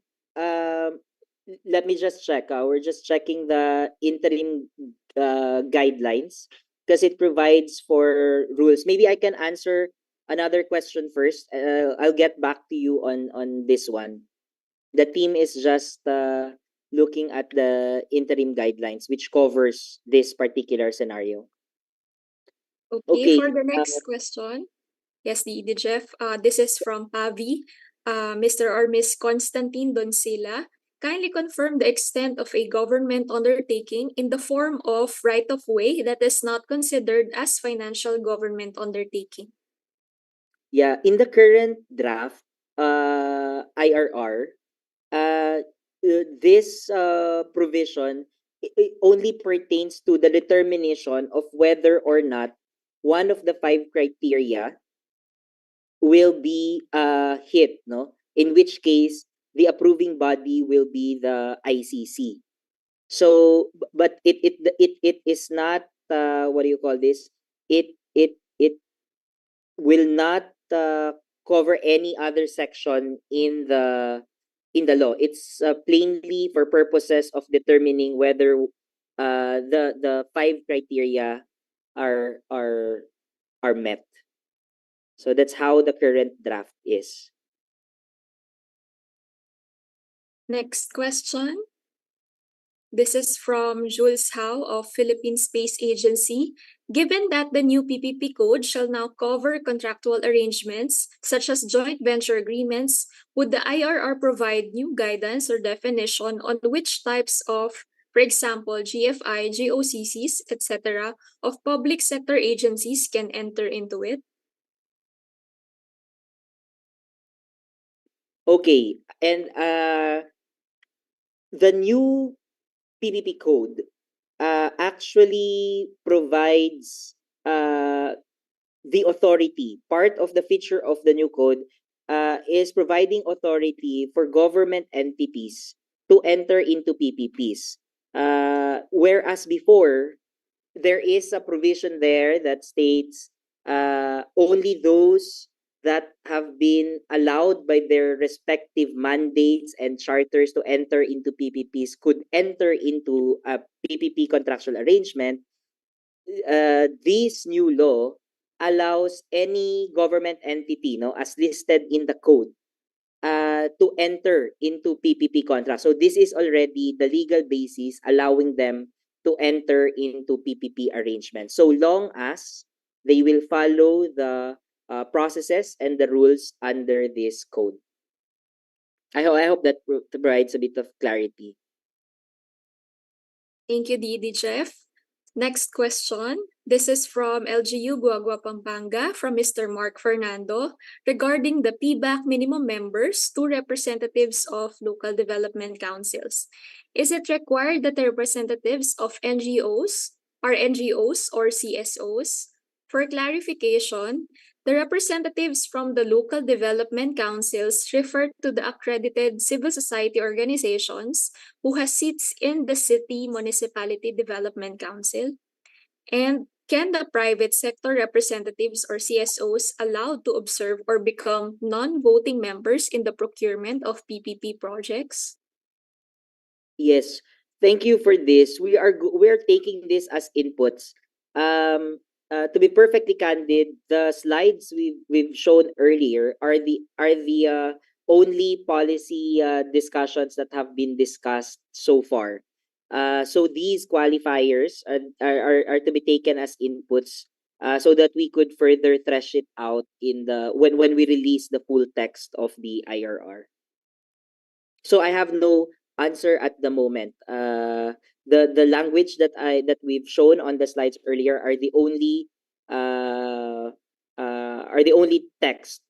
let me just check. We're just checking the interim guidelines because it provides for rules. Maybe I can answer another question first. I'll get back to you on this one. The team is just looking at the interim guidelines, which covers this particular scenario. Okay, for the next question. Yes, Jeff. This is from Pavi. Mr. or Miss Constantine Doncila, kindly confirm the extent of a government undertaking in the form of right-of-way that is not considered as financial government undertaking. Yeah, in the current draft IRR, this provision it only pertains to the determination of whether or not one of the 5 criteria will be hit, no? In which case, the approving body will be the ICC. So, but it is not what do you call this? It will not cover any other section in the law. It's plainly for purposes of determining whether the 5 criteria are met. So that's how the current draft is. Next question. This is from Jules Howe of Philippine Space Agency. Given that the new PPP code shall now cover contractual arrangements such as joint venture agreements, would the IRR provide new guidance or definition on which types of For example, GFI, GOCCs, etc., of public sector agencies can enter into it? Okay, and the new PPP code actually provides the authority. Part of the feature of the new code is providing authority for government entities to enter into PPPs. Whereas before, there is a provision there that states only those that have been allowed by their respective mandates and charters to enter into PPPs could enter into a PPP contractual arrangement. This new law allows any government entity, no, as listed in the code, to enter into PPP contracts. So this is already the legal basis allowing them to enter into PPP arrangements, so long as they will follow the processes and the rules under this code. I hope that provides a bit of clarity. Thank you, DD Jeff. Next question. This is from LGU Guagua, Pampanga, from Mr. Mark Fernando, regarding the PBAC minimum members, 2 representatives of local development councils. Is it required that the representatives of NGOs are NGOs or CSOs? For clarification, the representatives from the local development councils refer to the accredited civil society organizations who has seats in the City Municipality Development Council? And can the private sector representatives or CSOs allowed to observe or become non-voting members in the procurement of PPP projects? Yes, thank you for this. We are taking this as inputs. To be perfectly candid, the slides we've shown earlier are the only policy discussions that have been discussed so far. So these qualifiers are to be taken as inputs, so that we could further thresh it out in the when we release the full text of the IRR. So I have no answer at the moment. The language that we've shown on the slides earlier are the only text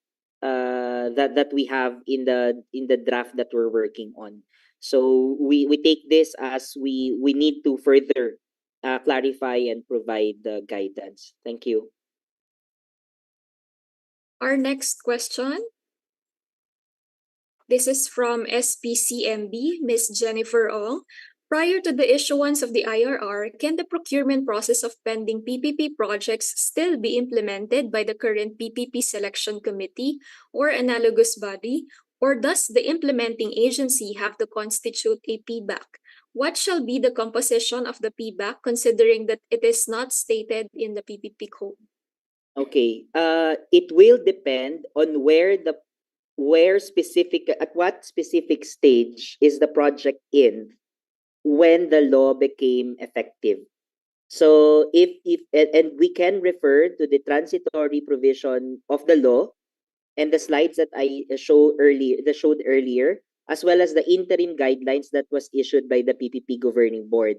that we have in the draft that we're working on. So we take this as we need to further clarify and provide the guidance. Thank you. Our next question. This is from SPCMB, Ms. Jennifer Ong. Prior to the issuance of the IRR, can the procurement process of pending PPP projects still be implemented by the current PPP selection committee or analogous body, or does the implementing agency have to constitute a PBAC? What shall be the composition of the PBAC, considering that it is not stated in the PPP code? Okay. It will depend on at what specific stage is the project in when the law became effective. So if and we can refer to the transitory provision of the law and the slides that I showed earlier, as well as the interim guidelines that was issued by the PPP governing board.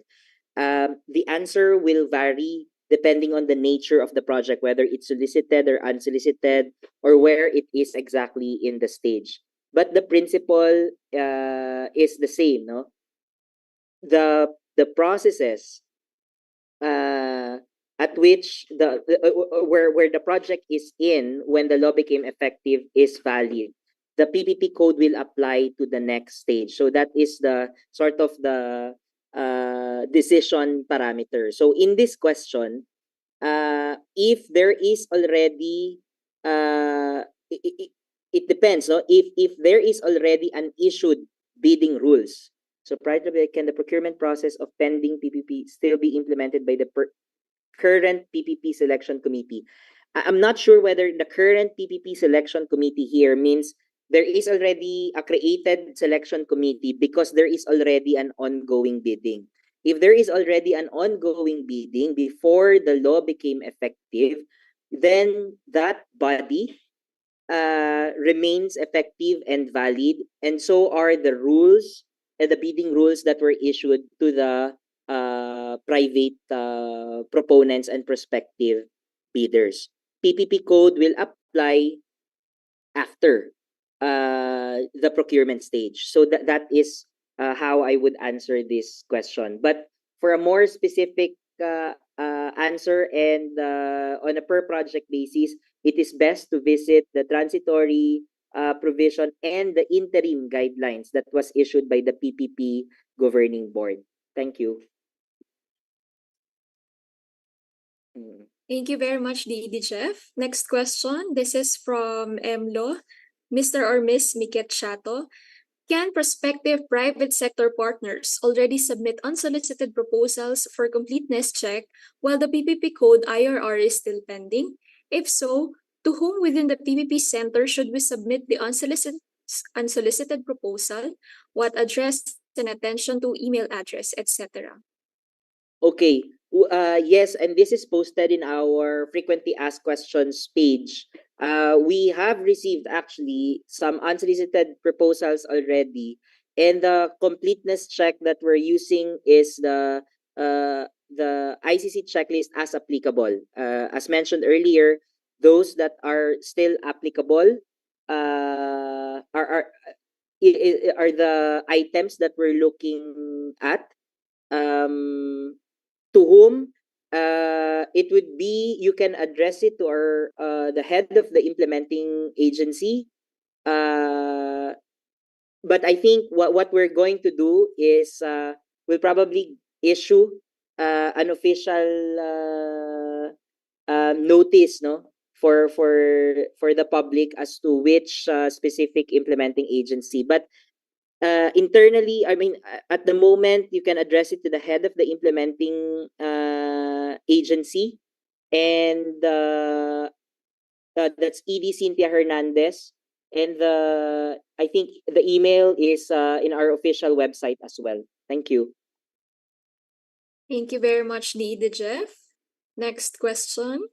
The answer will vary depending on the nature of the project, whether it's solicited or unsolicited, or where it is exactly in the stage. But the principle is the same, no? The processes at which where the project is in when the law became effective is valid. The PPP code will apply to the next stage. So that is the sort of the decision parameter. So in this question, if there is already it depends, no? If there is already an issued bidding rules. So prior to that, can the procurement process of pending PPP still be implemented by the current PPP selection committee? I'm not sure whether the current PPP selection committee here means there is already a created selection committee because there is already an ongoing bidding. If there is already an ongoing bidding before the law became effective, then that body remains effective and valid, and so are the rules the bidding rules that were issued to the private proponents and prospective bidders. PPP code will apply after the procurement stage. So that is how I would answer this question. But for a more specific answer and on a per project basis, it is best to visit the transitory provision and the interim guidelines that was issued by the PPP governing board. Thank you. Thank you very much, Jeff. Next question. This is from MLO, Mr. or Miss Miket Chato. Can prospective private sector partners already submit unsolicited proposals for completeness check while the PPP code IRR is still pending? If so, to whom within the PPP center should we submit the unsolicited proposal? What address and attention to email address, etc.? Okay. Yes, and this is posted in our frequently asked questions page. We have received actually some unsolicited proposals already, and the completeness check that we're using is the ICC checklist as applicable. As mentioned earlier, those that are still applicable are the items that we're looking at. To whom it would be, you can address it to our the head of the implementing agency. But I think what we're going to do is we'll probably issue an official notice, no, for the public as to which specific implementing agency. But internally, I mean, at the moment, you can address it to the head of the implementing agency, and that's ED Cynthia Hernandez. And I think the email is in our official website as well. Thank you. Thank you very much, Jeff. Next question.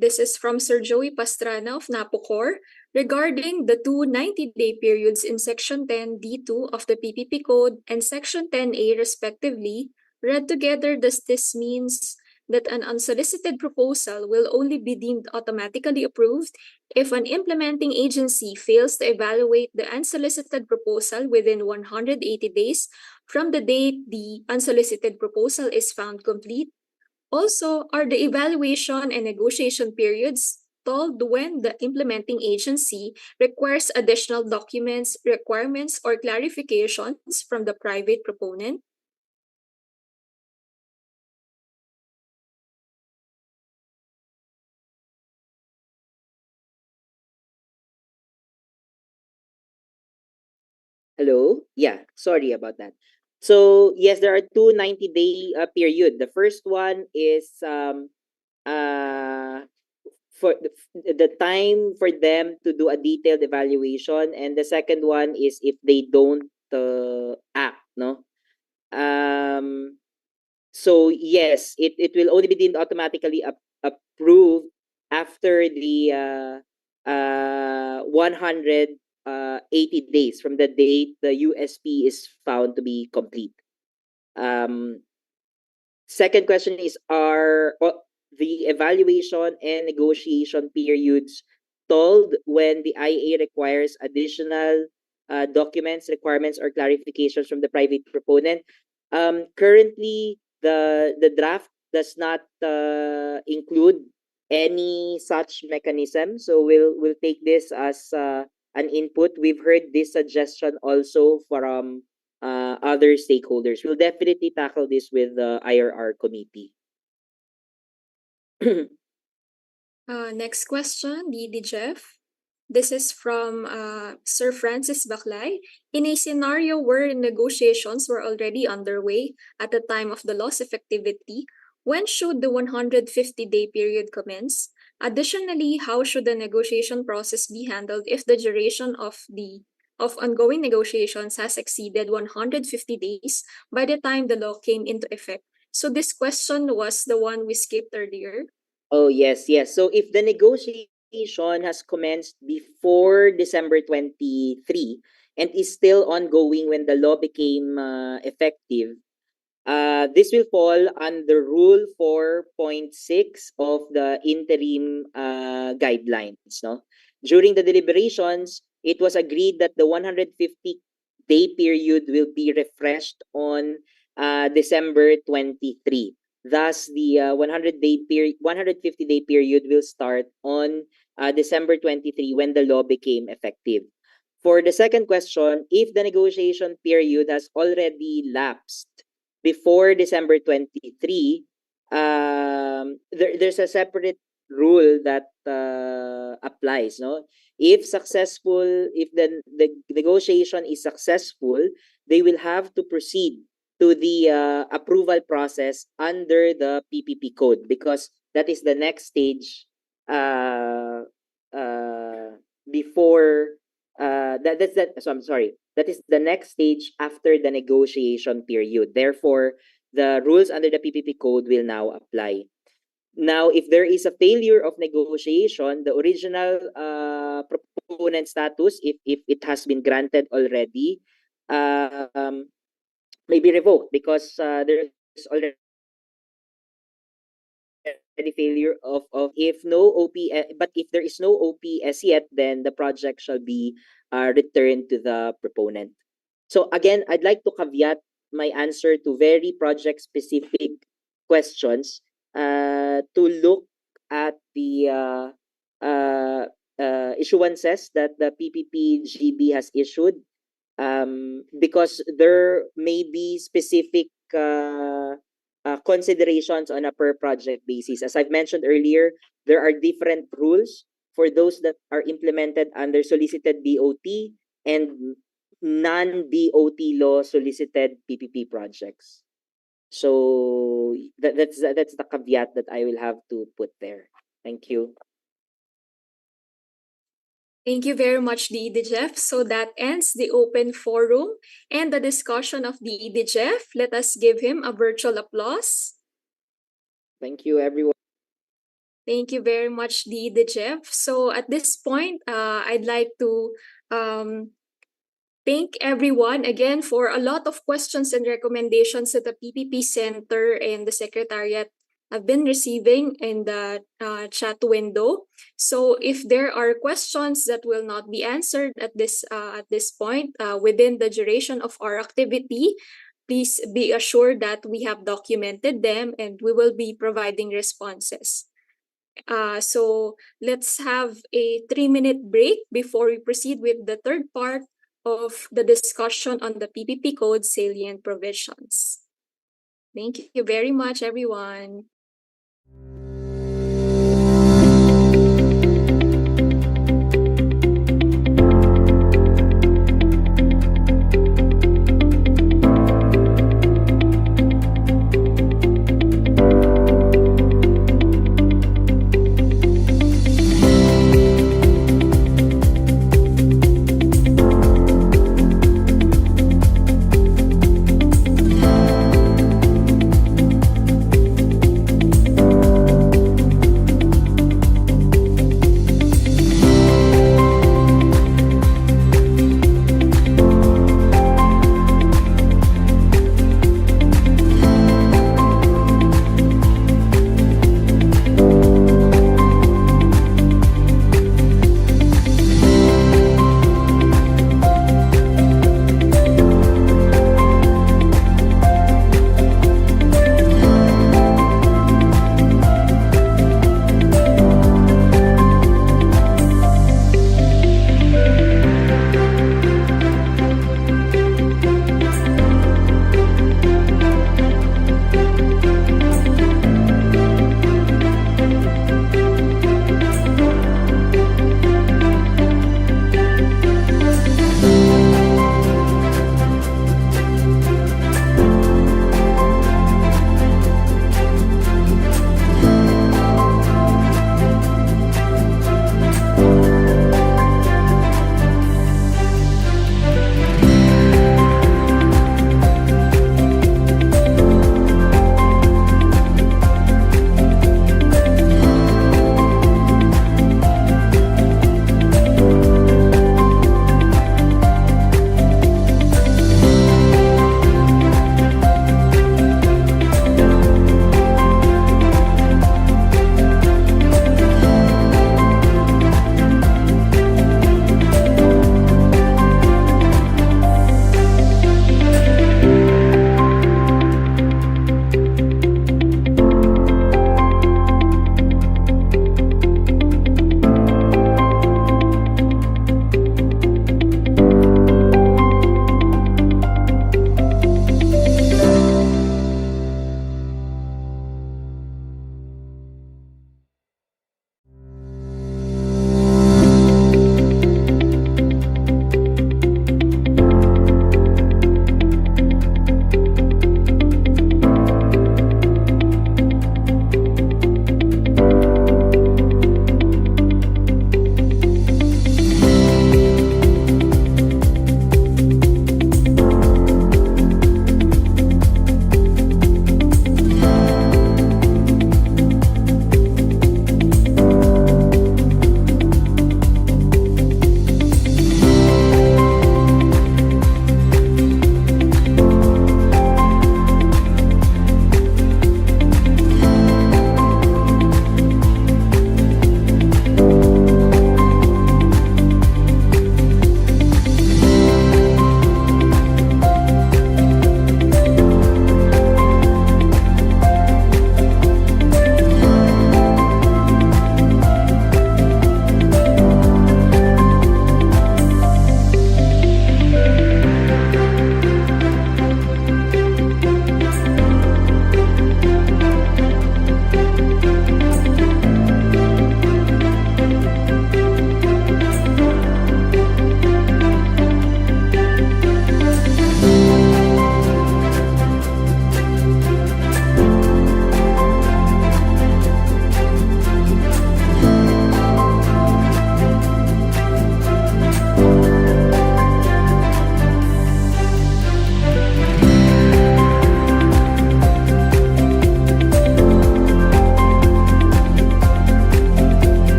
This is from Sir Joey Pastrana of Napocor regarding the two 90-day periods in Section 10D2 of the PPP Code and Section 10A respectively. Read together, does this means that an unsolicited proposal will only be deemed automatically approved if an implementing agency fails to evaluate the unsolicited proposal within 180 days from the date the unsolicited proposal is found complete? Also, are the evaluation and negotiation periods told when the implementing agency requires additional documents, requirements, or clarifications from the private proponent? Hello? Yeah, sorry about that. So, yes, there are two 90-day period. The first one is for the time for them to do a detailed evaluation, and the second one is if they don't act, no? So yes, it will only be deemed automatically approved after the 180 days from the date the USP is found to be complete. Second question is, are the evaluation and negotiation periods told when the IA requires additional documents, requirements, or clarifications from the private proponent? Currently, the draft does not include any such mechanism, so we'll take this as an input. We've heard this suggestion also from other stakeholders. We'll definitely tackle this with the IRR committee. Next question, Jeff. This is from Sir Francis Baclay. In a scenario where negotiations were already underway at the time of the law's effectivity, when should the 150-day period commence? Additionally, how should the negotiation process be handled if the duration of ongoing negotiations has exceeded 150 days by the time the law came into effect? So this question was the one we skipped earlier. Oh, yes, yes. So if the negotiation has commenced before December 23 and is still ongoing when the law became effective, this will fall under Rule 4.6 of the interim guidelines. No? During the deliberations, it was agreed that the 150-day period will be refreshed on December 23. Thus, the 150-day period will start on December 23 when the law became effective. For the second question, if the negotiation period has already lapsed before December 23, there's a separate rule that applies. No, if the negotiation is successful, they will have to proceed to the approval process under the PPP code, because that is the next stage before so I'm sorry. That is the next stage after the negotiation period. Therefore, the rules under the PPP code will now apply. Now, if there is a failure of negotiation, the original proponent status, if it has been granted already, may be revoked, because there's already failure of if no OPS, but if there is no OPS yet, then the project shall be returned to the proponent. So again, I'd like to caveat my answer to very project specific questions to look at the issuances that the PPP-GB has issued, because there may be specific considerations on a per project basis. As I've mentioned earlier, there are different rules for those that are implemented under solicited BOT and non-BOT law solicited PPP projects. So that's the caveat that I will have to put there. Thank you. Thank you very much, 𝐷-𝐸𝐷-Jeff. So that ends the open forum and the discussion of 𝐷-𝐸𝐷-Jeff. Let us give him a virtual applause. Thank you, everyone. Thank you very much, 𝐷-𝐸𝐷-Jeff. So at this point, I'd like to thank everyone again for a lot of questions and recommendations that the PPP Center and the Secretariat have been receiving in the chat window. So if there are questions that will not be answered at this point within the duration of our activity, please be assured that we have documented them and we will be providing responses. So let's have a 3-minute break before we proceed with the third part of the discussion on the PPP Code salient provisions. Thank you very much, everyone.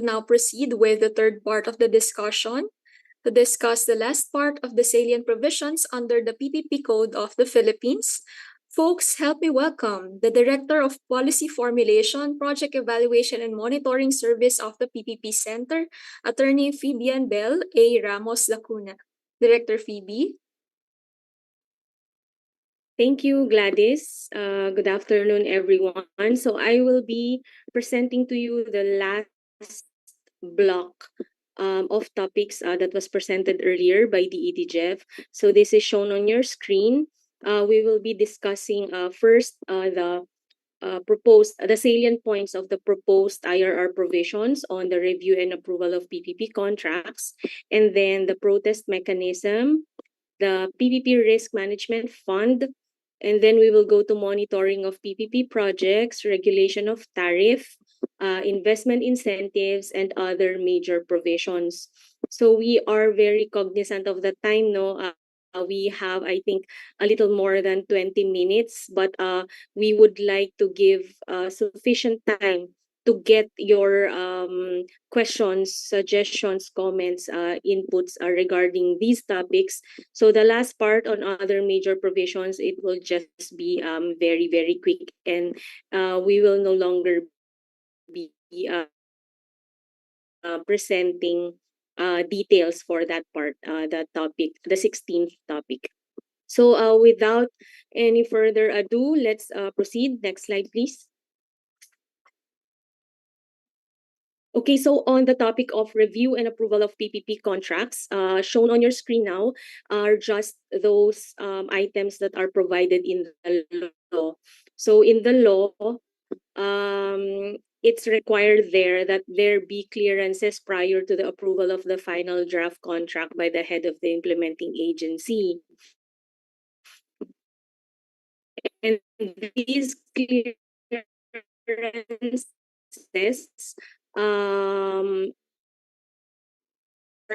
now proceed with the third part of the discussion to discuss the last part of the salient provisions under the PPP Code of the Philippines. Folks, help me welcome the Director of Policy Formulation, Project Evaluation and Monitoring Service of the PPP Center, Attorney Phoebe Bell A. Ramos Lacuna. Director Phoebe. Thank you, Gladys. Good afternoon, everyone. So I will be presenting to you the last block of topics that was presented earlier by the 𝐸𝐷. So this is shown on your screen. We will be discussing first the salient points of the proposed IRR provisions on the review and approval of PPP contracts, and then the protest mechanism, the PPP risk management fund, and then we will go to monitoring of PPP projects, regulation of tariff, investment incentives, and other major provisions. So we are very cognizant of the time, no? We have, I think, a little more than 20 minutes, but we would like to give sufficient time to get your questions, suggestions, comments, inputs regarding these topics. So the last part on other major provisions, it will just be very, very quick, and we will no longer be presenting details for that part, the topic, the 16th topic. So without any further ado, let's proceed. Next slide, please. Okay, so on the topic of review and approval of PPP contracts, shown on your screen now are just those items that are provided in the law. So in the law, it's required there that there be clearances prior to the approval of the final draft contract by the head of the implementing agency. And these clearances are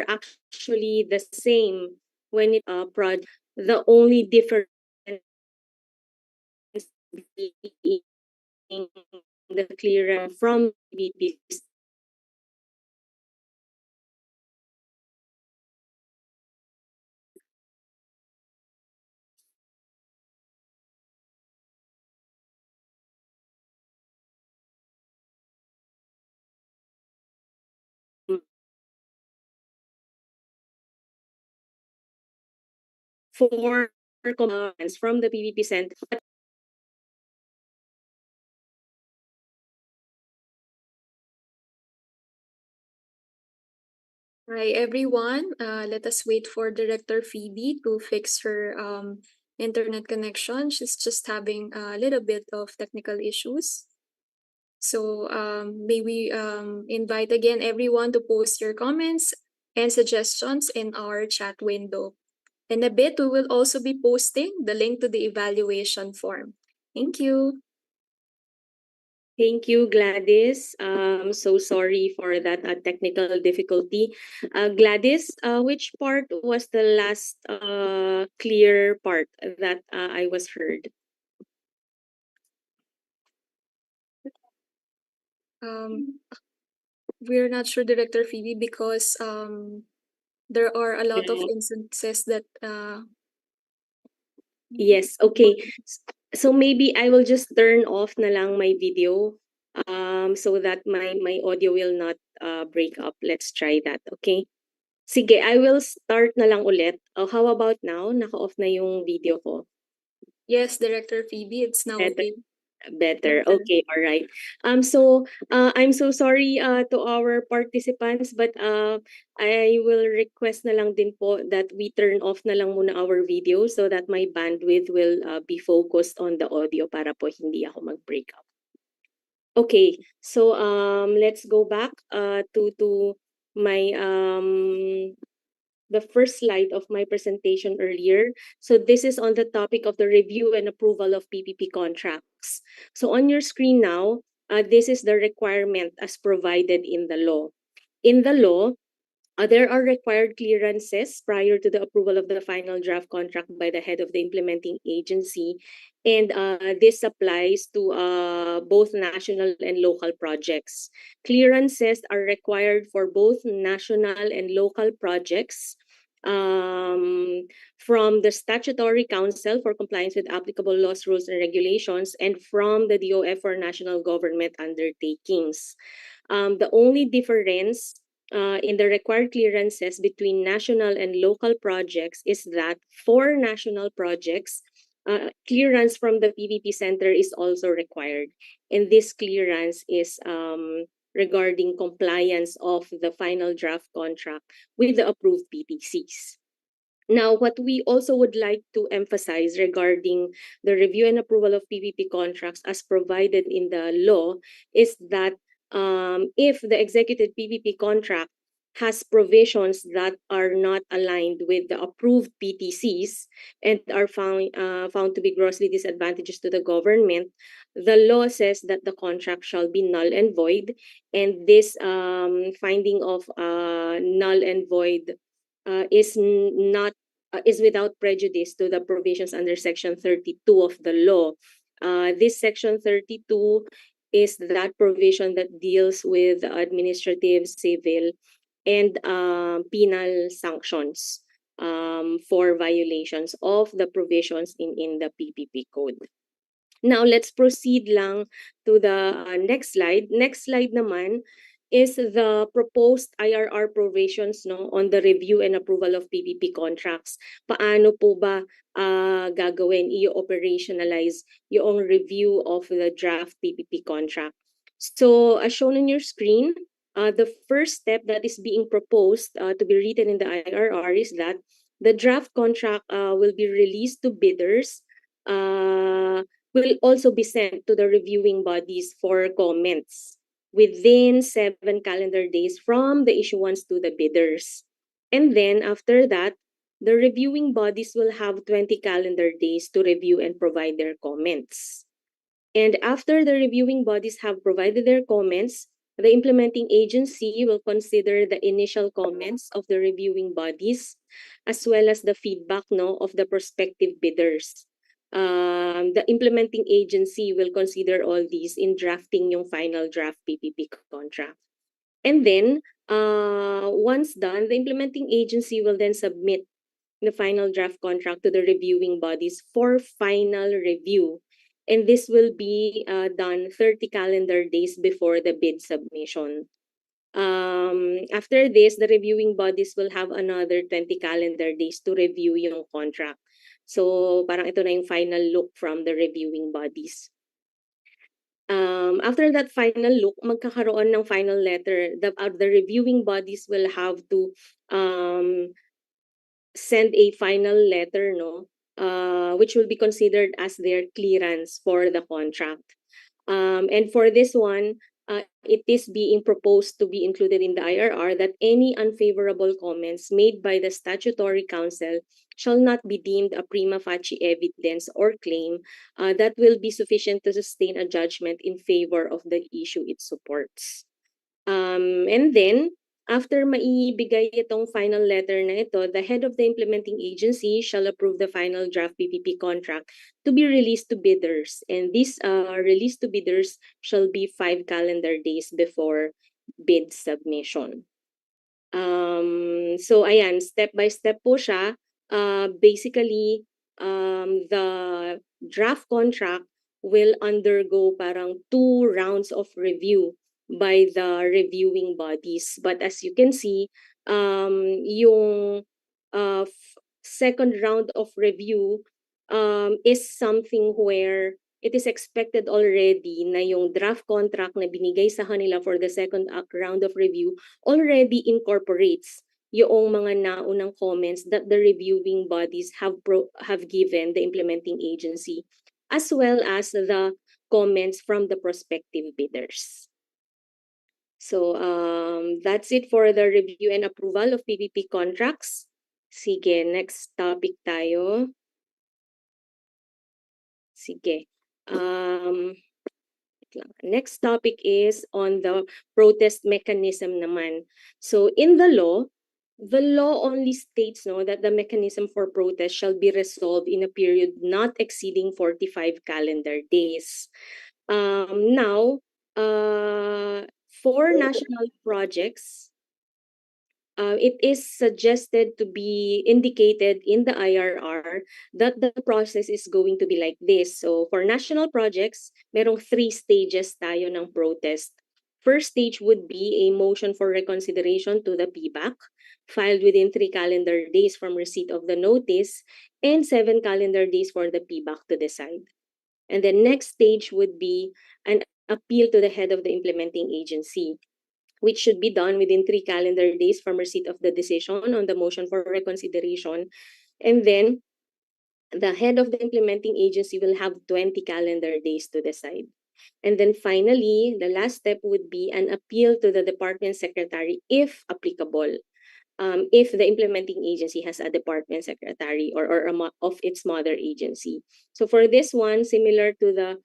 actually the same when it project. The only difference being the clearance from BP for compliance from the PPP Center. Hi, everyone. Let us wait for Director Phoebe to fix her internet connection. She's just having a little bit of technical issues. So may we invite again everyone to post your comments and suggestions in our chat window. In a bit, we will also be posting the link to the evaluation form. Thank you. Thank you, Gladys. So sorry for that technical difficulty. Gladys, which part was the last clear part that I was heard? We're not sure, Director Phoebe, because there are a lot of Yeah. instances that Yes, okay. So maybe I will just turn off na lang my video so that my audio will not break up. Let's try that, okay? Sige, I will start na lang ulit. How about now? Naka-off na yung video ko. yes, Director Phoebe, it's now okay. Better. Okay, all right. I'm so sorry to our participants, but I will request na lang din po that we turn off na lang muna our video so that my bandwidth will be focused on the audio para po hindi ako mag-break up. Okay, so let's go back to my the first slide of my presentation earlier. So this is on the topic of the review and approval of PPP contracts. So on your screen now, this is the requirement as provided in the law. In the law, There are required clearances prior to the approval of the final draft contract by the head of the implementing agency. And this applies to both national and local projects. Clearances are required for both national and local projects from the Statutory Council for Compliance with Applicable Laws, Rules, and Regulations, and from the DOF for national government undertakings. The only difference in the required clearances between national and local projects is that for national projects, clearance from the PPP Center is also required. And this clearance is regarding compliance of the final draft contract with the approved PTCs. Now, what we also would like to emphasize regarding the review and approval of PPP contracts as provided in the law is that if the executed PPP contract has provisions that are not aligned with the approved PTCs and are found to be grossly disadvantageous to the government, the law says that the contract shall be null and void, and this finding of null and void is without prejudice to the provisions under Section 32 of the law. This Section 32 is that provision that deals with administrative, civil, and penal sanctions for violations of the provisions in the PPP code. Now, let's proceed lang to the next slide. Next slide naman is the proposed IRR provisions on the review and approval of PPP contracts. Paano po ba gagawin, i-operationalize yung review of the draft PPP contract? So, as shown on your screen, the first step that is being proposed to be written in the IRR is that the draft contract will be released to bidders, will also be sent to the reviewing bodies for comments within 7 calendar days from the issuance to the bidders. And then after that, the reviewing bodies will have 20 calendar days to review and provide their comments. And after the reviewing bodies have provided their comments, the implementing agency will consider the initial comments of the reviewing bodies as well as the feedback of the prospective bidders. The implementing agency will consider all these in drafting yung final draft PPP contract. And then, once done, the implementing agency will then submit the final draft contract to the reviewing bodies for final review. And this will be done 30 calendar days before the bid submission. After this, the reviewing bodies will have another 20 calendar days to review yung contract. So, parang ito na yung final look from the reviewing bodies. After that final look, magkakaroon ng final letter. The reviewing bodies will have to send a final letter, which will be considered as their clearance for the contract. And for this one, it is being proposed to be included in the IRR that any unfavorable comments made by the Statutory Council shall not be deemed a prima facie evidence or claim that will be sufficient to sustain a judgment in favor of the issue it supports. And then, after maibigay itong final letter na ito, the head of the implementing agency shall approve the final draft PPP contract to be released to bidders. And this release to bidders shall be 5 calendar days before bid submission. So, ayan, step by step po siya. Basically, the draft contract will undergo parang 2 rounds of review by the reviewing bodies. But as you can see, yung second round of review is something where it is expected already na yung draft contract na binigay sa kanila for the second round of review already incorporates yung mga naunang comments that the reviewing bodies have given the implementing agency, as well as the comments from the prospective bidders. So, that's it for the review and approval of PPP contracts. Sige, next topic tayo. Sige. Next topic is on the protest mechanism naman. So, in the law, the law only states that the mechanism for protest shall be resolved in a period not exceeding 45 calendar days. Now, for national projects, it is suggested to be indicated in the IRR that the process is going to be like this. So for national projects, merong 3 stages tayo ng protest. First stage would be a motion for reconsideration to the PBAC, filed within 3 calendar days from receipt of the notice and 7 calendar days for the PBAC to decide. And the next stage would be an appeal to the head of the implementing agency, which should be done within 3 calendar days from receipt of the decision on the motion for reconsideration. And then the head of the implementing agency will have 20 calendar days to decide. And then finally, the last step would be an appeal to the department secretary if applicable. If the implementing agency has a department secretary or of its mother agency. So for this one, similar to the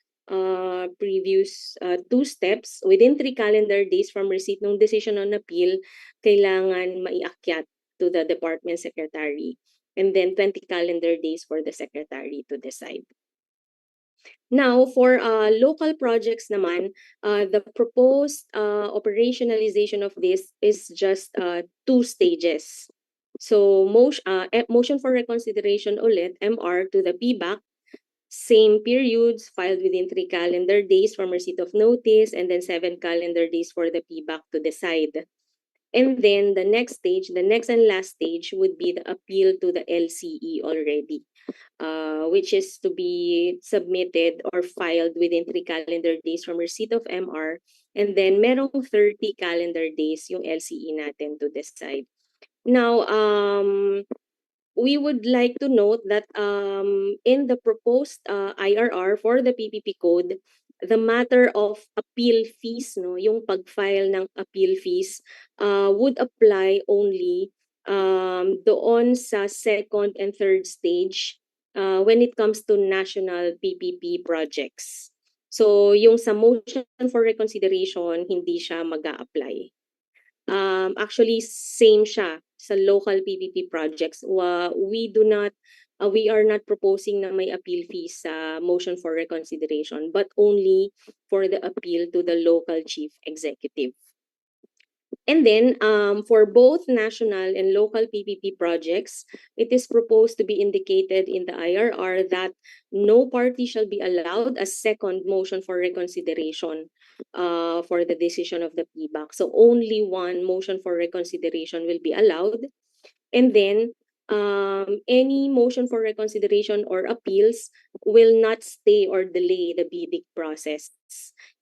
previous 2 steps, within 3 calendar days from receipt ng decision on appeal, kailangan maiakyat to the department secretary. And then 20 calendar days for the secretary to decide. Now, for local projects naman, the proposed operationalization of this is just 2 stages. So, motion for reconsideration ulit, MR, to the PBAC, same periods, filed within 3 calendar days from receipt of notice, and then 7 calendar days for the PBAC to decide. And then the next stage, the next and last stage would be the appeal to the LCE already. Which is to be submitted or filed within 3 calendar days from receipt of MR. And then merong 30 calendar days yung LCE natin to decide. Now, we would like to note that in the proposed IRR for the PPP code, the matter of appeal fees, yung pag-file ng appeal fees, would apply only doon sa second and third stage when it comes to national PPP projects. So, yung sa motion for reconsideration, hindi siya mag-a-apply. Actually, same siya sa local PPP projects. We are not proposing na may appeal fees sa motion for reconsideration, but only for the appeal to the local chief executive. And then, for both national and local PPP projects, it is proposed to be indicated in the IRR that no party shall be allowed a second motion for reconsideration for the decision of the PBAC. So only one motion for reconsideration will be allowed. And then, any motion for reconsideration or appeals will not stay or delay the bidding process.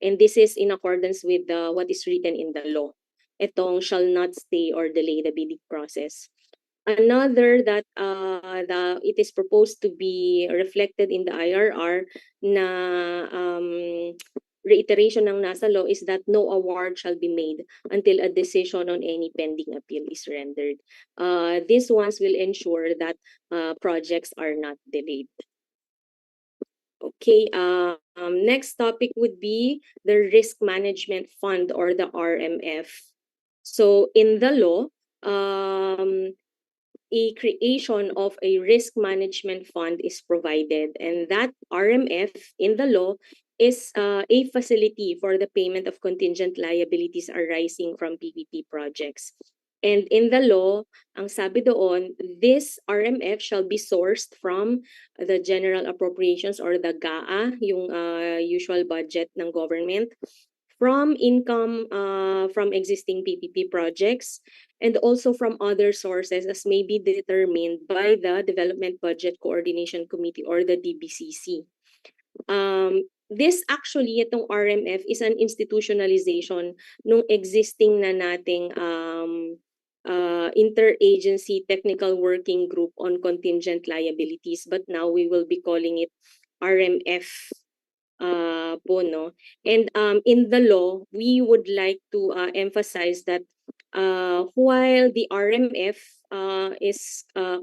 And this is in accordance with what is written in the law. Itong shall not stay or delay the bidding process. Another that it is proposed to be reflected in the IRR na reiteration ng nasa law is that no award shall be made until a decision on any pending appeal is rendered. These ones will ensure that projects are not delayed. Okay, next topic would be the Risk Management Fund or the RMF. So in the law, a creation of a risk management fund is provided, and that RMF in the law is a facility for the payment of contingent liabilities arising from PPP projects. And in the law, ang sabi doon, this RMF shall be sourced from the General Appropriations or the GAA, yung usual budget ng government, from income from existing PPP projects, and also from other sources as may be determined by the Development Budget Coordination Committee or the DBCC. This actually, itong RMF is an institutionalization ng existing na nating interagency technical working group on contingent liabilities, but now we will be calling it RMF. And in the law, we would like to emphasize that while the RMF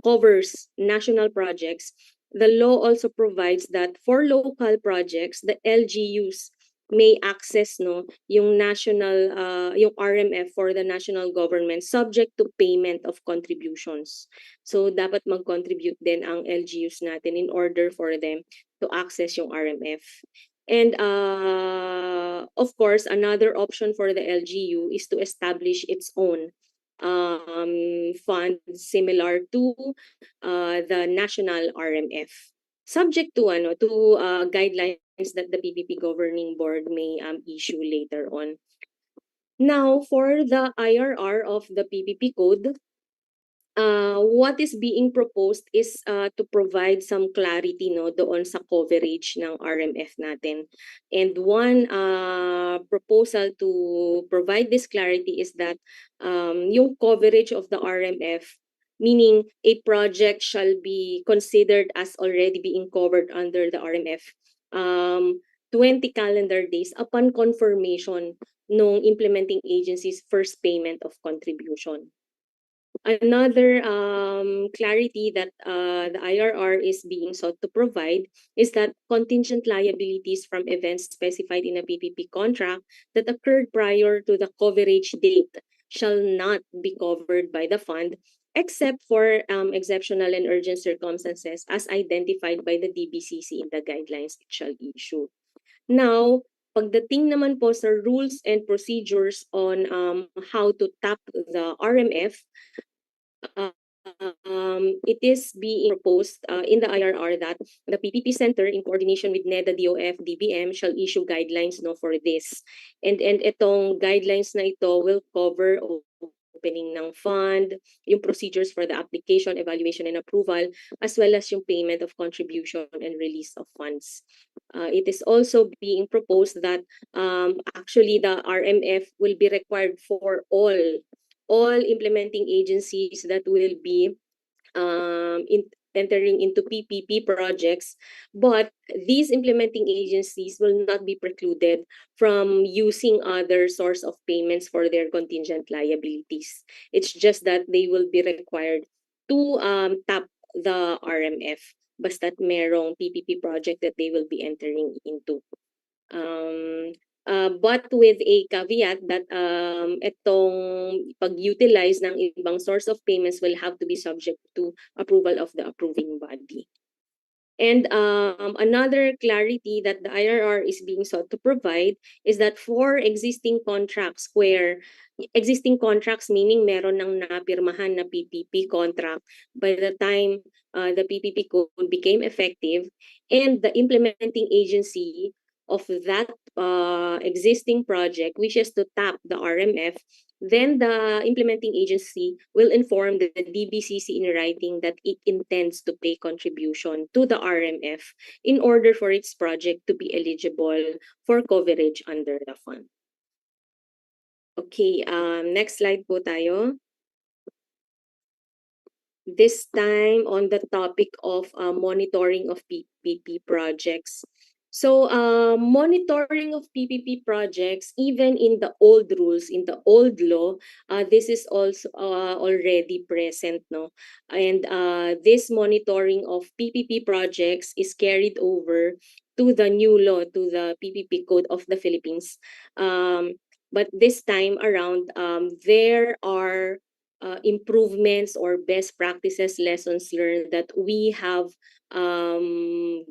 covers national projects, the law also provides that for local projects, the LGUs may access yung yung RMF for the national government subject to payment of contributions. So dapat mag-contribute din ang LGUs natin in order for them to access yung RMF. And of course, another option for the LGU is to establish its own fund similar to the national RMF, subject to guidelines that the PPP Governing Board may issue later on. Now, for the IRR of the PPP code, what is being proposed is to provide some clarity doon sa coverage ng RMF natin. And one proposal to provide this clarity is that yung coverage of the RMF, meaning a project shall be considered as already being covered under the RMF 20 calendar days upon confirmation ng implementing agency's first payment of contribution. Another clarity that the IRR is being sought to provide is that contingent liabilities from events specified in a PPP contract that occurred prior to the coverage date shall not be covered by the fund except for exceptional and urgent circumstances as identified by the DBCC in the guidelines it shall issue. Now, pagdating naman po sa rules and procedures on how to tap the RMF, it is being proposed in the IRR that the PPP Center, in coordination with NEDA, DOF, DBM, shall issue guidelines for this. And itong guidelines na ito will cover opening ng fund, yung procedures for the application, evaluation, and approval, as well as yung payment of contribution and release of funds. It is also being proposed that actually the RMF will be required for all implementing agencies that will be entering into PPP projects, but these implementing agencies will not be precluded from using other source of payments for their contingent liabilities. It's just that they will be required to tap the RMF basta't merong PPP project that they will be entering into. But with a caveat that itong pag-utilize ng ibang source of payments will have to be subject to approval of the approving body. And another clarity that the IRR is being sought to provide is that for existing contracts meaning meron ng napirmahan na PPP contract by the time the PPP code became effective and the implementing agency of that existing project wishes to tap the RMF, then the implementing agency will inform the DBCC in writing that it intends to pay contribution to the RMF in order for its project to be eligible for coverage under the fund. Okay, next slide po tayo. This time on the topic of monitoring of PPP projects. So monitoring of PPP projects, even in the old rules, in the old law, this is also already present, no? And this monitoring of PPP projects is carried over to the new law, to the PPP Code of the Philippines. But this time around, there are improvements or best practices, lessons learned that we have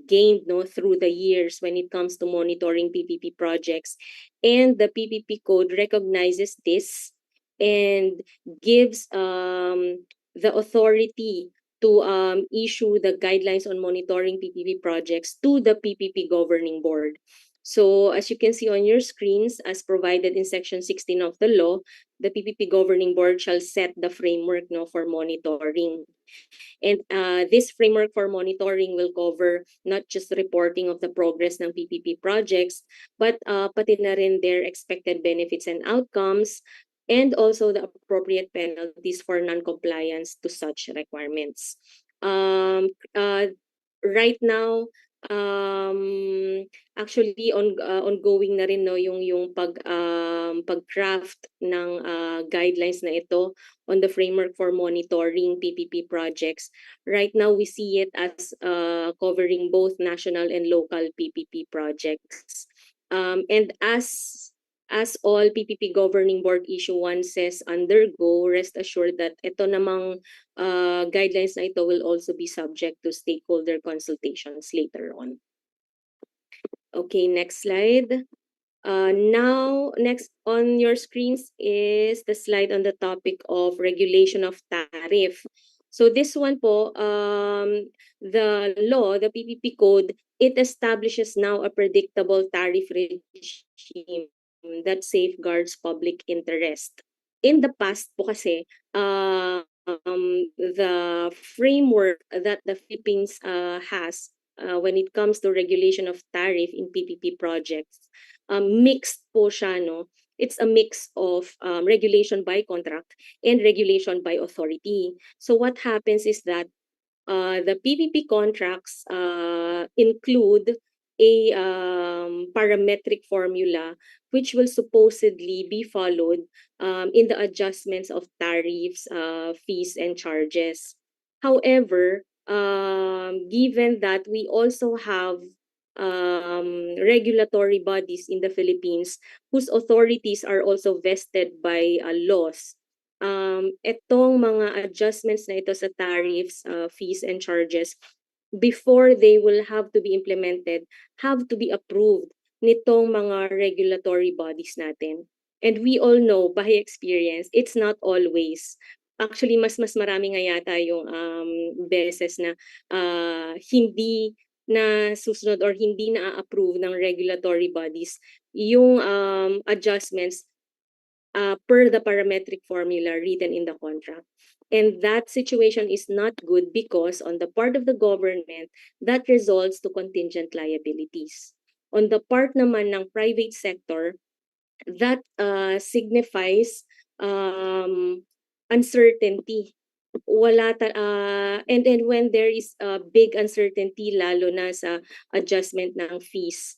gained through the years when it comes to monitoring PPP projects. And the PPP code recognizes this and gives the authority to issue the guidelines on monitoring PPP projects to the PPP Governing Board. So as you can see on your screens, as provided in Section 16 of the law, the PPP Governing Board shall set the framework for monitoring. And this framework for monitoring will cover not just reporting of the progress ng PPP projects, but pati na rin their expected benefits and outcomes, and also the appropriate penalties for non-compliance to such requirements. Right now, actually ongoing na rin yung pag-craft ng guidelines na ito on the framework for monitoring PPP projects. Right now we see it as covering both national and local PPP projects. And as all PPP Governing Board issuances undergo, rest assured that ito namang guidelines na ito will also be subject to stakeholder consultations later on. Okay, next slide. Now, next on your screens is the slide on the topic of regulation of tariff. So this one po, the law, the PPP code, it establishes now a predictable tariff regime that safeguards public interest. In the past po kasi, the framework that the Philippines has when it comes to regulation of tariff in PPP projects, mixed po siya, no? It's a mix of regulation by contract and regulation by authority. So what happens is that the PPP contracts include a parametric formula which will supposedly be followed in the adjustments of tariffs, fees, and charges. However, given that we also have regulatory bodies in the Philippines whose authorities are also vested by laws, itong mga adjustments na ito sa tariffs, fees, and charges, before they will have to be implemented, have to be approved nitong mga regulatory bodies natin. And we all know by experience, it's not always. Actually, mas marami nga yata yung beses na hindi na susunod or hindi na-approve ng regulatory bodies yung adjustments per the parametric formula written in the contract. And that situation is not good because on the part of the government, that results to contingent liabilities. On the part naman ng private sector, that signifies uncertainty. And then when there is a big uncertainty, lalo na sa adjustment ng fees,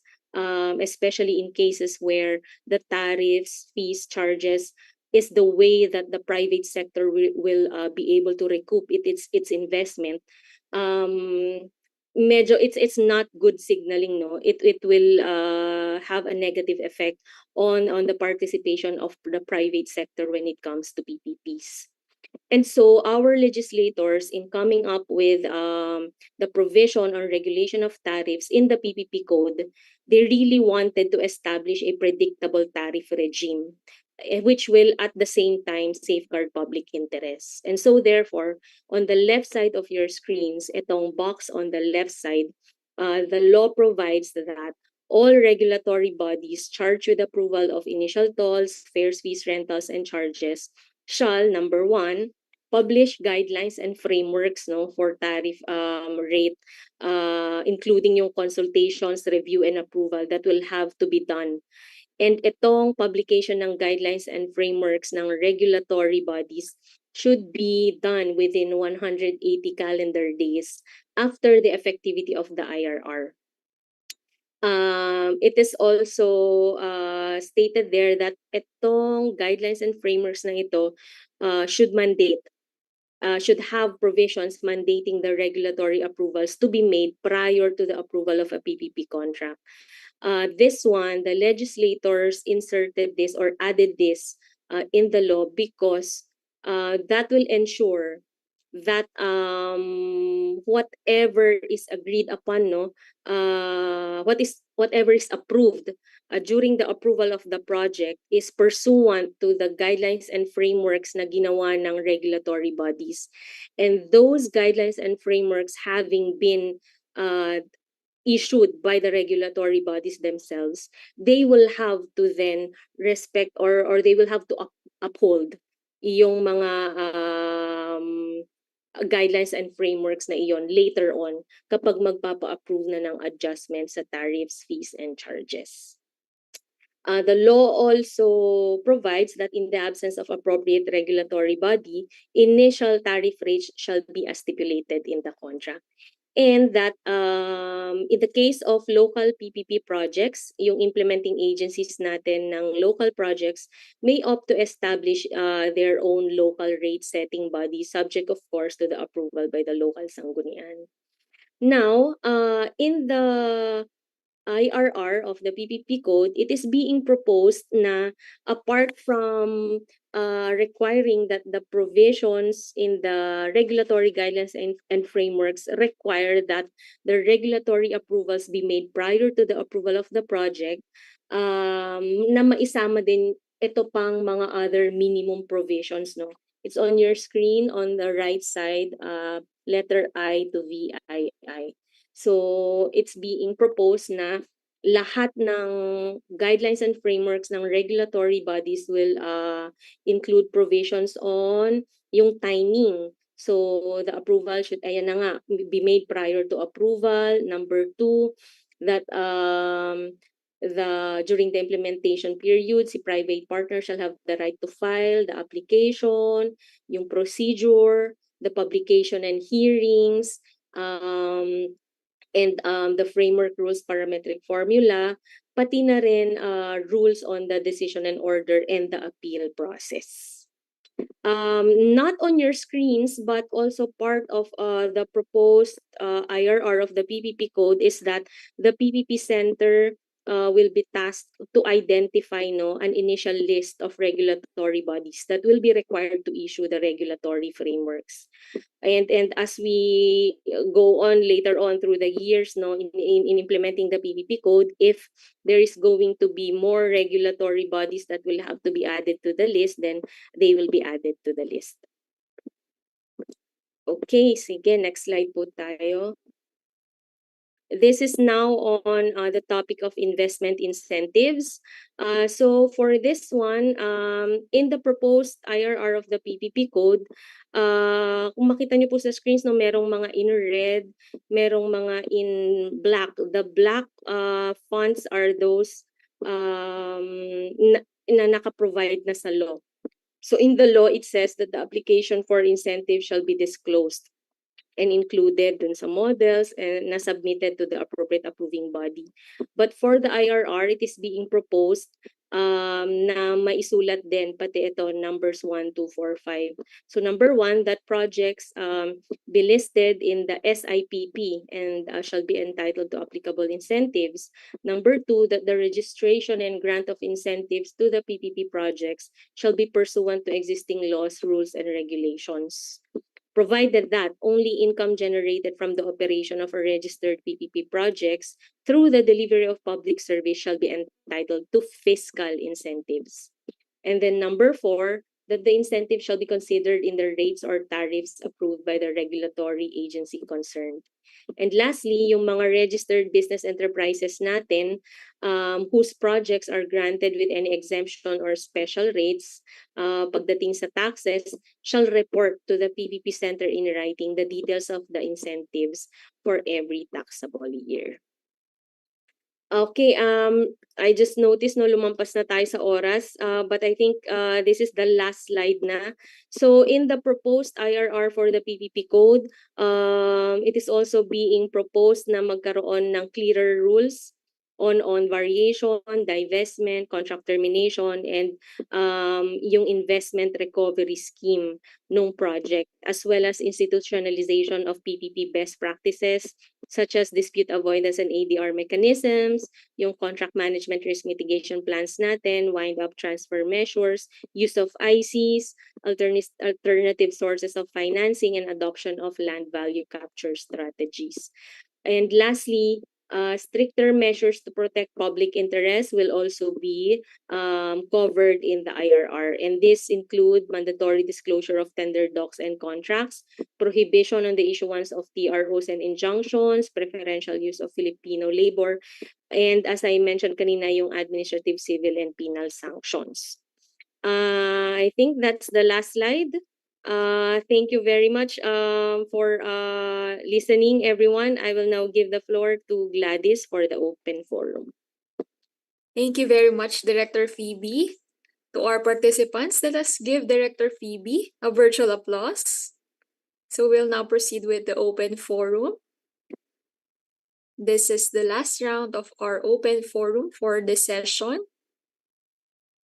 especially in cases where the tariffs, fees, charges is the way that the private sector will be able to recoup its investment. Medyo it's not good signaling, no. It will have a negative effect on the participation of the private sector when it comes to PPPs. And so our legislators, in coming up with the provision on regulation of tariffs in the PPP code, they really wanted to establish a predictable tariff regime, which will at the same time safeguard public interests. And so therefore, on the left side of your screens, itong box on the left side, the law provides that all regulatory bodies charged with approval of initial tolls, fares, fees, rentals, and charges shall, number one, publish guidelines and frameworks, no, for tariff rate, including yung consultations, review, and approval that will have to be done. And itong publication ng guidelines and frameworks ng regulatory bodies should be done within 180 calendar days after the effectivity of the IRR. It is also stated there that itong guidelines and frameworks na ito should have provisions mandating the regulatory approvals to be made prior to the approval of a PPP contract. This one, the legislators inserted this or added this in the law because that will ensure that whatever is agreed upon, no, whatever is approved during the approval of the project is pursuant to the guidelines and frameworks na ginawa ng regulatory bodies. And those guidelines and frameworks having been issued by the regulatory bodies themselves, they will have to then respect or they will have to uphold yung mga guidelines and frameworks na iyon later on kapag magpapa-approve na ng adjustments sa tariffs, fees, and charges. The law also provides that in the absence of appropriate regulatory body, initial tariff rates shall be as stipulated in the contract. And that in the case of local PPP projects, yung implementing agencies natin ng local projects may opt to establish their own local rate setting body, subject of course to the approval by the local sanggunian. Now, in the IRR of the PPP code, it is being proposed na apart from requiring that the provisions in the regulatory guidelines and frameworks require that the regulatory approvals be made prior to the approval of the project, na maisama din ito pang mga other minimum provisions, no? It's on your screen on the right side, letter I to VII. So it's being proposed na lahat ng guidelines and frameworks ng regulatory bodies will include provisions on yung timing. So the approval should, ayan na nga, be made prior to approval. Number 2, that during the implementation period, si private partner shall have the right to file the application, yung procedure, the publication and hearings, and the framework rules parametric formula, pati na rin rules on the decision and order and the appeal process. Not on your screens, but also part of the proposed IRR of the PPP code is that the PPP Center will be tasked to identify an initial list of regulatory bodies that will be required to issue the regulatory frameworks. And as we go on later on through the years in implementing the PPP code, if there is going to be more regulatory bodies that will have to be added to the list, then they will be added to the list. Okay, sige, next slide po tayo. This is now on the topic of investment incentives. So for this one, in the proposed IRR of the PPP code, kung makita niyo po sa screens, merong mga in red, merong mga in black. The black fonts are those na naka-provide na sa law. So in the law, it says that the application for incentive shall be disclosed and included dun sa models and na submitted to the appropriate approving body. But for the IRR, it is being proposed na maisulat din pati ito numbers 1, 2, 4, 5. So number 1, that projects be listed in the SIPP and shall be entitled to applicable incentives. Number 2, that the registration and grant of incentives to the PPP projects shall be pursuant to existing laws, rules, and regulations, provided that only income generated from the operation of a registered PPP projects through the delivery of public service shall be entitled to fiscal incentives. And then number 4, that the incentive shall be considered in the rates or tariffs approved by the regulatory agency concerned. And lastly, yung mga registered business enterprises natin whose projects are granted with any exemption or special rates pagdating sa taxes shall report to the PPP Center in writing the details of the incentives for every taxable year. Okay, I just noticed lumampas na tayo sa oras, but I think this is the last slide na. So in the proposed IRR for the PPP code, it is also being proposed na magkaroon ng clearer rules on variation, divestment, contract termination, and yung investment recovery scheme nung project, as well as institutionalization of PPP best practices, such as dispute avoidance and ADR mechanisms, yung contract management risk mitigation plans natin, wind-up transfer measures, use of ICs, alternative sources of financing, and adoption of land value capture strategies. And lastly, stricter measures to protect public interest will also be covered in the IRR. And this include mandatory disclosure of tender docs and contracts, prohibition on the issuance of TROs and injunctions, preferential use of Filipino labor, and as I mentioned kanina, yung administrative, civil, and penal sanctions. I think that's the last slide. Thank you very much for listening, everyone. I will now give the floor to Gladys for the open forum. Thank you very much, Director Phoebe. To our participants, let us give Director Phoebe a virtual applause. So we'll now proceed with the open forum. This is the last round of our open forum for this session.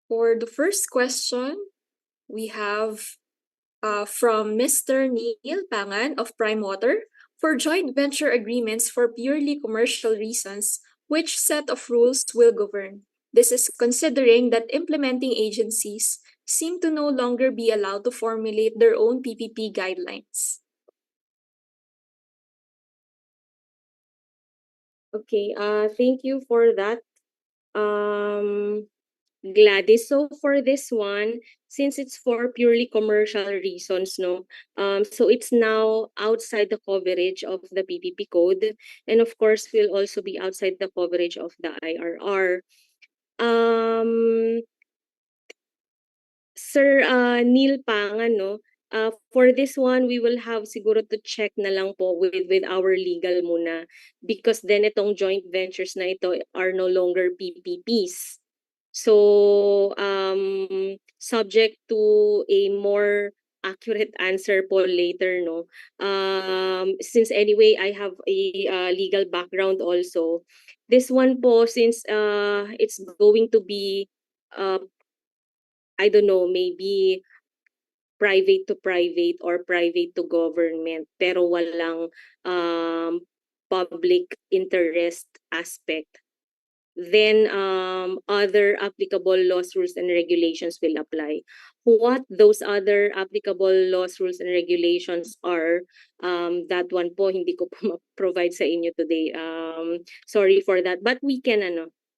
For the first question, we have from Mr. Neil Pangan of Prime Water. For joint venture agreements for purely commercial reasons, which set of rules will govern. This is considering that implementing agencies seem to no longer be allowed to formulate their own PPP guidelines. Okay, thank you for that, Gladys. So for this one, since it's for purely commercial reasons, no, so it's now outside the coverage of the PPP code, and of course will also be outside the coverage of the IRR. Sir Neil Pangan, no, for this one, we will have siguro to check na lang po with our legal muna, because then itong joint ventures na ito are no longer PPPs. So, subject to a more accurate answer po later, no? Since anyway, I have a legal background also. This one po, since it's going to be, I don't know, maybe private to private or private to government, pero walang public interest aspect, then other applicable laws, rules, and regulations will apply. What those other applicable laws, rules, and regulations are, that one po hindi ko po ma-provide sa inyo today. Sorry for that. But we can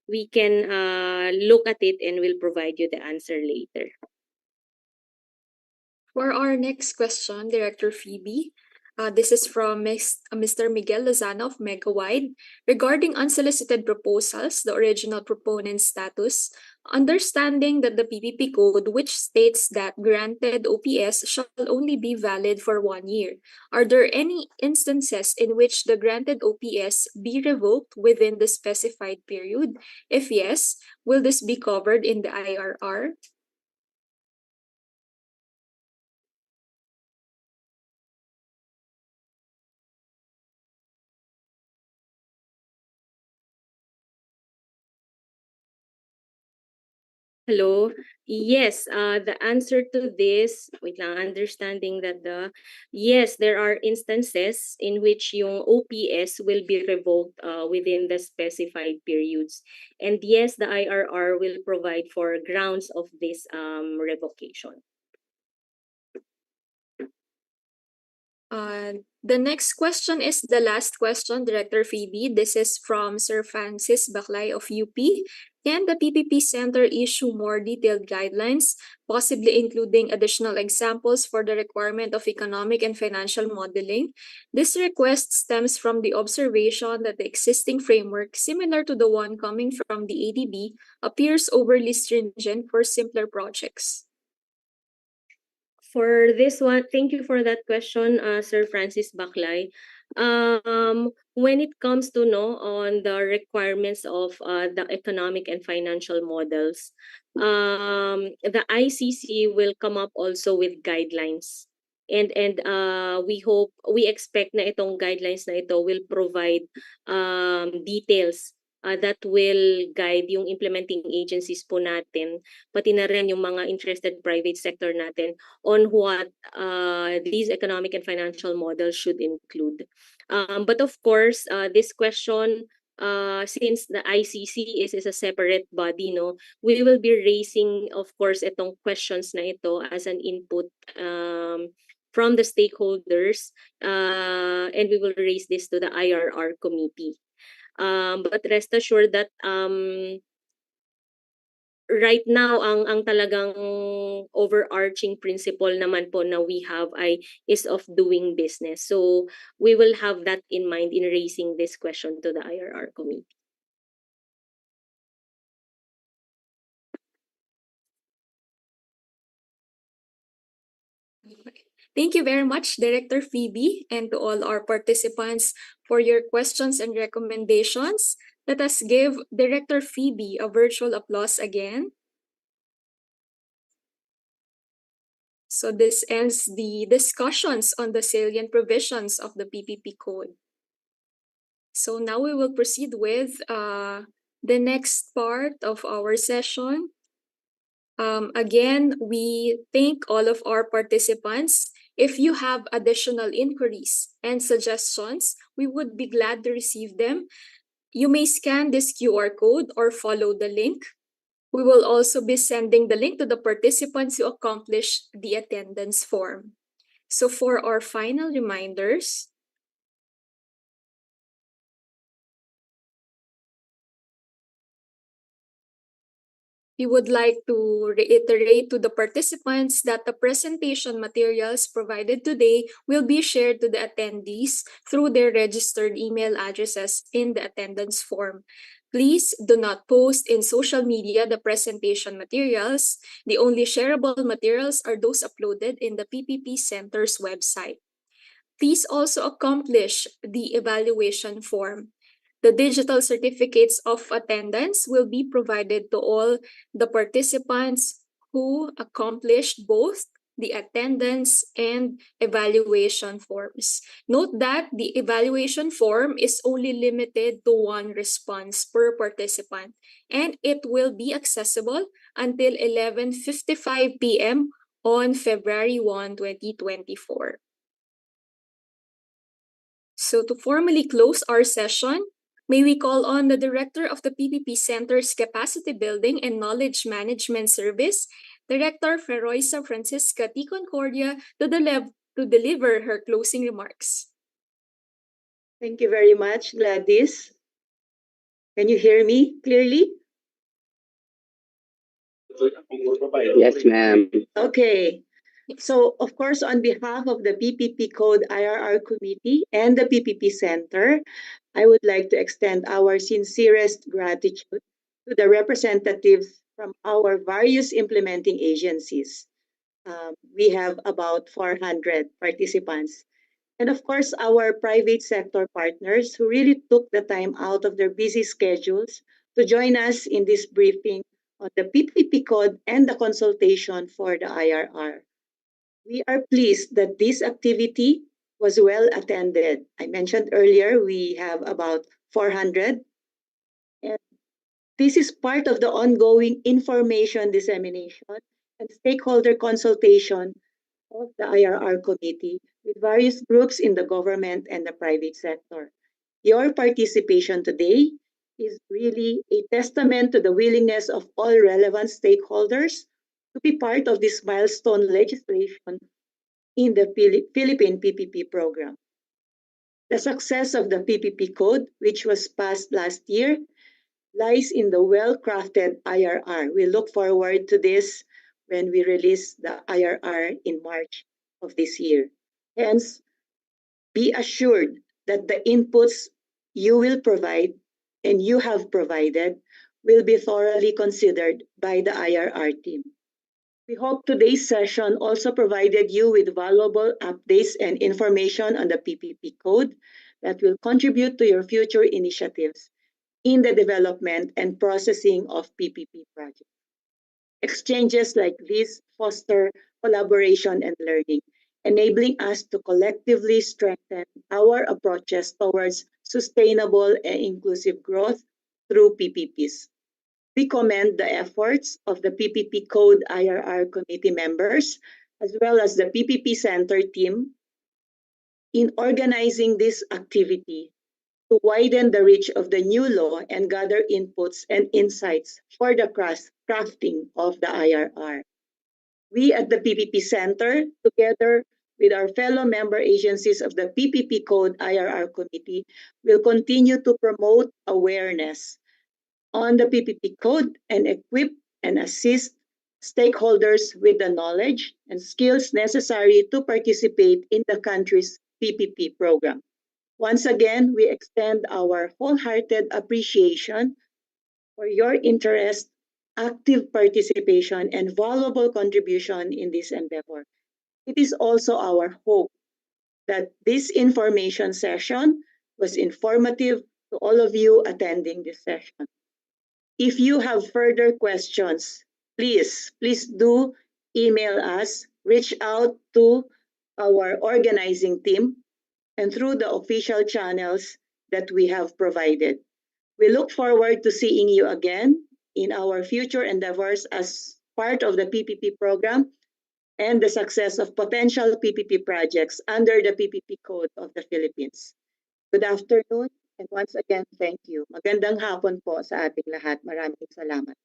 look at it and we'll provide you the answer later. For our next question, Director Phoebe, this is from Mr. Miguel Lozano of MegaWide. Regarding unsolicited proposals, the original proponent's status, understanding that the PPP code, which states that granted OPS shall only be valid for 1 year, are there any instances in which the granted OPS be revoked within the specified period? If yes, will this be covered in the IRR? Hello. Yes, the answer to this, wait lang, understanding that yes, there are instances in which yung OPS will be revoked within the specified periods. And yes, the IRR will provide for grounds of this revocation. The next question is the last question, Director Phoebe. This is from Sir Francis Baclay of UP. Can the PPP Center issue more detailed guidelines, possibly including additional examples for the requirement of economic and financial modeling? This request stems from the observation that the existing framework, similar to the one coming from the ADB, appears overly stringent for simpler projects. For this one, thank you for that question, Sir Francis Baclay. When it comes to on the requirements of the economic and financial models, the ICC will come up also with guidelines. And we expect na itong guidelines na ito will provide details that will guide yung implementing agencies po natin, pati na rin yung mga interested private sector natin on what these economic and financial models should include. But of course, this question, since the ICC is a separate body, we will be raising, of course, itong questions na ito as an input from the stakeholders, and we will raise this to the IRR committee. But rest assured that right now ang talagang overarching principle naman po na we have is of doing business. So we will have that in mind in raising this question to the IRR committee. Thank you very much, Director Phoebe, and to all our participants for your questions and recommendations. Let us give Director Phoebe a virtual applause again. So this ends the discussions on the salient provisions of the PPP code. So now we will proceed with the next part of our session. Again, we thank all of our participants. If you have additional inquiries and suggestions, we would be glad to receive them. You may scan this QR code or follow the link. We will also be sending the link to the participants who accomplish the attendance form. So for our final reminders, we would like to reiterate to the participants that the presentation materials provided today will be shared to the attendees through their registered email addresses in the attendance form. Please do not post in social media the presentation materials. The only shareable materials are those uploaded in the PPP Center's website. Please also accomplish the evaluation form. The digital certificates of attendance will be provided to all the participants who accomplished both the attendance and evaluation forms. Note that the evaluation form is only limited to one response per participant, and it will be accessible until 11:55 p.m. on February 1, 2024. So to formally close our session, may we call on the Director of the PPP Center's Capacity Building and Knowledge Management Service, Director Feroisa Francisca T. Concordia, to deliver her closing remarks. Thank you very much, Gladys. Can you hear me clearly? Yes, ma'am. Okay. So, of course, on behalf of the PPP Code IRR Committee and the PPP Center, I would like to extend our sincerest gratitude to the representatives from our various implementing agencies. We have about 400 participants. And of course, our private sector partners who really took the time out of their busy schedules to join us in this briefing on the PPP Code and the consultation for the IRR. We are pleased that this activity was well attended. I mentioned earlier we have about 400. And this is part of the ongoing information dissemination and stakeholder consultation of the IRR committee with various groups in the government and the private sector. Your participation today is really a testament to the willingness of all relevant stakeholders to be part of this milestone legislation in the Philippine PPP program. The success of the PPP code, which was passed last year, lies in the well-crafted IRR. We look forward to this when we release the IRR in March of this year. Hence, be assured that the inputs you will provide and you have provided will be thoroughly considered by the IRR team. We hope today's session also provided you with valuable updates and information on the PPP code that will contribute to your future initiatives in the development and processing of PPP projects. Exchanges like these foster collaboration and learning, enabling us to collectively strengthen our approaches towards sustainable and inclusive growth through PPPs. We commend the efforts of the PPP Code IRR committee members, as well as the PPP Center team, in organizing this activity to widen the reach of the new law and gather inputs and insights for the crafting of the IRR. We at the PPP Center, together with our fellow member agencies of the PPP Code IRR Committee, will continue to promote awareness on the PPP Code and equip and assist stakeholders with the knowledge and skills necessary to participate in the country's PPP program. Once again, we extend our wholehearted appreciation for your interest, active participation, and valuable contribution in this endeavor. It is also our hope that this information session was informative to all of you attending this session. If you have further questions, please do email us, reach out to our organizing team, and through the official channels that we have provided. We look forward to seeing you again in our future endeavors as part of the PPP program and the success of potential PPP projects under the PPP Code of the Philippines. Good afternoon And once again, thank you. Magandang hapon po sa ating lahat. Maraming salamat.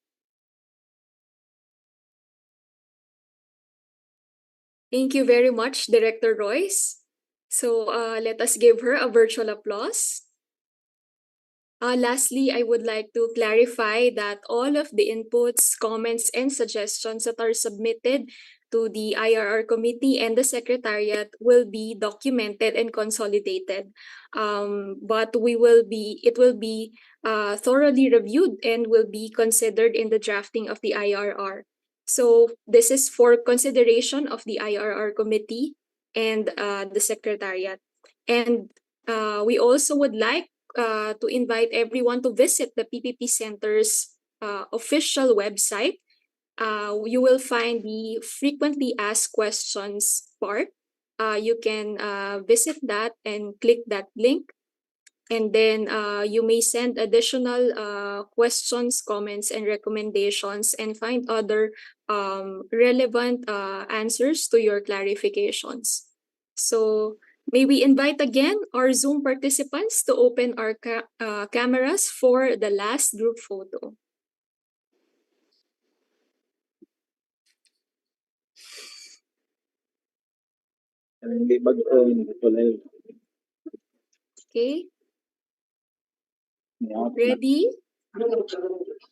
Thank you very much, Director Royce. So let us give her a virtual applause. Lastly, I would like to clarify that all of the inputs, comments, and suggestions that are submitted to the IRR committee and the secretariat will be documented and consolidated. But it will be thoroughly reviewed and will be considered in the drafting of the IRR. So this is for consideration of the IRR committee and the secretariat. And we also would like to invite everyone to visit the PPP Center's official website. You will find the frequently asked questions part. You can visit that and click that link. And then you may send additional questions, comments, and recommendations and find other relevant answers to your clarifications. So may we invite again our Zoom participants to open our cameras for the last group photo. Okay. Ready?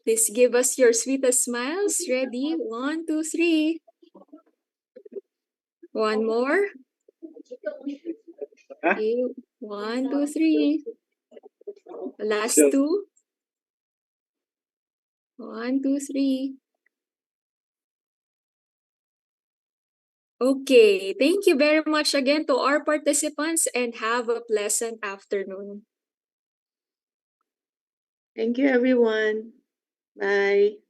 Please give us your sweetest smiles. Ready? 1, 2, 3. One more. Okay. 1, 2, 3. Last two. 1, 2, 3. Okay. Thank you very much again to our participants and have a pleasant afternoon. Thank you, everyone. Bye.